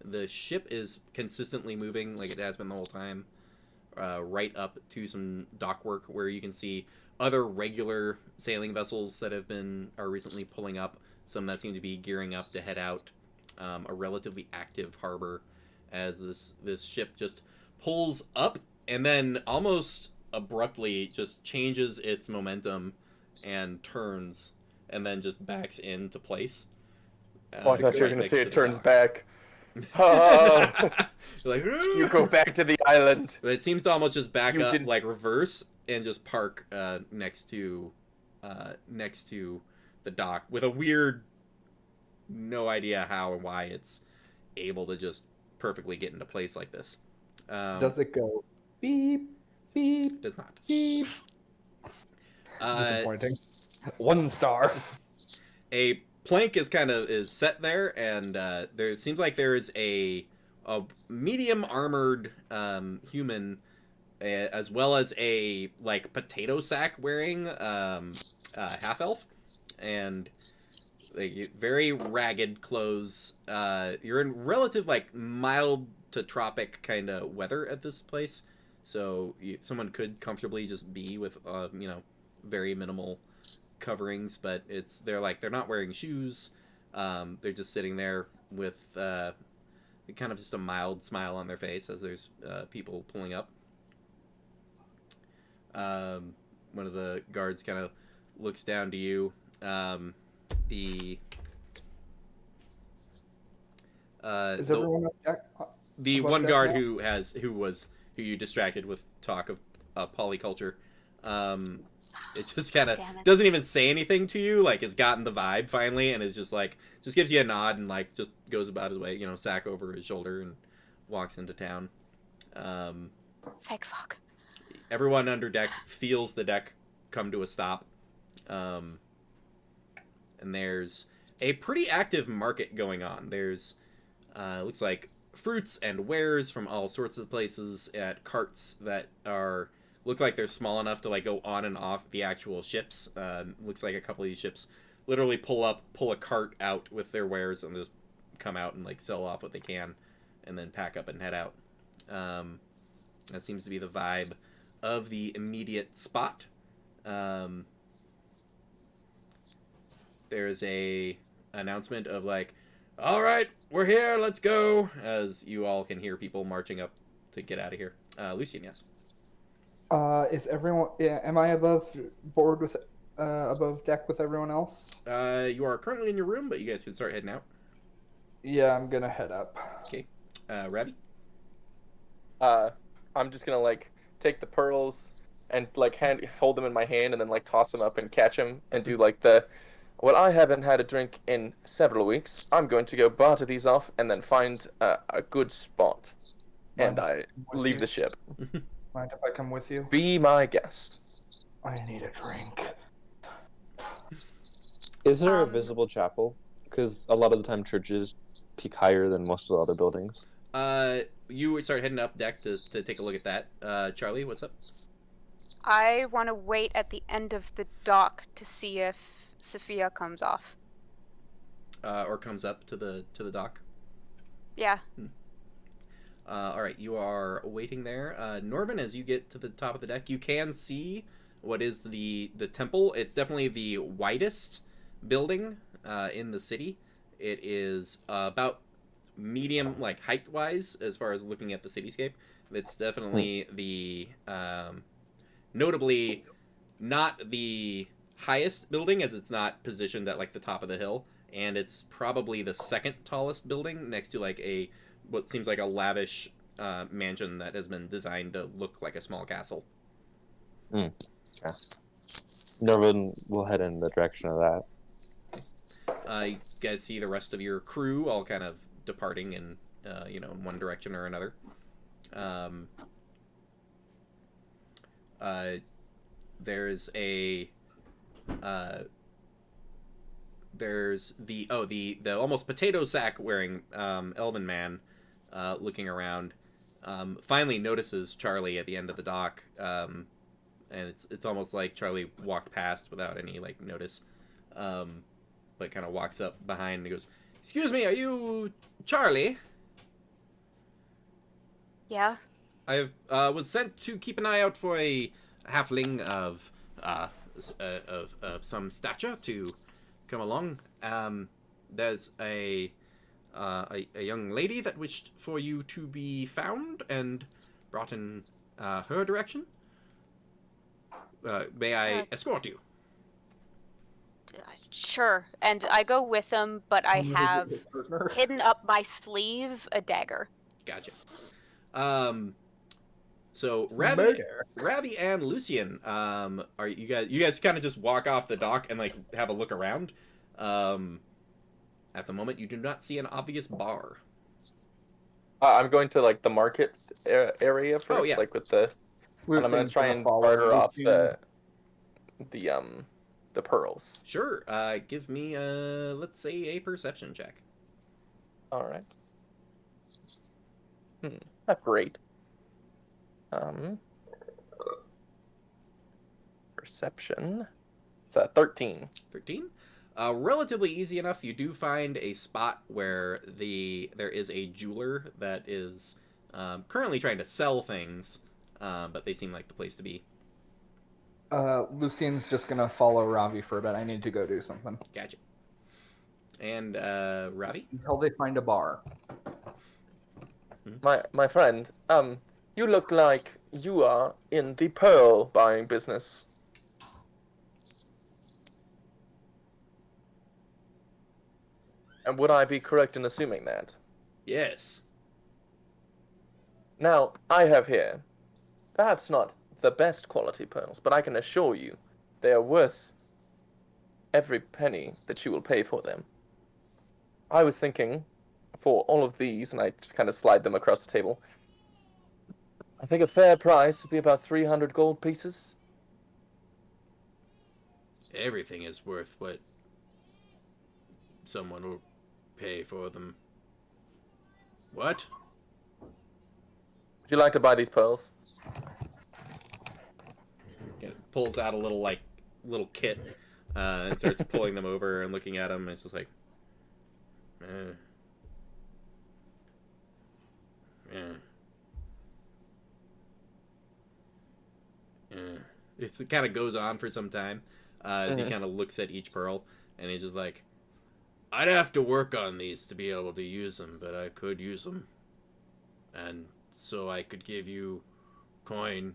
The ship is consistently moving like it has been the whole time, right up to some dock work where you can see other regular sailing vessels that are recently pulling up. Some that seem to be gearing up to head out. A relatively active harbor as this ship just pulls up and then almost abruptly just changes its momentum and turns and then just backs into place. Oh, I thought you were right going to next say to it the turns dock. back. Oh, Like, you go back to the island. but it seems to almost just back You up, didn't- reverse, and just park next to the dock with a weird, no idea how and why it's able to just perfectly get into place like this. Does it go beep, beep, Does not. beep? Uh, Disappointing. 1 star. a plank is set there, and there seems like there is a medium armored human, as well as a potato sack wearing half elf, and very ragged clothes. You're in relative mild to tropic kind of weather at this place, so someone could comfortably just be with very minimal coverings, but they're not wearing shoes. They're just sitting there with kind of just a mild smile on their face as there's people pulling up. one of the guards kind of looks down to you. The Is everyone on deck? the above one deck guard now? who you distracted with talk of polyculture. It just kind of Damn it. doesn't even say anything to you. Like, has gotten the vibe finally, and is just like just gives you a nod and like just goes about his way. You know, sack over his shoulder and walks into town. Thank fuck. Everyone under deck feels the deck come to a stop. And there's a pretty active market going on. There's looks like fruits and wares from all sorts of places at carts that look like they're small enough to like go on and off the actual ships. Looks like a couple of these ships literally pull a cart out with their wares and just come out and like sell off what they can, and then pack up and head out. That seems to be the vibe of the immediate spot. There's a announcement of like, all right, we're here, let's go, as you all can hear people marching up to get out of here. Lucian, yes. Is everyone? Yeah, am I above deck with everyone else? You are currently in your room, but you guys can start heading out. Yeah, I'm gonna head up. Okay. Ravi? I'm just gonna like take the pearls and like hold them in my hand and then like toss them up and catch them and do like well, I haven't had a drink in several weeks. I'm going to go barter these off and then find a good spot. And I leave the ship. Mind if I come with you? Be my guest. I need a drink. Is there a visible chapel? Because a lot of the time churches peak higher than most of the other buildings. You start heading up deck to take a look at that. Charlie, what's up? I want to wait at the end of the dock to see if Sophia comes off. Or comes up to the dock. Yeah. All right, you are waiting there. Norvin, as you get to the top of the deck, you can see what is the temple. It's definitely the widest building in the city. It is about medium, like height-wise, as far as looking at the cityscape. It's definitely the notably not the highest building, as it's not positioned at like the top of the hill, and it's probably the second tallest building next to like what seems like a lavish mansion that has been designed to look like a small castle. Yeah. Norvin will head in the direction of that. You guys see the rest of your crew all kind of departing in in one direction or another. There's the almost potato sack wearing elven man looking around. Finally notices Charlie at the end of the dock, and it's almost like Charlie walked past without any like notice, but kind of walks up behind and goes, "Excuse me, are you Charlie?" Yeah. I was sent to keep an eye out for a halfling of some stature to come along. There's a young lady that wished for you to be found and brought in her direction. May I escort you? Sure. And I go with them, but I have Partner. hidden up my sleeve a dagger. Gotcha. So Murder. Ravi and Lucian, are you guys kind of just walk off the dock and like have a look around? At the moment, you do not see an obvious bar. I'm going to like the market area first, yeah. like with the. And I'm gonna Lucian's try and follow barter off Lucian. the pearls. Sure. Give me let's say a perception check. All right. Not great. Perception. It's a 13. 13. Relatively easy enough. You do find a spot where there is a jeweler that is currently trying to sell things, but they seem like the place to be. Lucian's just gonna follow Ravi for a bit. I need to go do something. Gotcha. And Ravi? Until they find a bar. My friend, you look like you are in the pearl buying business. And would I be correct in assuming that? Yes. Now, I have here, perhaps not the best quality pearls, but I can assure you they are worth every penny that you will pay for them. I was thinking, for all of these, and I just kind of slide them across the table, I think a fair price would be about 300 gold pieces. Everything is worth what someone will pay for them. What? Would you like to buy these pearls? It pulls out a little little kit and starts pulling them over and looking at them. And it's just like, eh. It kind of goes on for some time as he kind of looks at each pearl, and he's just like, I'd have to work on these to be able to use them, but I could use them. And so I could give you coin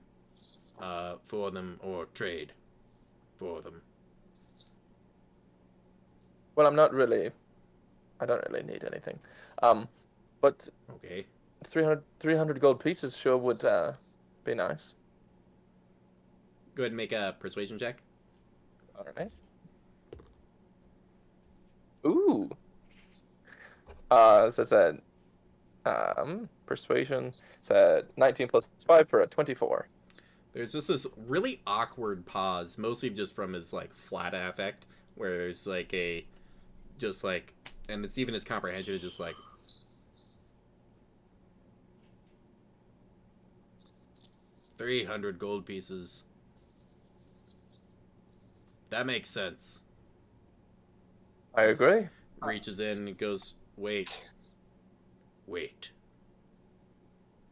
for them or trade for them. Well, I don't really need anything. But Okay. 300 gold pieces sure would be nice. Go ahead and make a persuasion check. All right. Ooh. So it's a persuasion. It's a 19 plus 5 for a 24. There's just this really awkward pause, mostly just from his flat affect, where there's and it's even his comprehension is just like, 300 gold pieces. That makes sense. I agree. Reaches in and goes, wait.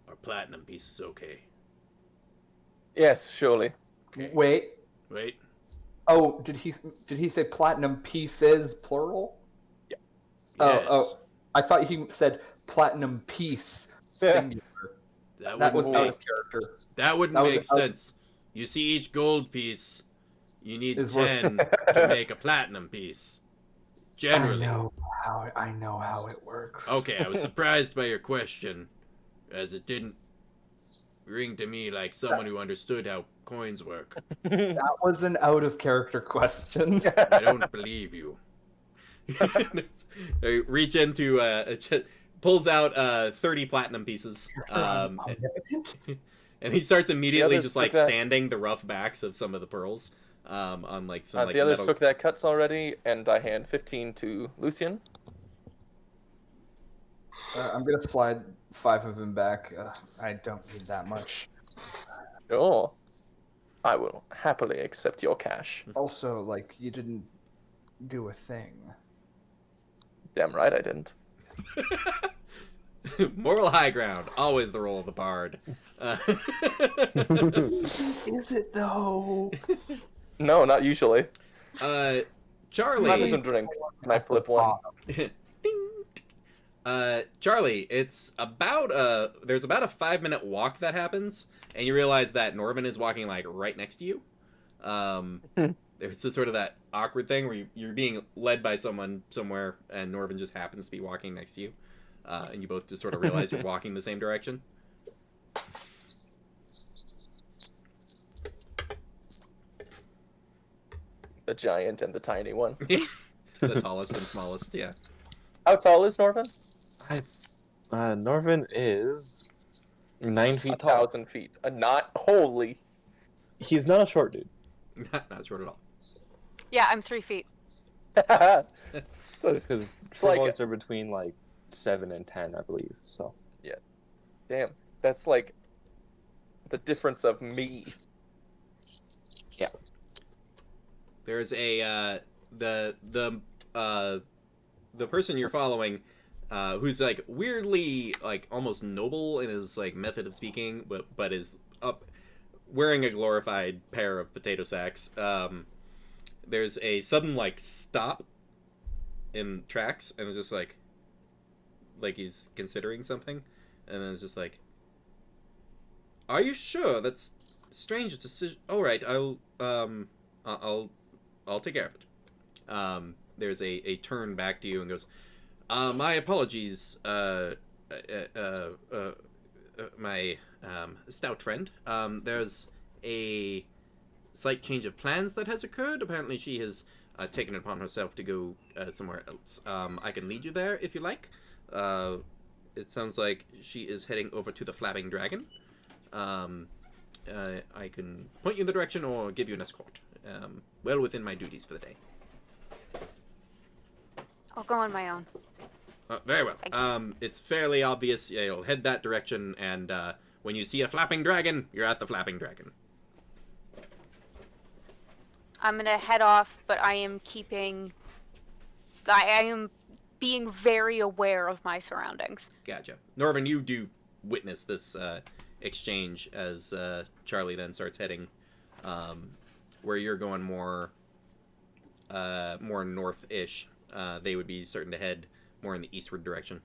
Are platinum pieces okay? Yes, surely. Okay. Wait. Wait. Oh, did he say platinum pieces plural? Yeah. Yes. Oh, I thought he said platinum piece Yeah. singular. That was out of character. That wouldn't That was make out- sense. You see, each gold piece, you need Is worth- 10 to make a platinum piece. Generally. I know how it works. Okay, I was surprised by your question, as it didn't ring to me like someone who understood how coins work. That was an out of character question. I don't believe you. Reach into pulls out 30 platinum pieces, Omnipotent? and he starts immediately others just took that. sanding the rough backs of some of the pearls on some The others metal. took their cuts already, and I hand 15 to Lucian. I'm gonna slide 5 of them back. I don't need that much. Sure. I will happily accept your cash. Also, you didn't do a thing. Damn right I didn't. Moral high ground, always the role of the bard. Is it though? No, not usually. Charlie. Have some drinks, and I flip one. Ding. Charlie, it's about there's about a 5-minute walk that happens, and you realize that Norvin is walking right next to you. There's just sort of that awkward thing where you're being led by someone somewhere, and Norvin just happens to be walking next to you, and you both just sort of realize you're walking the same direction. The giant and the tiny one. The tallest and smallest, yeah. How tall is Norvin? Norvin is 9 feet tall. 1,000 feet. Not holy. He's not a short dude. Not short at all. Yeah, I'm 3 feet. So, Because like- warlords are between 7 and 10, I believe. So damn, that's like the difference of me. There's a the person you're following, who's weirdly almost noble in his method of speaking, but is up wearing a glorified pair of potato sacks. There's a sudden stop in tracks, and it's just like he's considering something, and then it's just like, are you sure? That's a strange decision. All right, I'll take care of it. There's a turn back to you and goes, My apologies, my stout friend. There's a slight change of plans that has occurred. Apparently, she has taken it upon herself to go somewhere else. I can lead you there if you like. It sounds like she is heading over to the Flapping Dragon. I can point you in the direction or give you an escort. Well within my duties for the day. I'll go on my own. Very well. It's fairly obvious. Yeah, you'll head that direction, and when you see a flapping dragon, you're at the Flapping Dragon. I'm gonna head off, but I am being very aware of my surroundings. Gotcha. Norvin, you do witness this exchange as Charlie then starts heading where you're going more north-ish. They would be starting to head more in the eastward direction.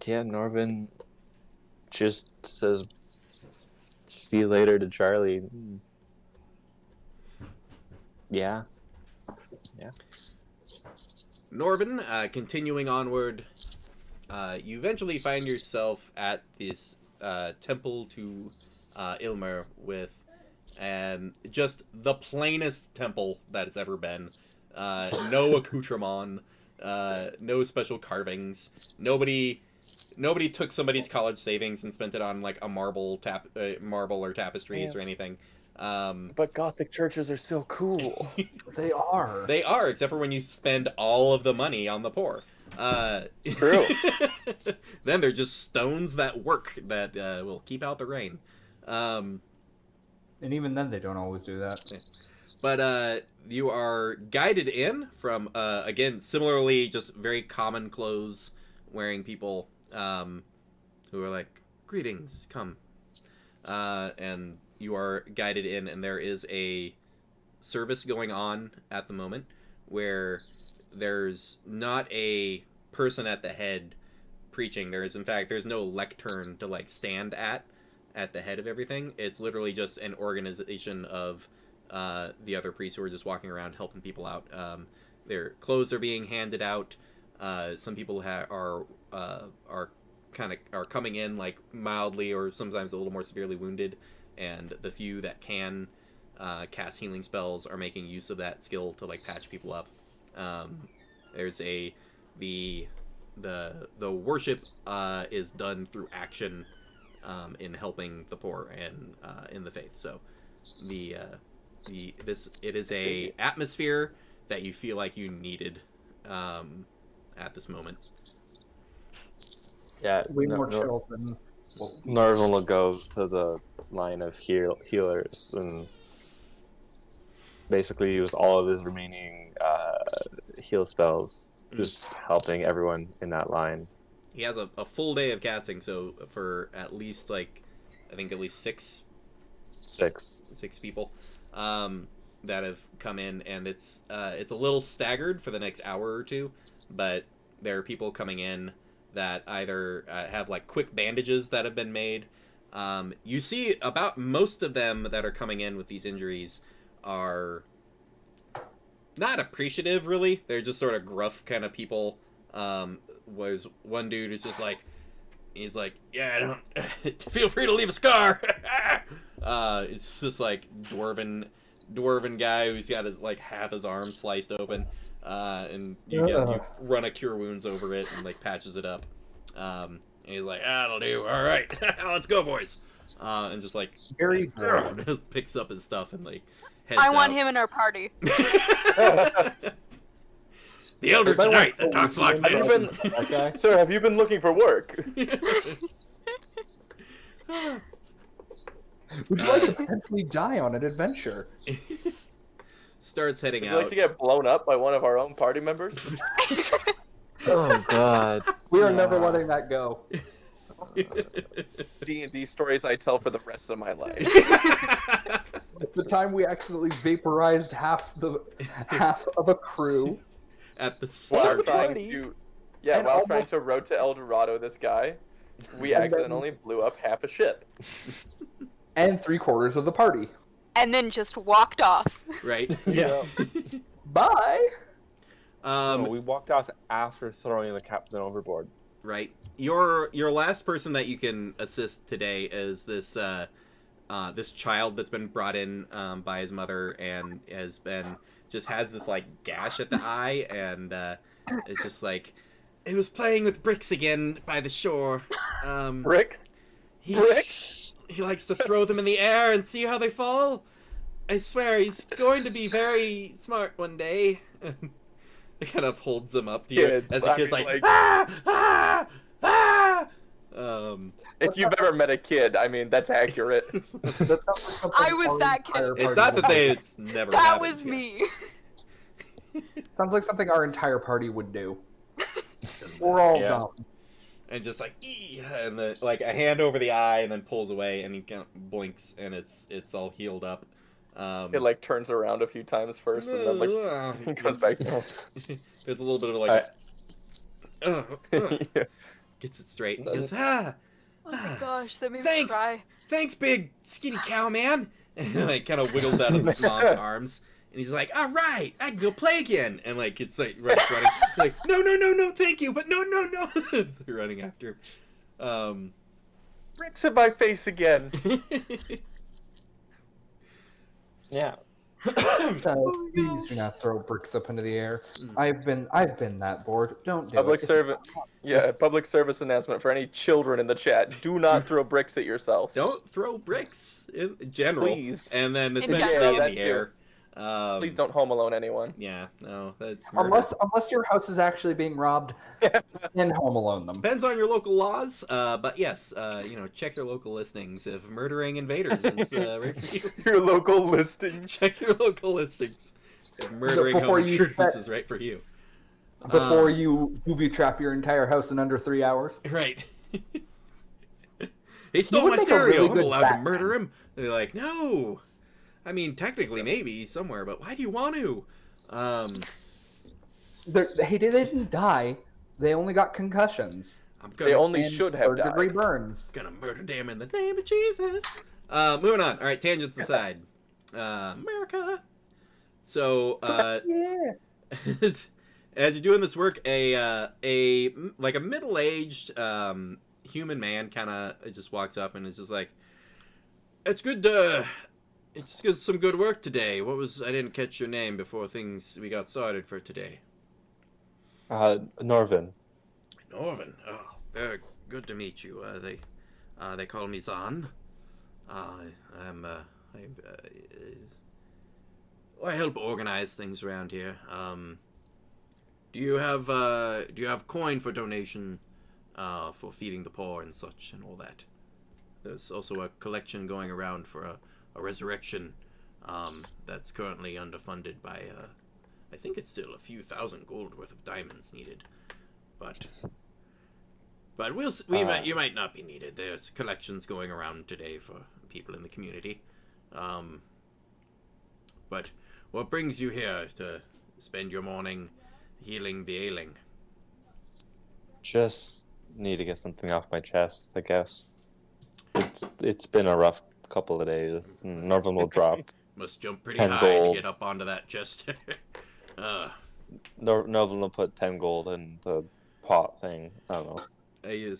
Yeah, Norvin just says, "See you later" to Charlie. Yeah. Norvin, continuing onward, you eventually find yourself at this temple to Ilmer with just the plainest temple that has ever been. No accoutrement, no special carvings. Nobody took somebody's college savings and spent it on like a marble or tapestries or anything. But Gothic churches are so cool. They are. They are, except for when you spend all of the money on the poor. True. Then they're just stones that work, that will keep out the rain. And even then, they don't always do that. But you are guided in from, again, similarly, just very common clothes wearing people who are like, "Greetings, come." And you are guided in, and there is a service going on at the moment where there's not a person at the head preaching. There's no lectern to like stand at the head of everything. It's literally just an organization of the other priests who are just walking around helping people out. Their clothes are being handed out. Some people are coming in like mildly or sometimes a little more severely wounded, and the few that can cast healing spells are making use of that skill to like patch people up. There's the worship is done through action in helping the poor and in the faith. So it is a atmosphere that you feel like you needed at this moment. Yeah, Way more chill than. Norvin will go to the line of healers and basically use all of his remaining heal spells, just helping everyone in that line. He has a full day of casting, so for at least like, I think at least six people that have come in, and it's a little staggered for the next hour or two, but there are people coming in that either have like quick bandages that have been made. You see about most of them that are coming in with these injuries are not appreciative, really. They're just sort of gruff kind of people. Was one dude who's just like, he's like, "Yeah, don't feel free to leave a scar." It's just like dwarven guy who's got his like half his arm sliced open, and you run a cure wounds over it and like patches it up. And he's like, "That'll do. All right, let's go, boys." And just like Very just picks up his stuff and like heads I want out. him in our party. The Eldritch Knight that talks like this. Sir, have you been looking for work? Would you like to potentially die on an adventure? Starts heading Would out. you like to get blown up by one of our own party members? Oh God! We are never letting that go. D&D stories I tell for the rest of my life. The time we accidentally vaporized half of a crew. At the While start. trying to road to El Dorado, this guy, we accidentally blew up half a ship. And 3/4 of the party. And then just walked off. Right? Yeah. Bye. No, we walked out after throwing the captain overboard. Right. Your last person that you can assist today is this this child that's been brought in by his mother and has this like gash at the eye, and it's just like, it was playing with bricks again by the shore. Bricks? Bricks? He likes to throw them in the air and see how they fall. I swear he's going to be very smart one day. It kind of holds him up to you as the kid's like, ah, ah, ah. If you've ever met a kid, I mean, that's accurate. I was that kid. It's not that it's never That happened was yet. me. Sounds like something our entire party would do. We're all dumb. And just like, and then like a hand over the eye, and then pulls away, and he kind of blinks, and it's all healed up. It like turns around a few times first, and then like goes back. There's a little bit of like, Yeah. gets it straight, and goes, ah. Oh my gosh, that made Thanks. me cry. Thanks, big skinny cow man. And like kind of wiggles out of his mom's arms, and he's like, all right, I can go play again. And like it's like running, like no, thank you, but no. Running after him. Bricks in my face again. Yeah. Please do not throw bricks up into the air. I've been that bored. Don't do Public it. service. Yeah, public service announcement for any children in the chat: do not throw bricks at yourself. Don't throw bricks in general, Please. and then In especially general. in that the too. air. Please don't home alone anyone. Yeah, no, that's murder. Unless your house is actually being robbed, then Home Alone them. Depends on your local laws, but yes, check your local listings if murdering invaders is right for you. Your local listings. Check your local listings if murdering Before home you intruders set- is right for you. Before you booby trap your entire house in under 3 hours. Right. He stole would my make a cereal. really I'm good allowed to Batman. murder him. And they're like, no. I mean, technically, maybe somewhere, but why do you want to? They didn't die. They only got concussions. I'm They gonna, only And should have third-degree died. burns. gonna murder them in the name of Jesus. Moving on. All right, tangents aside. America. So, Yeah. as you're doing this work, a middle-aged human man kind of just walks up and is just like, "It's good. It's good, some good work today. I didn't catch your name before we got started for today." Norvin. Norvin. Oh, very good to meet you. They call me Zahn. I help organize things around here. Do you have coin for donation, for feeding the poor and such and all that? There's also a collection going around for a resurrection, that's currently underfunded by, I think it's still a few thousand gold worth of diamonds needed, but you might not be needed. There's collections going around today for people in the community. But what brings you here to spend your morning healing the ailing? Just need to get something off my chest, I guess. It's been a rough couple of days. Norvin will drop. Must jump pretty 10 high gold. to get up onto that chest. Norvin will put 10 gold in the pot thing. I don't know. You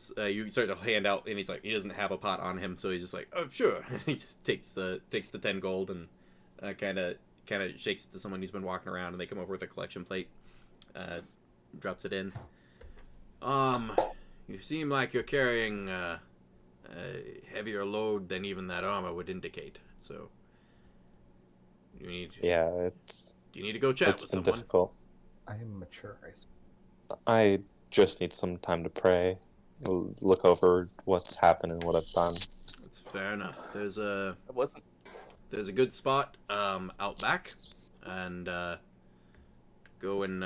start to hand out, and he's like, he doesn't have a pot on him, so he's just like, oh sure. He just takes the 10 gold and kind of shakes it to someone who's been walking around, and they come over with a collection plate, drops it in. You seem like you're carrying a heavier load than even that armor would indicate. So you need to go chat it's with been someone. difficult. I am mature. I just need some time to pray, look over what's happened and what I've done. That's fair enough. There's a It wasn't. good spot out back, and go and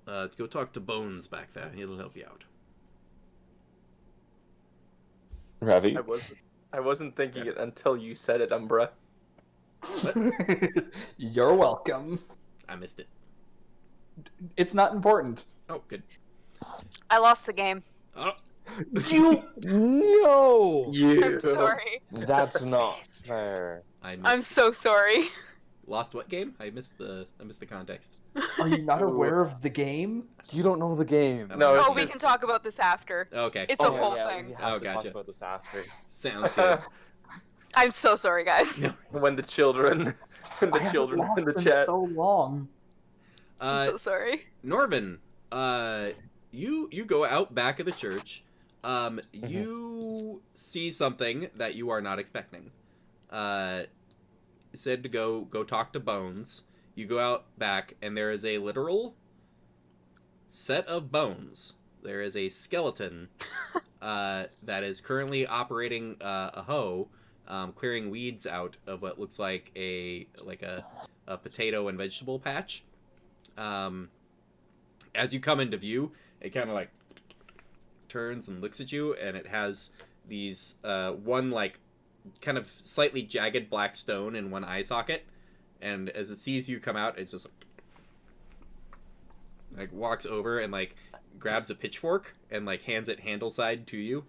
go talk to Bones back there. He'll help you out. Ravi, I wasn't thinking it until you said it, Umbra. You're welcome. I missed it. It's not important. Oh, good. I lost the game. Oh, no! I'm sorry. That's not fair. I missed I'm so sorry. Lost what game? I missed the context. Are you not aware of the game? You don't know the game. No, Oh, it's we just- can talk about this after. Okay. It's a Okay, whole yeah, thing. we have Oh, to gotcha. talk about this after. Sounds good. I'm so sorry, guys. No. when the children, when the I haven't children in lost the in chat. so long. I'm so sorry. Norvin, you go out back of the church. You see something that you are not expecting. Said to go talk to Bones. You go out back, and there is a literal set of bones. There is a skeleton that is currently operating a hoe, clearing weeds out of what looks like a potato and vegetable patch. As you come into view, it kind of like turns and looks at you, and it has these one like kind of slightly jagged black stone in one eye socket, and as it sees you come out, it just like walks over and like grabs a pitchfork and like hands it handle side to you.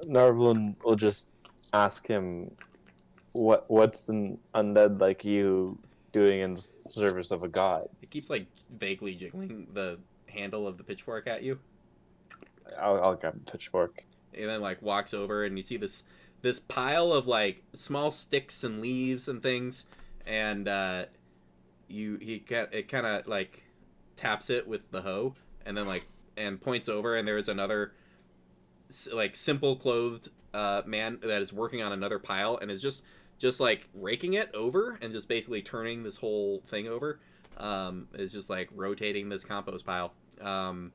Narvlin will just ask him, what's an undead like you doing in service of a god? It keeps like vaguely jiggling the handle of the pitchfork at you, I'll grab the pitchfork. and then like walks over, and you see this pile of like small sticks and leaves and things, and it kind of like taps it with the hoe, and then like and points over, and there's another like simple clothed man that is working on another pile, and is just like raking it over and just basically turning this whole thing over. Is just like rotating this compost pile, and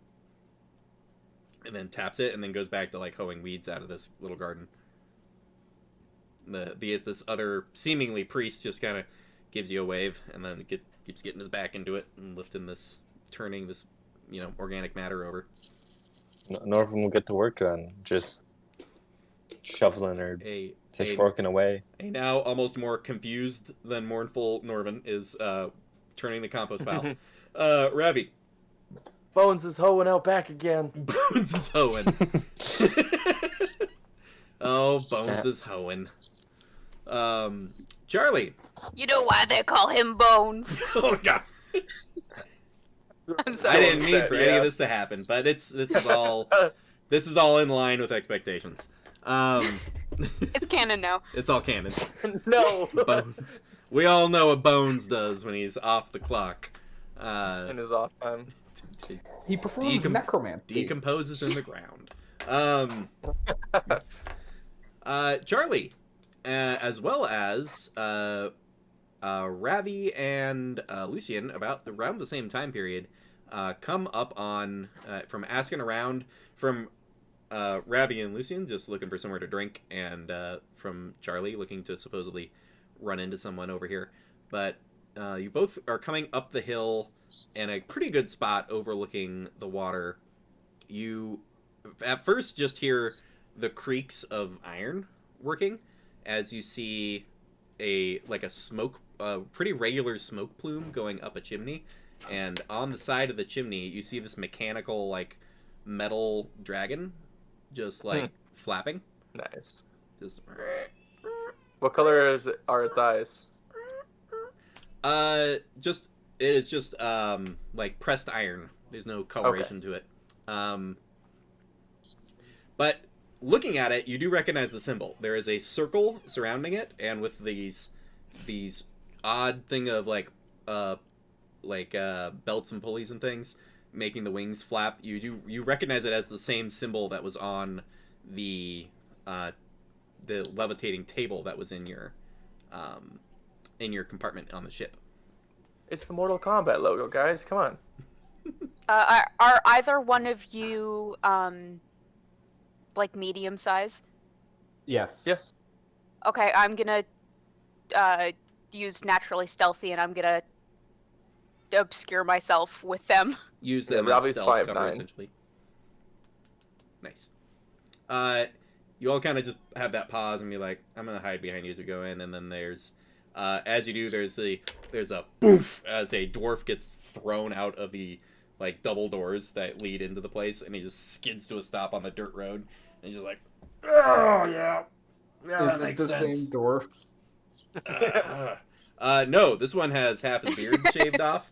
then taps it, and then goes back to like hoeing weeds out of this little garden. This other seemingly priest just kind of gives you a wave, and then keeps getting his back into it and turning this organic matter over. Norvin will get to work then, just shoveling or pitchforking away. A now almost more confused than mournful Norvin is turning the compost pile. Ravi. Bones is hoeing out back again. Bones is hoeing. Oh, Bones is hoeing. Charlie. You know why they call him Bones? Oh God. I'm I sorry. didn't mean for any of this to happen, but this is all in line with expectations. It's canon now. It's all canon. No. Bones. We all know what Bones does when he's off the clock. In his off time. He performs necromancy. Decomposes in the ground. Charlie, as well as Ravi and Lucian, around the same time period, come up on from asking around from Ravi and Lucian just looking for somewhere to drink, and from Charlie looking to supposedly run into someone over here. But you both are coming up the hill in a pretty good spot overlooking the water. You at first just hear the creaks of iron working as you see a pretty regular smoke plume going up a chimney, and on the side of the chimney you see this mechanical like metal dragon just like flapping. Nice. Just What color are its eyes? it is just like pressed iron. There's no coloration to it. But looking at it, you do recognize the symbol. There is a circle surrounding it, and with these odd thing of like belts and pulleys and things making the wings flap. You recognize it as the same symbol that was on the levitating table that was in your compartment on the ship. It's the Mortal Kombat logo, guys. Come on. Are either one of you like medium size? Yes. Yeah. Okay, I'm gonna use naturally stealthy, and I'm gonna obscure myself with them. Use Yeah, them as Robbie's stealth cover, 5'9". essentially. Nice. You all kind of just have that pause and be like, I'm gonna hide behind you as we go in, and then there's as you do, there's a boof as a dwarf gets thrown out of the like double doors that lead into the place, and he just skids to a stop on the dirt road, and he's just like, oh yeah, Yeah, Is it the same dwarf? No, this one has half his beard shaved off.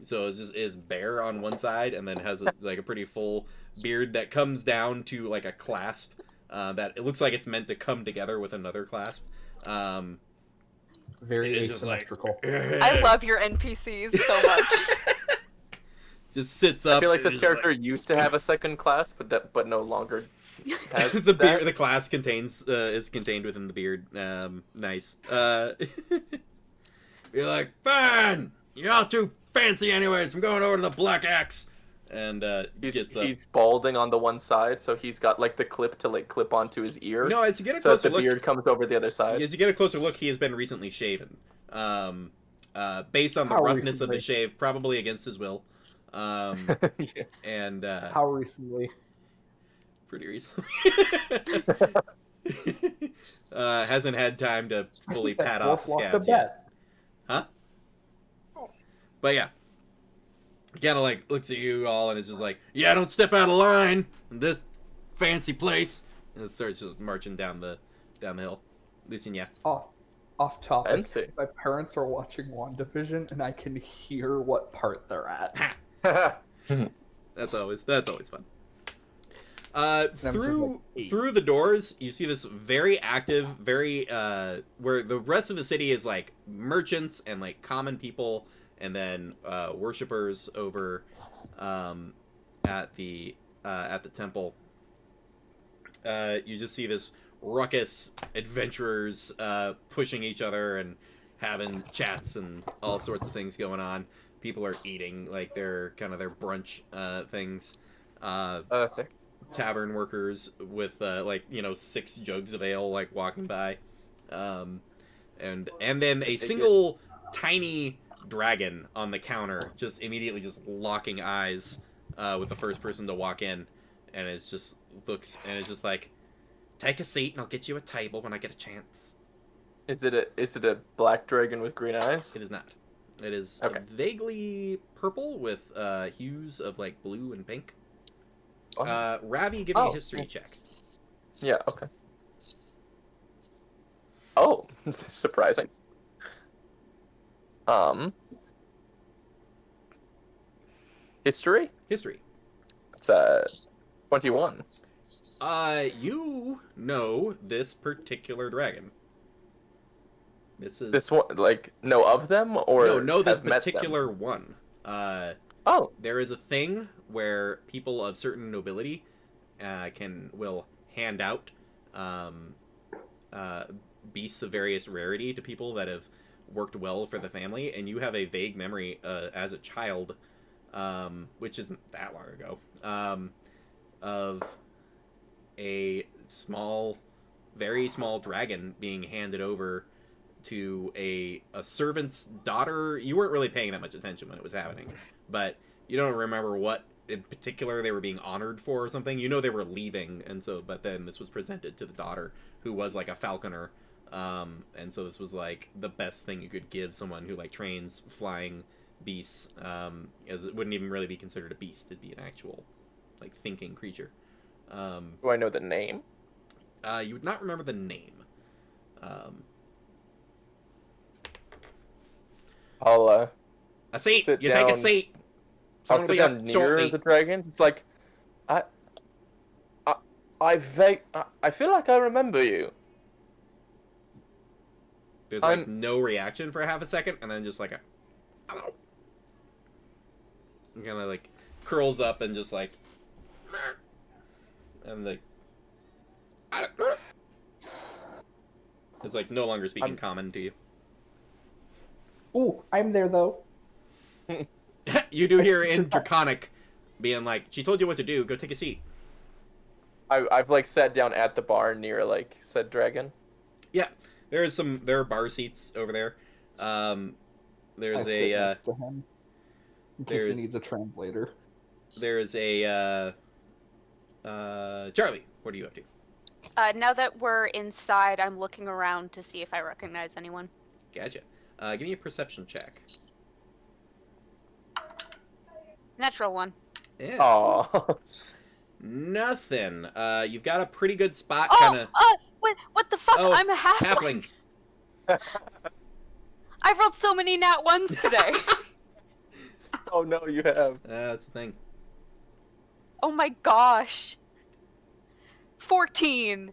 So it's just is bare on one side, and then has like a pretty full beard that comes down to like a clasp. That it looks like it's meant to come together with another clasp. Very It is just like- asymmetrical. I love your NPCs so much. Just sits up. I feel like and this is character used to have a second class, but no longer has the beard, that. the class contains is contained within the beard. Nice. You're like, fine. You're all too fancy, anyways. I'm going over to the Black Axe, and gets up. He's balding on the one side, so he's got like the clip to like clip onto his ear. No, as you get a so that closer the look, beard comes over the other side. as you get a closer look, he has been recently shaven. Based on the How roughness of the recently? shave, probably against his will. Yeah. And How recently? pretty recently. Hasn't had time to fully pat off the Dwarf lost a scabs yet. bet. Huh? But yeah. He kind of like looks at you all and is just like, yeah, don't step out of line in this fancy place. And it starts just marching down the hill. Listen, yeah. Off topic. Fancy. My parents are watching WandaVision, and I can hear what part they're at. That's always fun. just Through like, through the doors, you see this very active, very where the rest of the city is like merchants and like common people, and then worshippers over at the temple. You just see this ruckus adventurers pushing each other and having chats and all sorts of things going on. People are eating like their brunch things. Perfect. Tavern workers with 6 jugs of ale like walking by, and then a single tiny dragon on the counter just immediately just locking eyes with the first person to walk in, and it's just looks and it's just like, take a seat and I'll get you a table when I get a chance. Is it a black dragon with green eyes? It is not. It is Okay. vaguely purple with hues of like blue and pink. Oh. Ravi, give me a history check. Yeah. Okay. Oh, surprising. History. History. It's 21. You know this particular dragon. This is This one, like, know of them or no, this have met them? particular one. Oh, There is a thing where people of certain nobility will hand out beasts of various rarity to people that have worked well for the family, and you have a vague memory as a child, which isn't that long ago, of a very small dragon being handed over to a servant's daughter. You weren't really paying that much attention when it was happening, but you don't remember what in particular they were being honored for or something. You know they were leaving, and so but then this was presented to the daughter, who was like a falconer, and so this was like the best thing you could give someone who like trains flying beasts, as it wouldn't even really be considered a beast. It'd be an actual like thinking creature. do I know the name? You would not remember the name. I'll A seat. Sit You take a down. seat. I'll Someone sit will be down up near shortly. the dragon. It's like, I feel like I remember you. There's like no reaction for half a second, and then just like a, hello. And kind of like curls up and just like, and like, it's like no longer speaking common to you. Ooh, I'm there though. You do hear in Draconic being like, she told you what to do, go take a seat. I've like sat down at the bar near like said dragon. Yeah, there are bar seats over there. I There's sit a next to him in case he there's- needs a translator. there's a Charlie, what are you up to? Now that we're inside, I'm looking around to see if I recognize anyone. Gotcha. Give me a perception check. Natural one. Yeah. Aww. Nothing. You've got a pretty good spot, Oh, kind of. What the fuck? Oh, I'm a halfling. halfling. I've rolled so many nat ones today. Oh no, you have. That's the thing. Oh my gosh. 14.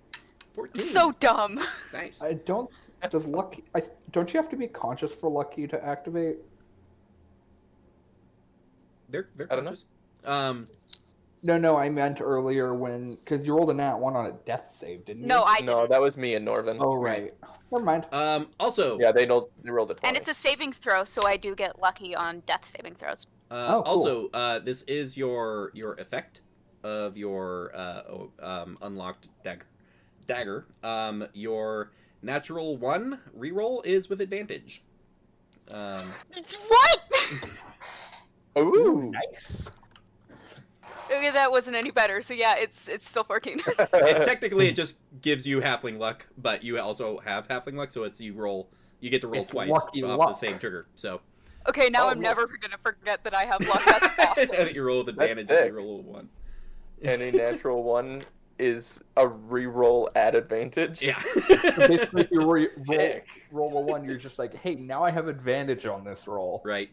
14. I'm so dumb. Nice. I don't. Does lucky? Don't you have to be conscious for lucky to activate? They're I don't know. conscious. No. I meant earlier because you rolled a nat 1 on a death save, didn't you? No, I No, didn't. that was me and Norvin. Oh right. Never mind. Also, Yeah, they rolled a 20. And it's a saving throw, so I do get lucky on death saving throws. Oh, cool. also, this is your effect of your unlocked dagger. Your natural 1 reroll is with advantage. What? Ooh. Nice. Oh, Okay, that wasn't any better. So yeah, it's still 14. Technically, it just gives you halfling luck, but you also have halfling luck, so it's you get to roll It's twice lucky off luck. the same trigger. So Okay, now Oh, I'm look. never gonna forget that I have luck. That's awesome. that you roll with advantage That's if you sick. roll a 1. And a natural 1 is a reroll at advantage. Yeah. Basically, if you Sick. roll a 1, you're just like, hey, now I have advantage on this roll. Right.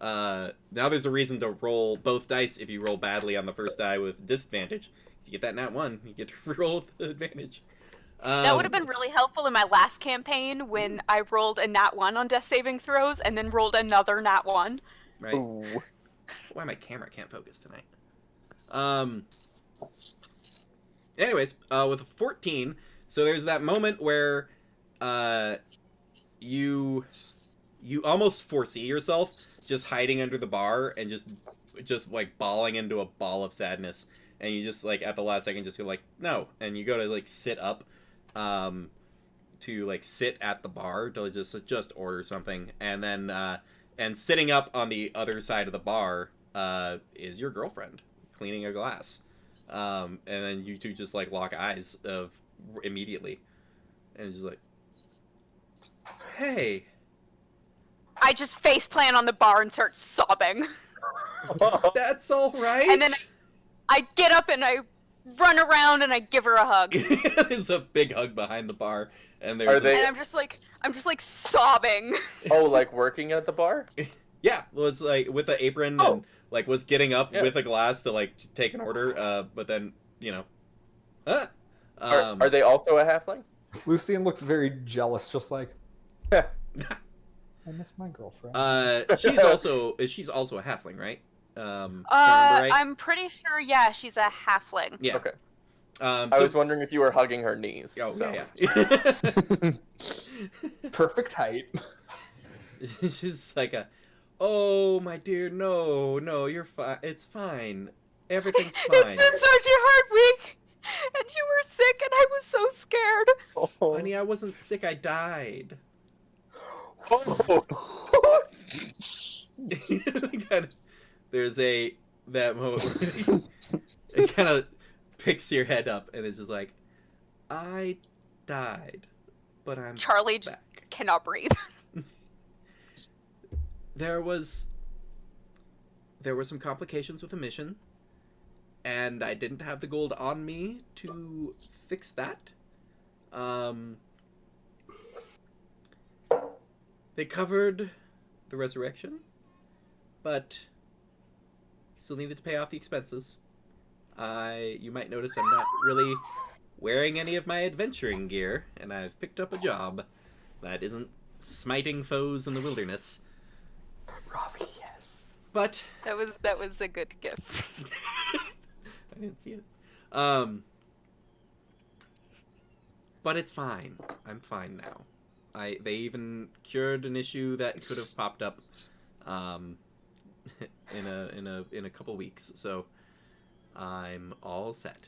Now there's a reason to roll both dice if you roll badly on the first die with disadvantage. If you get that nat 1, you get to roll with the advantage. That would have been really helpful in my last campaign when I rolled a nat 1 on death saving throws and then rolled another nat 1. Right. Ooh. Why my camera can't focus tonight. Anyways, with a 14, so there's that moment where you almost foresee yourself just hiding under the bar and just like bawling into a ball of sadness, and you just like at the last second just go like no, and you go to like sit up to like sit at the bar to just order something, and then and sitting up on the other side of the bar is your girlfriend cleaning a glass, and then you two just like lock eyes of immediately, and it's just like, hey. I just face plant on the bar and start sobbing. That's all right. And then I get up and I run around and I give her a hug. There's a big hug behind the bar, and Are there's they- And I'm just like sobbing. Oh, like working at the bar? yeah, was like with an apron Oh. and like was getting up Yeah. with a glass to like take an order, but then Are they also a halfling? Lucian looks very jealous, just like, I miss my girlfriend. she's also a halfling, right? If I remember right? I'm pretty sure, yeah, she's a halfling. Yeah. Okay. So, I was wondering if you were hugging her knees. Oh so. yeah. Perfect height. She's like oh my dear, no, you're fine. It's fine. Everything's fine. It's been such a hard week, and you were sick, and I was so scared. Oh. Honey, I wasn't sick. I died. Oh. There's that moment where it kind of picks your head up and it's just like, I died, but I'm Charlie just back. cannot breathe. There were some complications with the mission, and I didn't have the gold on me to fix that. They covered the resurrection, but still needed to pay off the expenses. You might notice I'm not really wearing any of my adventuring gear, and I've picked up a job that isn't smiting foes in the wilderness. Ravi, yes. But That was a good gift. I didn't see it. But it's fine. I'm fine now. They even cured an issue that could have popped up in a couple weeks. So I'm all set.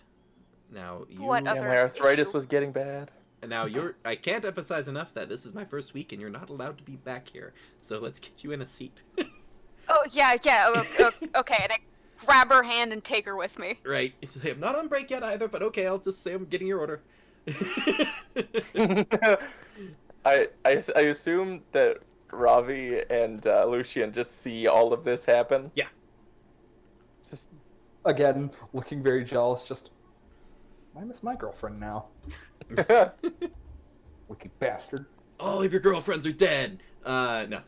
Now you What Yeah, other my arthritis issue? was getting bad. now I can't emphasize enough that this is my first week and you're not allowed to be back here. So let's get you in a seat. Oh yeah. Okay, and I grab her hand and take her with me. Right. I'm not on break yet either, but okay, I'll just say I'm getting your order. I assume that Ravi and Lucian just see all of this happen. Yeah. Just Again, looking very jealous, just, I miss my girlfriend now. Wiki bastard. All of your girlfriends are dead. No.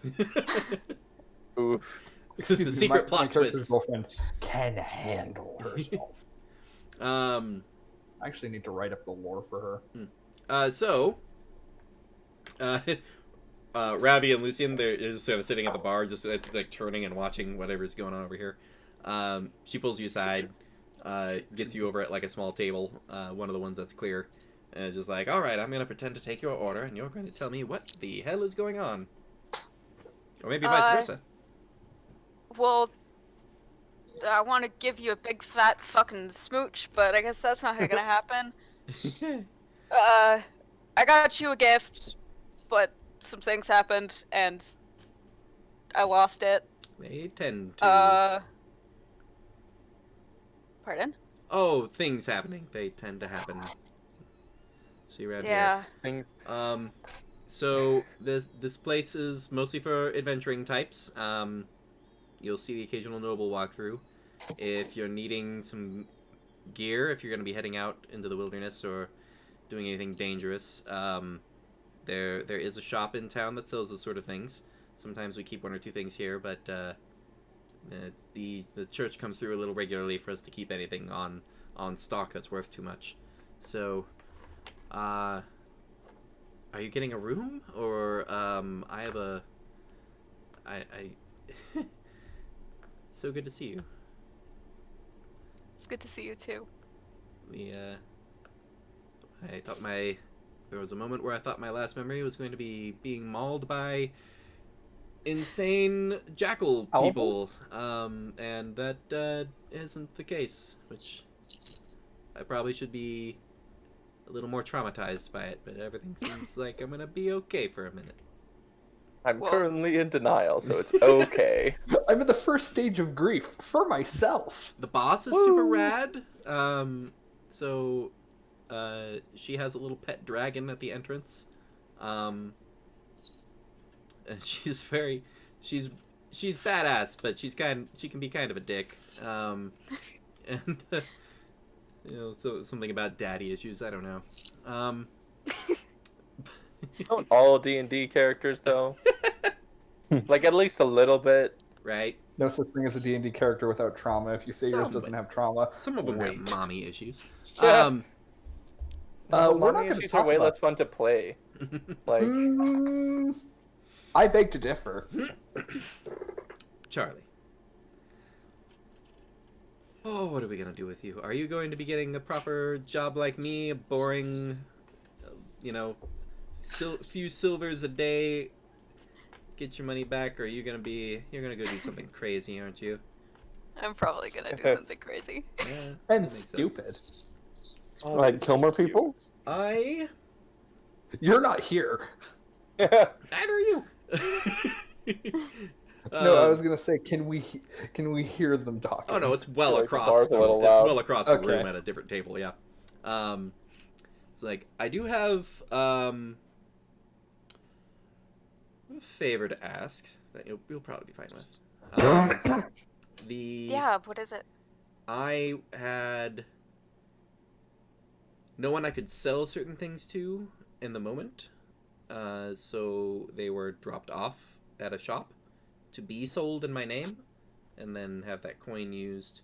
Oof. It's the secret plot character's twist. girlfriend can handle herself. I actually need to write up the lore for her. So, Ravi and Lucian, they're just sort of sitting at the bar, just like turning and watching whatever's going on over here. She pulls you aside, gets you over at like a small table, one of the ones that's clear, and is just like, all right, I'm going to pretend to take your order, and you're going to tell me what the hell is going on. Or maybe vice versa. Well, I want to give you a big fat fucking smooch, but I guess that's not gonna happen. I got you a gift, but some things happened, and I lost it. They tend to... Pardon? Oh, things happening. They tend to happen. See around Yeah. here. So this place is mostly for adventuring types. You'll see the occasional noble walk through. If you're needing some gear, if you're going to be heading out into the wilderness or doing anything dangerous, there is a shop in town that sells those sort of things. Sometimes we keep one or two things here, but the church comes through a little regularly for us to keep anything on stock that's worth too much. So, are you getting a room, or I have a It's so good to see you. It's good to see you too. I thought there was a moment where I thought my last memory was going to be being mauled by insane jackal people, and that isn't the case, which I probably should be a little more traumatized by it, but everything seems like I'm gonna be okay for a minute. I'm currently in denial, so it's okay. I'm in the first stage of grief for myself. The boss is super rad. So she has a little pet dragon at the entrance. And she's badass, but she can be kind of a dick. And so something about daddy issues. I don't know. Don't all D&D characters though? Like at least a little bit, right? No such thing as a D&D character without trauma. If you say yours doesn't have trauma, some of them wait. have mommy issues. We're not not gonna issues talk are way about- less fun to play. Like, I beg to differ. Charlie. Oh, what are we gonna do with you? Are you going to be getting a proper job like me, a boring, few silvers a day, get your money back, or you're gonna go do something crazy, aren't you? I'm probably gonna do something crazy. Yeah, And that makes stupid. sense. Like kill more people? You're not here. Neither are you. No, I was gonna say, can we hear them talking? Oh no, it's well Like the across. bar's a little It's loud. well across the Okay. room at a different table. Yeah. It's like I do have a favor to ask that you'll probably be fine with. Yeah, what is it? I had no one I could sell certain things to in the moment, so they were dropped off at a shop to be sold in my name, and then have that coin used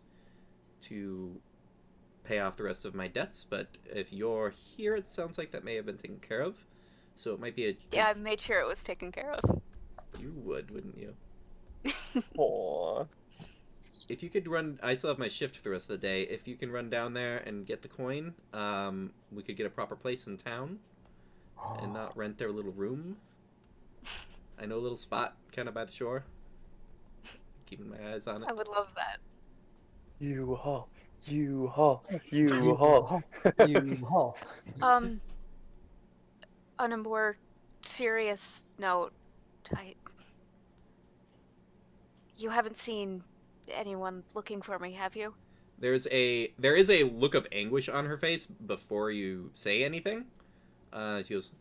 to pay off the rest of my debts. But if you're here, it sounds like that may have been taken care of, so it might be a... Yeah, I made sure it was taken care of. You would, wouldn't you? Aww. If you could run... I still have my shift for the rest of the day. If you can run down there and get the coin, we could get a proper place in town and not rent a little room. I know a little spot kind of by the shore. Keeping my eyes on it. I would love that. U-Haul. On a more serious note, you haven't seen anyone looking for me, have you? There is a look of anguish on her face before you say anything. She goes,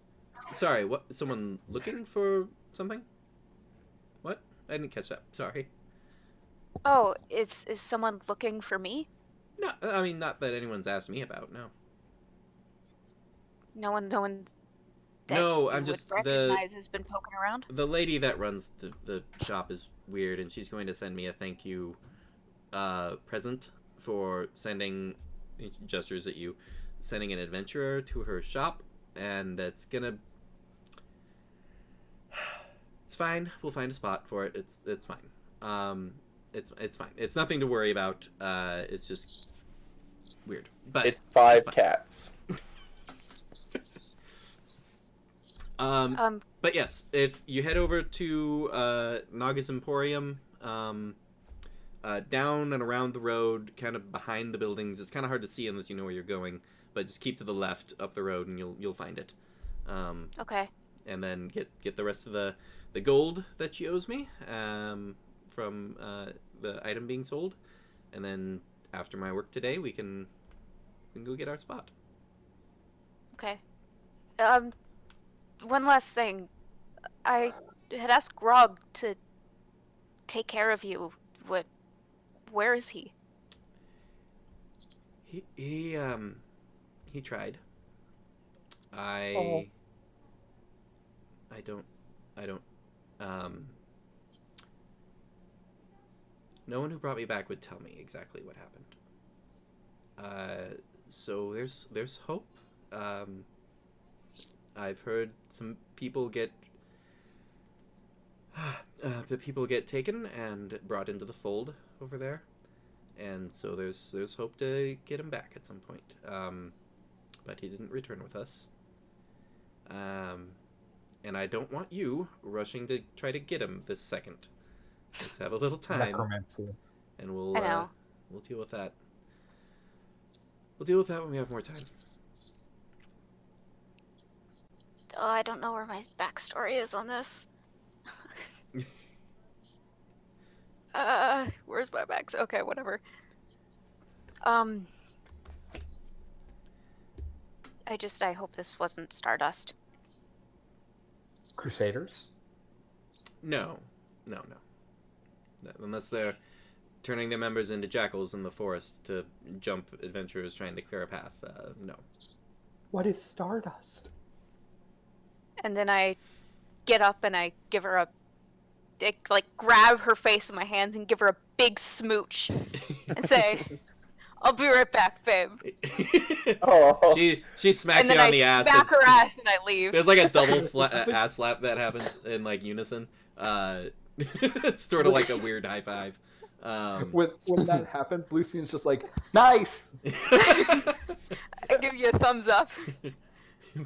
"Sorry, what? Someone looking for something? What? I didn't catch that. Sorry." Oh, is someone looking for me? No, I mean not that anyone's asked me about. No. No one that No, you I'm would just recognize has been poking around. the lady that runs the shop is weird, and she's going to send me a thank you present for sending gestures at you, sending an adventurer to her shop, and it's fine. We'll find a spot for it. It's fine. It's fine. It's nothing to worry about. It's just weird, but It's 5 fine. cats. But yes, if you head over to Naga's Emporium, down and around the road, kind of behind the buildings, it's kind of hard to see unless you know where you're going. But just keep to the left up the road, and you'll find it. Okay. And then get the rest of the gold that she owes me from the item being sold, and then after my work today, we can go get our spot. Okay. One last thing. I had asked Grog to take care of you. Where is he? He tried. Oh. I don't no one who brought me back would tell me exactly what happened. So there's hope. I've heard some people get taken and brought into the fold over there, and so there's hope to get him back at some point. But he didn't return with us. And I don't want you rushing to try to get him this second. Let's have a little time, Necromancy. and we'll I know. we'll deal with that. We'll deal with that when we have more time. Oh, I don't know where my backstory is on this. Where's my backstory? Okay, whatever. I hope this wasn't Stardust. Crusaders? No. Unless they're turning their members into jackals in the forest to jump adventurers trying to clear a path. No. What is Stardust? And then I get up and I give her grab her face in my hands and give her a big smooch and say, "I'll be right back, babe." Oh. She smacks And then you on I the ass. smack her ass and I leave. There's like a double ass slap that happens in like unison. It's sort of like a weird high five. When that happens, Lucian's just like, nice! I give you a thumbs up.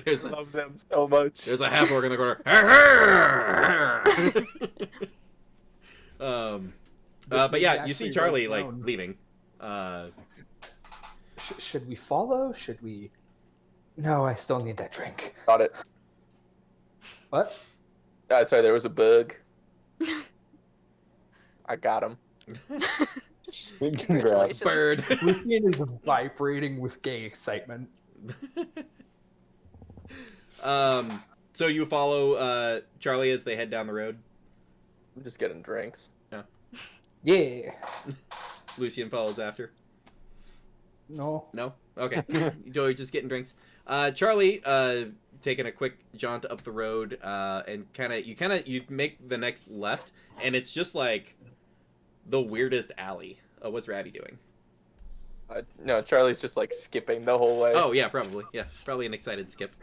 I Love them so much. There's a half orc in the corner. But yeah, you see Charlie like leaving. Should we follow? Should we? No, I still need that drink. Got it. What? Sorry, there was a bug. I got him. Congrats. Bird. Lucian is vibrating with gay excitement. So you follow Charlie as they head down the road. I'm just getting drinks. Yeah. Lucian follows after. No. No? Okay. Joey just getting drinks. Charlie taking a quick jaunt up the road and you make the next left, and it's just like the weirdest alley. What's Ravi doing? No, Charlie's just like skipping the whole way. Oh yeah, probably. Yeah, probably an excited skip.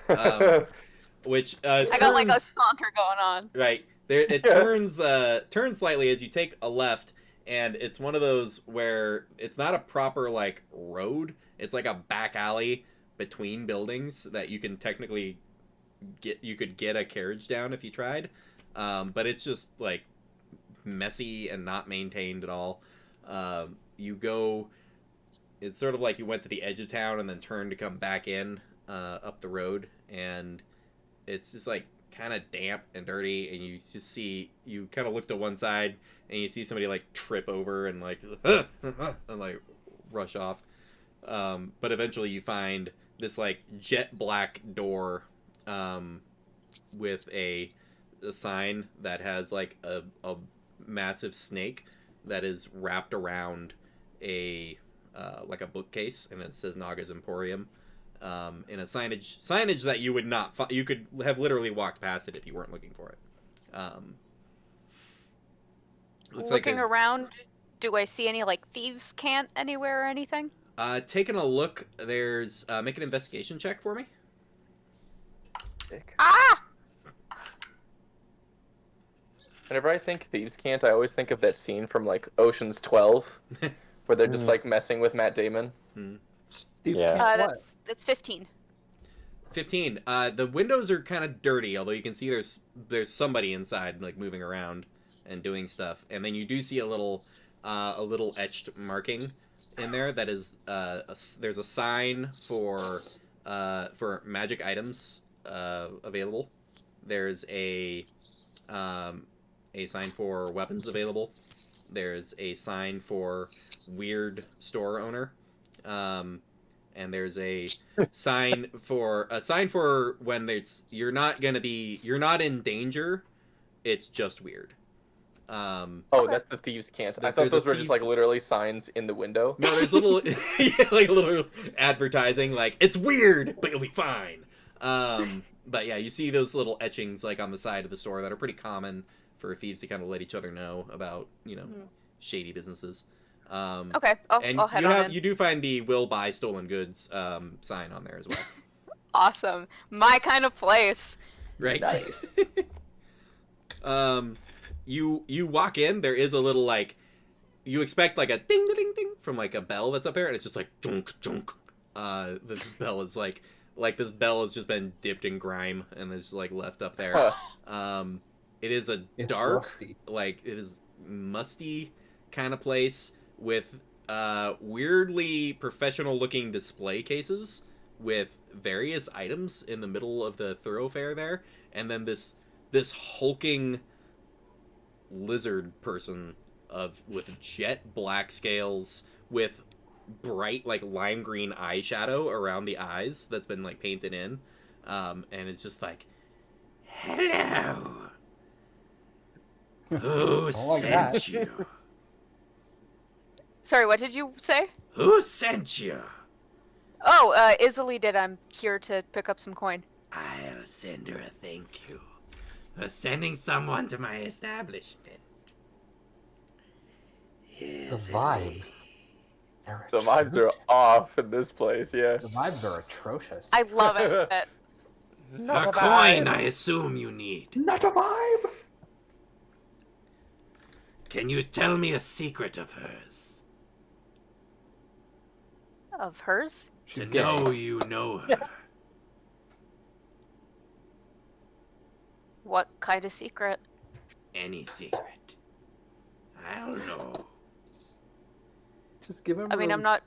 Which I got like a saunter going on. right there. It turns slightly as you take a left, and it's one of those where it's not a proper like road. It's like a back alley between buildings that you can technically could get a carriage down if you tried, but it's just like messy and not maintained at all. It's sort of like you went to the edge of town and then turned to come back in up the road, and it's just like kind of damp and dirty, and you kind of look to one side and you see somebody like trip over and like and like rush off, but eventually you find this like jet black door with a sign that has like a massive snake that is wrapped around a like a bookcase, and it says Naga's Emporium, in a signage that you would not you could have literally walked past it if you weren't looking for it. Looks Looking like around, do I see any like thieves' cant anywhere or anything? taking a look, there's make an investigation check for me. Ah! Whenever I think thieves can't, I always think of that scene from like Ocean's 12, where they're just like messing with Matt Damon. Thieves Yeah. can't what? That's 15. 15. The windows are kind of dirty, although you can see there's somebody inside, like moving around and doing stuff. And then you do see a little etched marking in there that is there's a sign for magic items available. There's a sign for weapons available. There's a sign for weird store owner. And there's a sign for when you're not in danger. It's just weird. That's the thieves can't. I thought those were just like literally signs in the window. No, there's little like a little advertising like it's weird, but you'll be fine. But yeah, you see those little etchings like on the side of the store that are pretty common for thieves to kind of let each other know about shady businesses. Okay, I'll head on in. You do find the will buy stolen goods sign on there as well. Awesome. My kind of place. Right. Nice. You walk in, there is a little like you expect like a ding ding ding from like a bell that's up there, and it's just like junk junk. This bell is like this bell has just been dipped in grime and is like left up there. It is it's dark, rusty. Like it is musty kind of place with weirdly professional looking display cases with various items in the middle of the thoroughfare there, and then this hulking lizard person with jet black scales with bright like lime green eyeshadow around the eyes that's been like painted in, and it's just like, hello, who sent you? Sorry, what did you say? Who sent you? Oh, Isley did. I'm here to pick up some coin. I'll send her a thank you for sending someone to my establishment. The vibes. The vibes are off in this place, yes. The vibes are atrocious. I love it. Not a coin, I assume you need. Not a vibe! Can you tell me a secret of hers? Of hers? She's to gay. know you know her. What kind of secret? Any secret. I don't know. Just give him. I mean, I'm not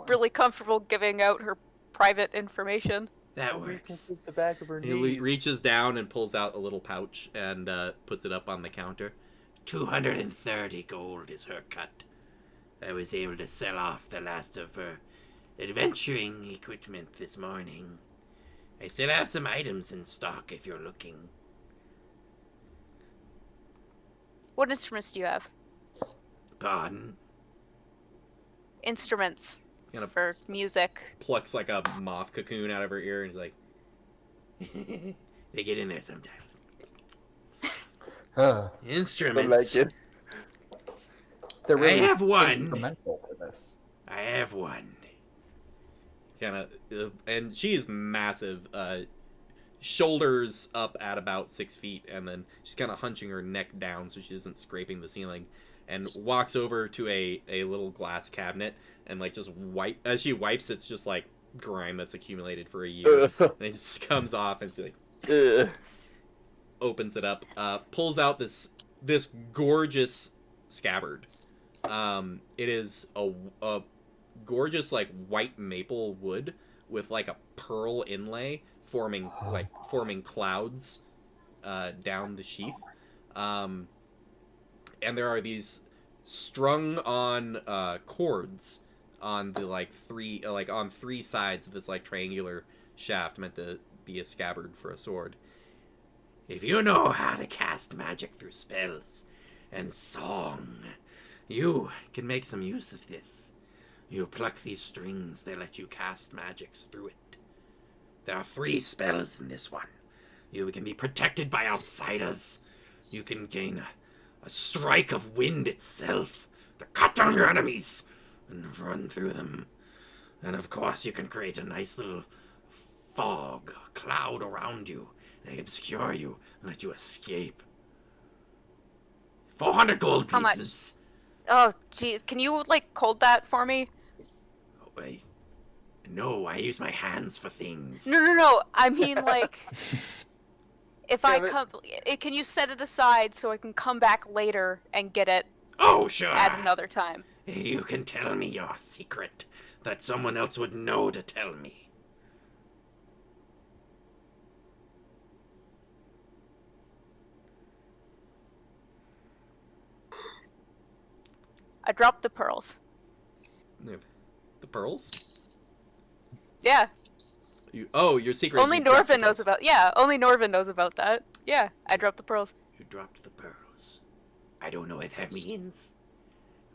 really comfortable giving out her private information. That works. The back of her He knees. reaches down and pulls out a little pouch and puts it up on the counter. 230 gold is her cut. I was able to sell off the last of her adventuring equipment this morning. I still have some items in stock if you're looking. What instruments do you have? Pardon? Instruments Gonna for music. plucks like a moth cocoon out of her ear and he's like, they get in there sometimes. Instruments. I like it. They're really I have one. incremental to this. I have one. Kind of, and she's massive. Shoulders up at about 6 feet, and then she's kind of hunching her neck down so she isn't scraping the ceiling, and walks over to a little glass cabinet and like just as she wipes, it's just like grime that's accumulated for a year, and it just comes off and she's like, opens it up, pulls out this gorgeous scabbard. It is a gorgeous like white maple wood with like a pearl inlay forming clouds down the sheath, and there are these strung on cords on the three sides of this like triangular shaft meant to be a scabbard for a sword. If you know how to cast magic through spells and song, you can make some use of this. You pluck these strings, they let you cast magics through it. There are 3 spells in this one. You can be protected by outsiders. You can gain a strike of wind itself to cut down your enemies and run through them. And of course, you can create a nice little fog, cloud around you, and obscure you and let you escape. 400 gold How much? pieces. Oh, jeez. Can you, like, hold that for me? Oh, wait. No, I use my hands for things. No. I mean, like, if I Damn it. come... Can you set it aside so I can come back later and get it Oh, sure. at another time? You can tell me your secret that someone else would know to tell me. I dropped the pearls. The pearls? Yeah. Your secret. Only is you dropped the Norvin knows pearls. about... Yeah, only Norvin knows about that. Yeah, I dropped the pearls. You dropped the pearls. I don't know what that means,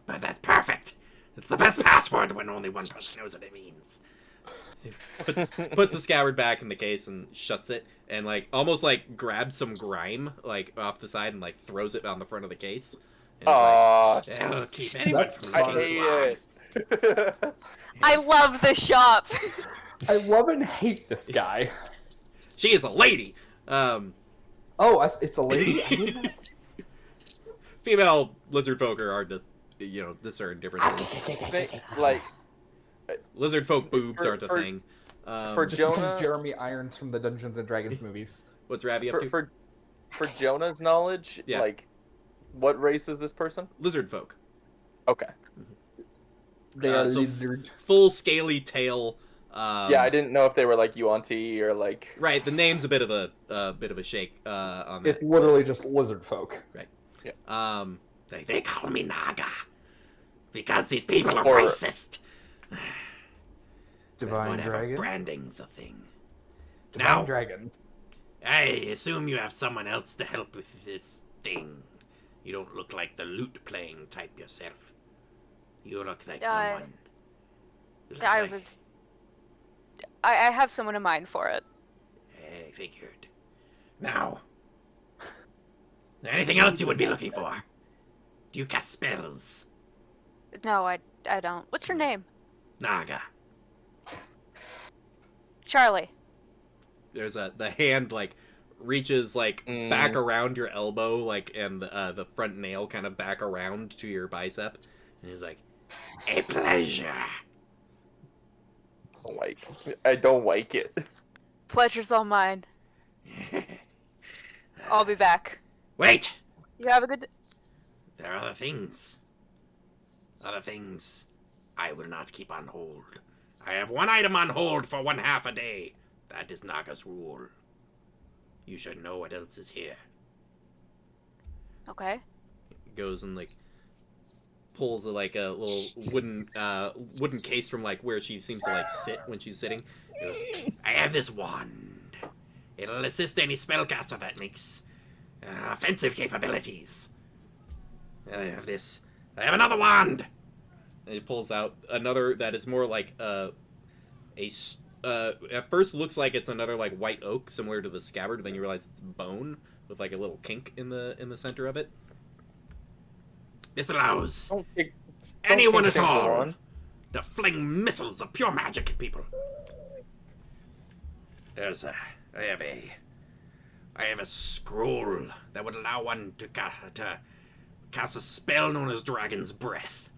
but that's perfect. It's the best password when only one person knows what it means. Puts the scabbard back in the case and shuts it, and like almost like grabs some grime like off the side and like throws it on the front of the case. And Aww. it'll keep anyone That's from I looking hate long. it. I love the shop! I love and hate this guy. She is a lady. Oh, it's a lady. I didn't know. Female lizard folk are hard to, discern differences. Like, Lizard folk boobs For- aren't a for- thing. for Just Jonah- Jeremy Irons from the Dungeons and Dragons movies. What's Ravi up to? for Jonah's knowledge, Yeah. like, what race is this person? Lizard folk. Okay. They are So- lizard. Full scaly tail. Yeah, I didn't know if they were like Yuan-Ti or like. Right, the name's a bit of a shake on that. It's literally just lizard folk. They call me Naga because these people are Or- racist. Divine Whatever, Dragon. branding's a thing. Divine Now, Dragon. I assume you have someone else to help with this thing. You don't look like the lute playing type yourself. You look like someone. You look I like- was... I have someone in mind for it. I figured. Now, anything else you would be looking for? Do you cast spells? No, I don't. What's your name? Naga. Charlie. There's the hand like reaches like back around your elbow, like, and the front nail kind of back around to your bicep, and he's like, "A pleasure." I don't like it. Pleasure's all mine. I'll be back. Wait, You have a good... there are other things. Other things I will not keep on hold. I have one item on hold for 1/2 a day. That is Naga's rule. You should know what else is here. Okay. Goes and like pulls like a little wooden case from like where she seems to like sit when she's sitting. Goes, I have this wand. It'll assist any spellcaster that makes offensive capabilities. I have this. I have another wand. And he pulls out another that is more like at first looks like it's another like white oak similar to the scabbard, then you realize it's bone with like a little kink in the center of it. This allows Don't kick anyone at things all on. to fling missiles of pure magic at people. I have a scroll that would allow one to cast a spell known as Dragon's Breath.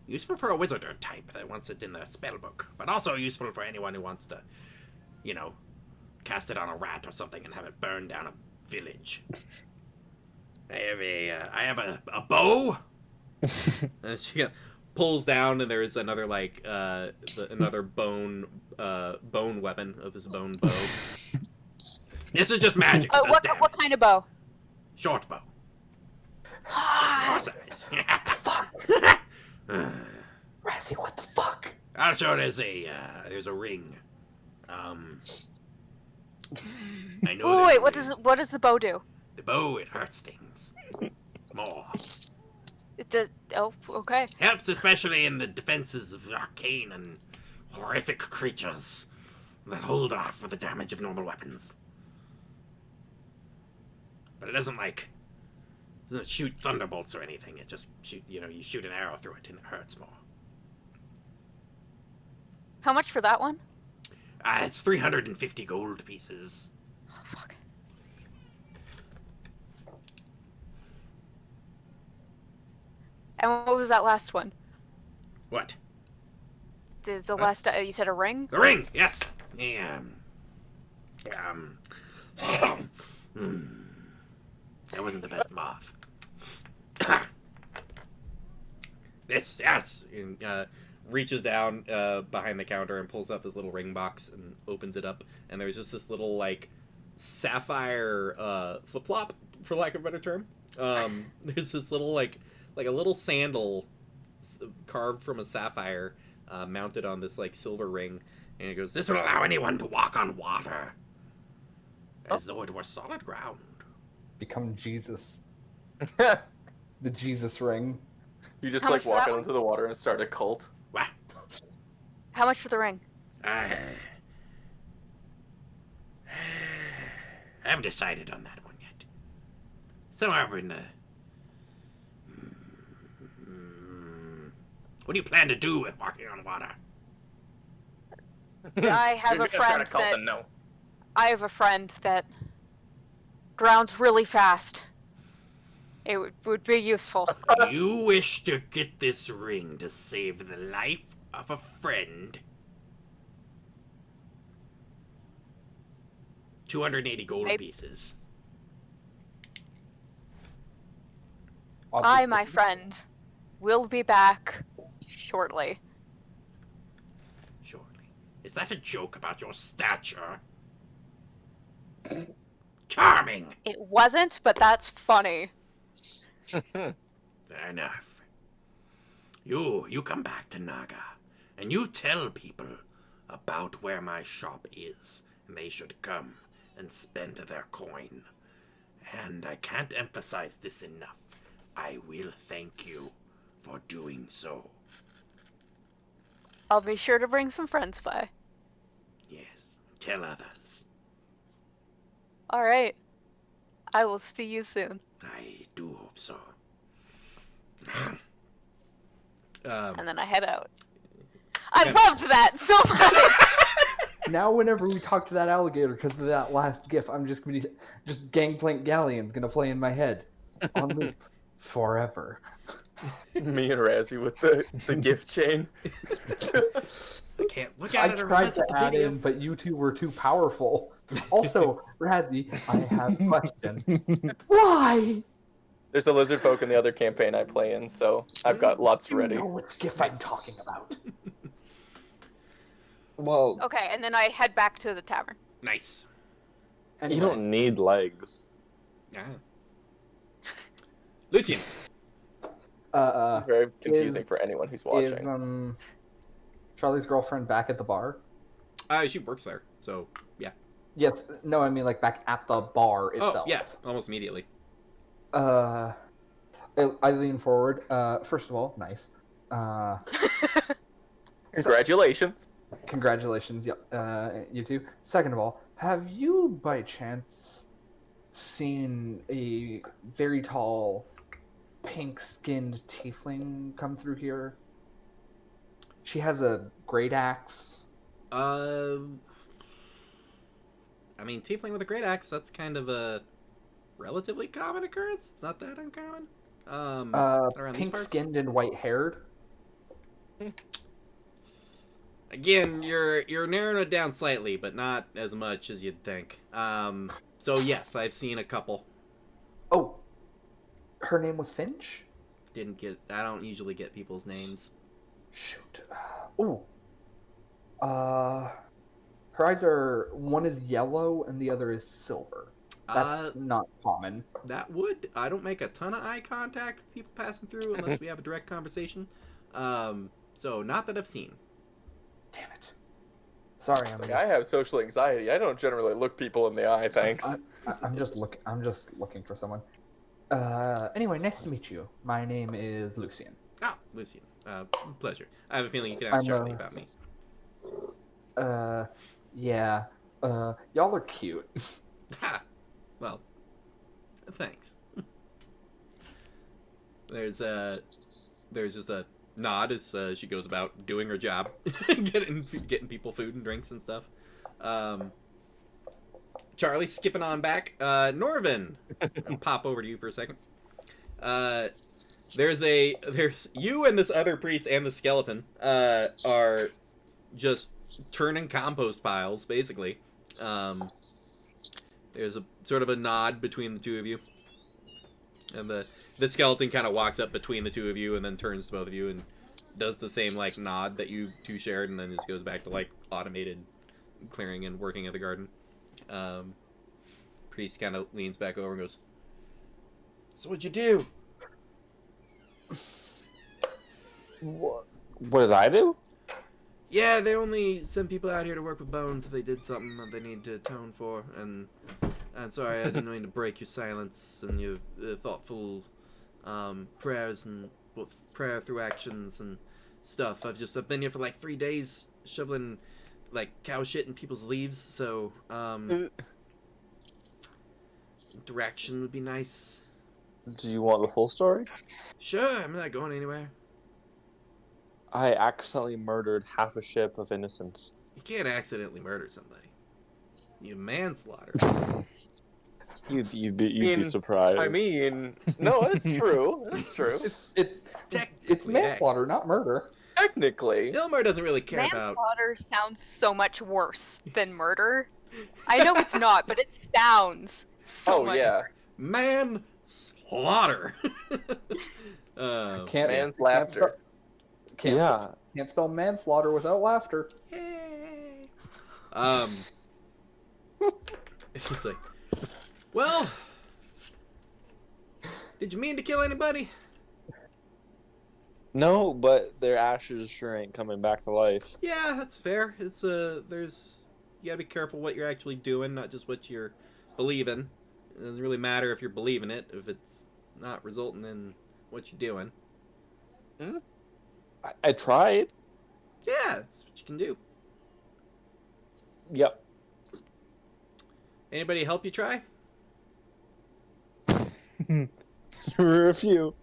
Useful for a wizard type that wants it in their spell book, but also useful for anyone who wants to, cast it on a rat or something and have it burn down a village. I have a bow. And she pulls down, and there is another another bone weapon of his bone bow. This is just magic. It does What damage. kind of bow? Short bow. Your size. Razzie, what the fuck? Also, there's a ring. I know. Oh, there's wait, a what ring. does the bow do? The bow? It hurts things more. It does. Oh, okay. Helps especially in the defenses of arcane and horrific creatures that hold off for the damage of normal weapons. But it doesn't shoot thunderbolts or anything. It just you shoot an arrow through it and it hurts more. How much for that one? It's 350 gold pieces. Oh, fuck. And what was that last one? What? The last you said a ring? The ring, yes. That wasn't the best moth. This, yes. And, reaches down behind the counter and pulls out this little ring box and opens it up. And there's just this little, like, sapphire flip-flop, for lack of a better term. There's this little, like a little sandal carved from a sapphire mounted on this, like, silver ring. And it goes, "This will allow anyone to walk on water. As though it were solid ground." Become Jesus. The Jesus ring. You just How like much for walk that out one? into the water and start a cult. What? How much for the ring? I haven't decided on that one yet. Somewhere in the... What do you plan to do with walking on water? I have You're a gonna start friend a cult that and no. I have a friend that drowns really fast. It would be useful. You wish to get this ring to save the life of a friend. 280 gold Maybe. pieces. I, Obviously. my friend, will be back shortly. Shortly. Is that a joke about your stature? Charming! It wasn't, but that's funny. Fair enough. You come back to Naga, and you tell people about where my shop is, and they should come and spend their coin. And I can't emphasize this enough. I will thank you for doing so. I'll be sure to bring some friends by. Yes, tell others. All right. I will see you soon. I do hope so. And then I head out. I loved that so much. Now, whenever we talk to that alligator, because of that last gif, I'm just gonna be just Gangplank Galleon's gonna play in my head on loop forever. Me and Razzie with the gift chain. I can't look I at it or tried mess to up the add video. in, but you two were too powerful. Also, Razzie, I have a question. Why? There's a lizard folk in the other campaign I play in, so I've got lots You ready. know which gif I'm talking about. Well, Okay, and then I head back to the tavern. Nice. Anyway, you don't need legs. Ah. Lucian. It's very confusing is- for anyone who's is watching. Charlie's girlfriend back at the bar? She works there, so yeah. Yes. No, I mean like back at the bar itself. Oh, yeah, almost immediately. I lean forward. First of all, nice. Congratulations. Congratulations, you two. Second of all, have you by chance seen a very tall, pink-skinned tiefling come through here? She has a great axe. I mean, tiefling with a great axe, that's kind of a relatively common occurrence. It's not that uncommon. Around these parts. Pink-skinned and white-haired. Again, you're narrowing it down slightly, but not as much as you'd think. So yes, I've seen a couple. Oh, her name was Finch? I don't usually get people's names. Shoot. Ooh. Her eyes are, one is yellow and the other is silver. That's not common. I don't make a ton of eye contact with people passing through unless we have a direct conversation. So not that I've seen. Damn it. Sorry, I have social anxiety. I don't generally look people in the eye, thanks. I'm just looking for someone. Anyway, nice to meet you. My name is Lucian. Ah, Lucian. Pleasure. I have a feeling you can ask I'm, Charlie about me. Yeah. Y'all are cute. Ha! Well, thanks. There's just a nod as she goes about doing her job, getting people food and drinks and stuff. Charlie, skipping on back. Norvin, I'll pop over to you for a second. There's you and this other priest and the skeleton are just turning compost piles, basically. There's a sort of a nod between the two of you. And the skeleton kind of walks up between the two of you and then turns to both of you and does the same, like, nod that you two shared, and then just goes back to, like, automated clearing and working at the garden. Priest kind of leans back over and goes, "So what'd you do?" What did I do? "Yeah, they only send people out here to work with bones if they did something that they need to atone for, and I'm sorry, I didn't mean to break your silence and your thoughtful prayers and prayer through actions and stuff. I've been here for like 3 days shoveling like cow shit in people's leaves, so direction would be nice." Do you want the full story? "Sure, I'm not going anywhere." I accidentally murdered half a ship of innocents. "You can't accidentally murder somebody. You manslaughter." You'd be surprised. I mean, no, it's true. It's true. It's manslaughter, not murder. Technically. Ilmar doesn't really care about... Manslaughter sounds so much worse than murder. I know it's not, but it sounds so much worse. Manslaughter. Man's laughter. Can't spell manslaughter without laughter. Yay. It's just like, well, did you mean to kill anybody? No, but their ashes sure ain't coming back to life. Yeah, that's fair. It's you gotta be careful what you're actually doing, not just what you're believing. It doesn't really matter if you're believing it, if it's not resulting in what you're doing. I tried. Yeah, that's what you can do. Yep. Anybody help you try? There were a few.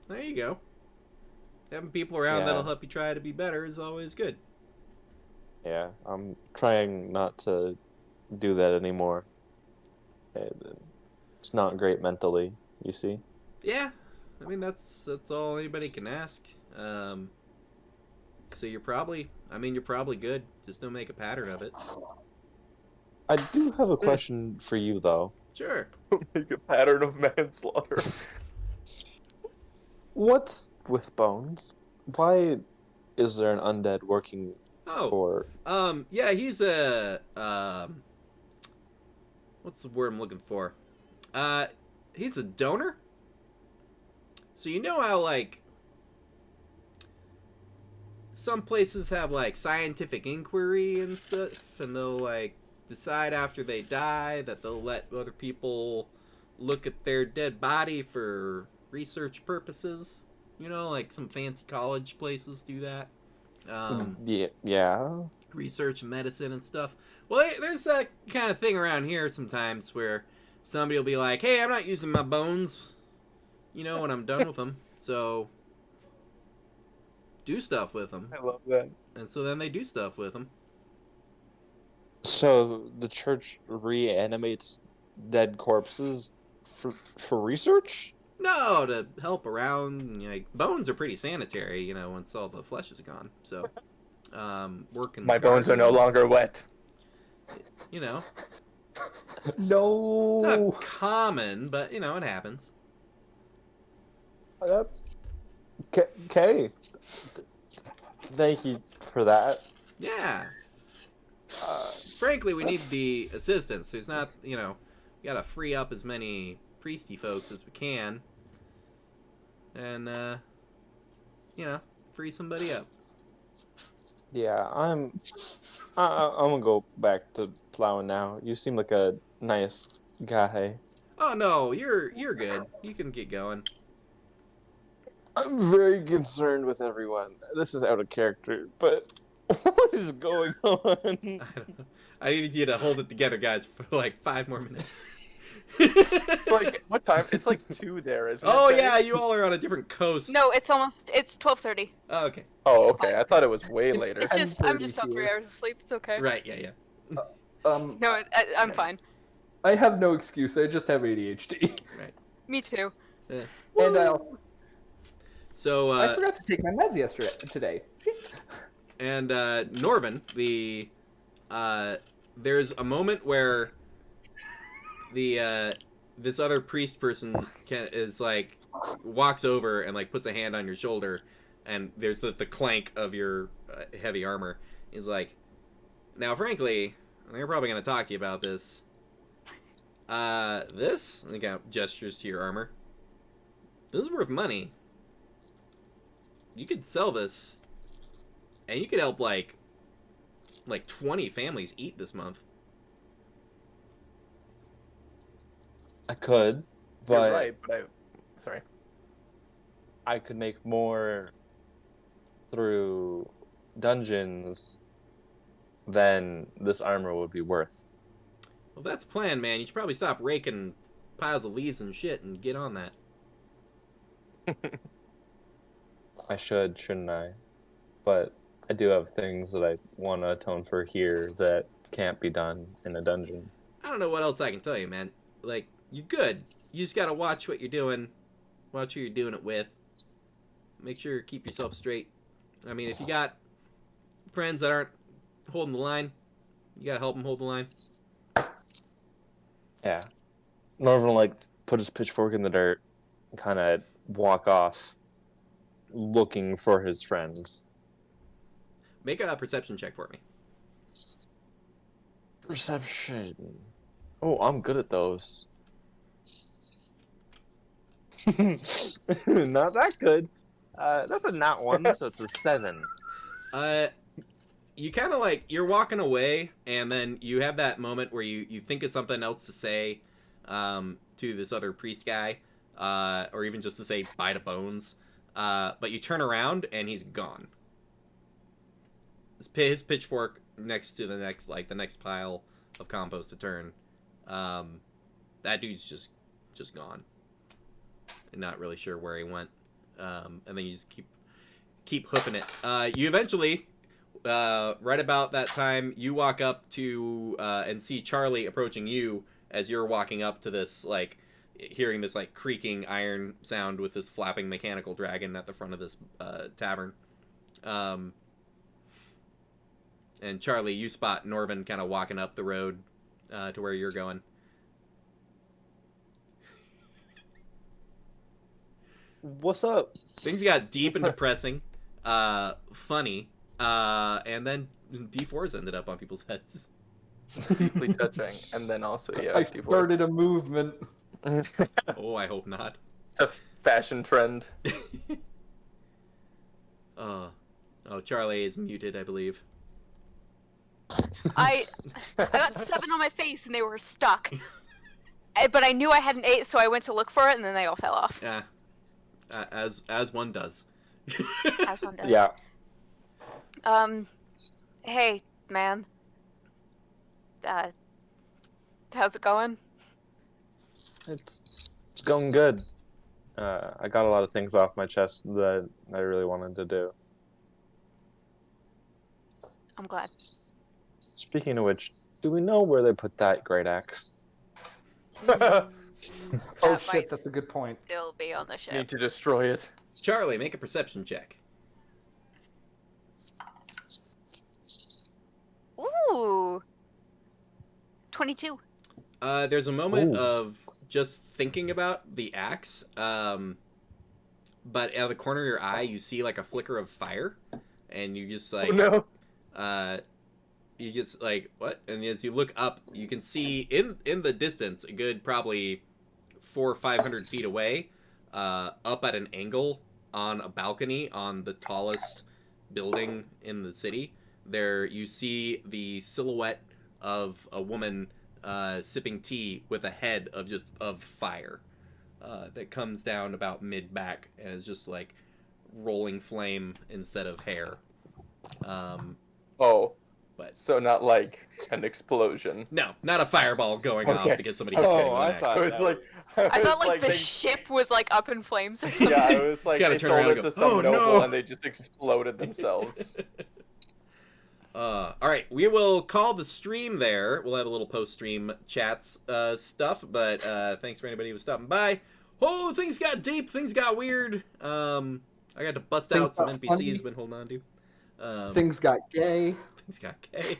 There you go. Having people around Yeah. that'll help you try to be better is always good. Yeah, I'm trying not to do that anymore. It's not great mentally, you see. Yeah, I mean that's all anybody can ask. So you're probably good. Just don't make a pattern of it. I do have a question for you, though. Sure. Make a pattern of manslaughter. What's with bones? Why is there an undead working for... Yeah, he's a, what's the word I'm looking for? He's a donor? So you know how, like, some places have, like, scientific inquiry and stuff, and they'll, like, decide after they die that they'll let other people look at their dead body for research purposes? You know, like some fancy college places do that. Yeah. Research medicine and stuff. Well, there's that kind of thing around here sometimes where somebody will be like, "Hey, I'm not using my bones, you know, when I'm done with them, so do stuff with them." I love that. And so then they do stuff with them. So the church reanimates dead corpses for research? No, to help around. Like, bones are pretty sanitary, you know, once all the flesh is gone. So, working. My bones are no longer wet. You know, No. not common, but you know, it happens. Okay. Thank you for that. Yeah. Frankly, we need the assistance. There's not, you know, we gotta free up as many priesty folks as we can, and you know, free somebody up. Yeah, I'm gonna go back to plowing now. You seem like a nice guy. Oh no, you're good. You can get going. I'm very concerned with everyone. This is out of character, but what is going on? I don't know. I need you to hold it together, guys, for like 5 more minutes. It's like what time? It's like 2 there, isn't it? Oh Jay? yeah, you all are on a different coast. No, it's 12:30. Oh, okay. Oh, It's okay. fine. I thought it was way It's- later. It's just I'm 10:30 just on 3 here. hours of sleep. It's okay. Right. Yeah. No, I'm fine. I have no excuse. I just have ADHD. Right. Me too. Yeah. And So I forgot to take my meds today. and Norvin, there's a moment where this other priest person is like walks over and like puts a hand on your shoulder, and there's the clank of your heavy armor. He's like, now frankly, they're probably gonna talk to you about this. This, and he kind of gestures to your armor. This is worth money. You could sell this, and you could help like 20 families eat this month. I could, You're but right, but sorry. I could make more through dungeons than this armor would be worth. Well, that's the plan, man. You should probably stop raking piles of leaves and shit and get on that. I should, shouldn't I? But I do have things that I want to atone for here that can't be done in a dungeon. I don't know what else I can tell you, man. Like, you're good. You just gotta watch what you're doing. Watch who you're doing it with. Make sure you keep yourself straight. I mean, if you got friends that aren't holding the line, you gotta help them hold the line. Yeah. Norvin will, like, put his pitchfork in the dirt and kind of walk off looking for his friends. Make a perception check for me. Perception. Oh, I'm good at those. Not that good. That's a not 1, so it's a 7. You kind of like, you're walking away, and then you have that moment where you think of something else to say to this other priest guy, or even just to say bye to Bones, but you turn around and he's gone. His pitchfork next to the next pile of compost to turn. That dude's just gone. And not really sure where he went. And then you just keep hoofing it. You eventually, right about that time, you walk up to and see Charlie approaching you as you're walking up to this, like, hearing this like creaking iron sound with this flapping mechanical dragon at the front of this tavern. And Charlie, you spot Norvin kind of walking up the road to where you're going. What's up? Things got deep and depressing, funny, and then D4s ended up on people's heads. Deeply touching, and then also I started a movement. Oh, I hope not. It's a fashion trend. Oh, Charlie is muted, I believe. I got 7 on my face and they were stuck. But I knew I had an 8, so I went to look for it, and then they all fell off. Yeah, as one does. As one does. Yeah. Hey, man. How's it going? It's going good. I got a lot of things off my chest that I really wanted to do. I'm glad. Speaking of which, do we know where they put that great axe? Oh That might shit, that's a good point. Still be on the ship. Need to destroy it. Charlie, make a perception check. Ooh. 22. There's a moment Ooh. of just thinking about the axe, but out of the corner of your eye, you see like a flicker of fire, and you just like, Oh no. You just like, what? And as you look up, you can see in the distance, a good probably 400 or 500 feet away, up at an angle on a balcony on the tallest building in the city. There you see the silhouette of a woman sipping tea with a head of fire that comes down about mid back and is just like rolling flame instead of hair. Oh, But so not like an explosion. no, not a fireball going off Okay. because somebody hit Oh, getting one I axe. thought I was that like, was- I thought like the they, ship was like up in flames or something. yeah, I was like Gotta they turn sold around it and to go, "Oh, some noble no." and they just exploded themselves. All right, we will call the stream there. We'll have a little post-stream chats stuff, but thanks for anybody who was stopping by. Oh, things got deep, things got weird. I got to bust Things out some got NPCs funny. I've been holding on to. Things got gay. Things got gay,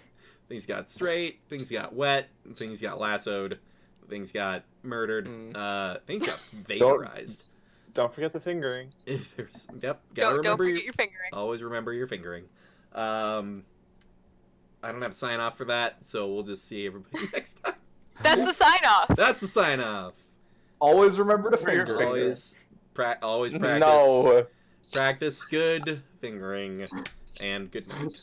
things got straight, things got wet, things got lassoed, things got murdered, things got vaporized. Don't forget the fingering. If there's, yep, gotta Don't remember forget your fingering. always remember your fingering. I don't have a sign off for that, so we'll just see everybody next time. That's the sign off. That's the sign off. Always remember to For your finger. finger. Always practice. No. Practice good fingering, and good night.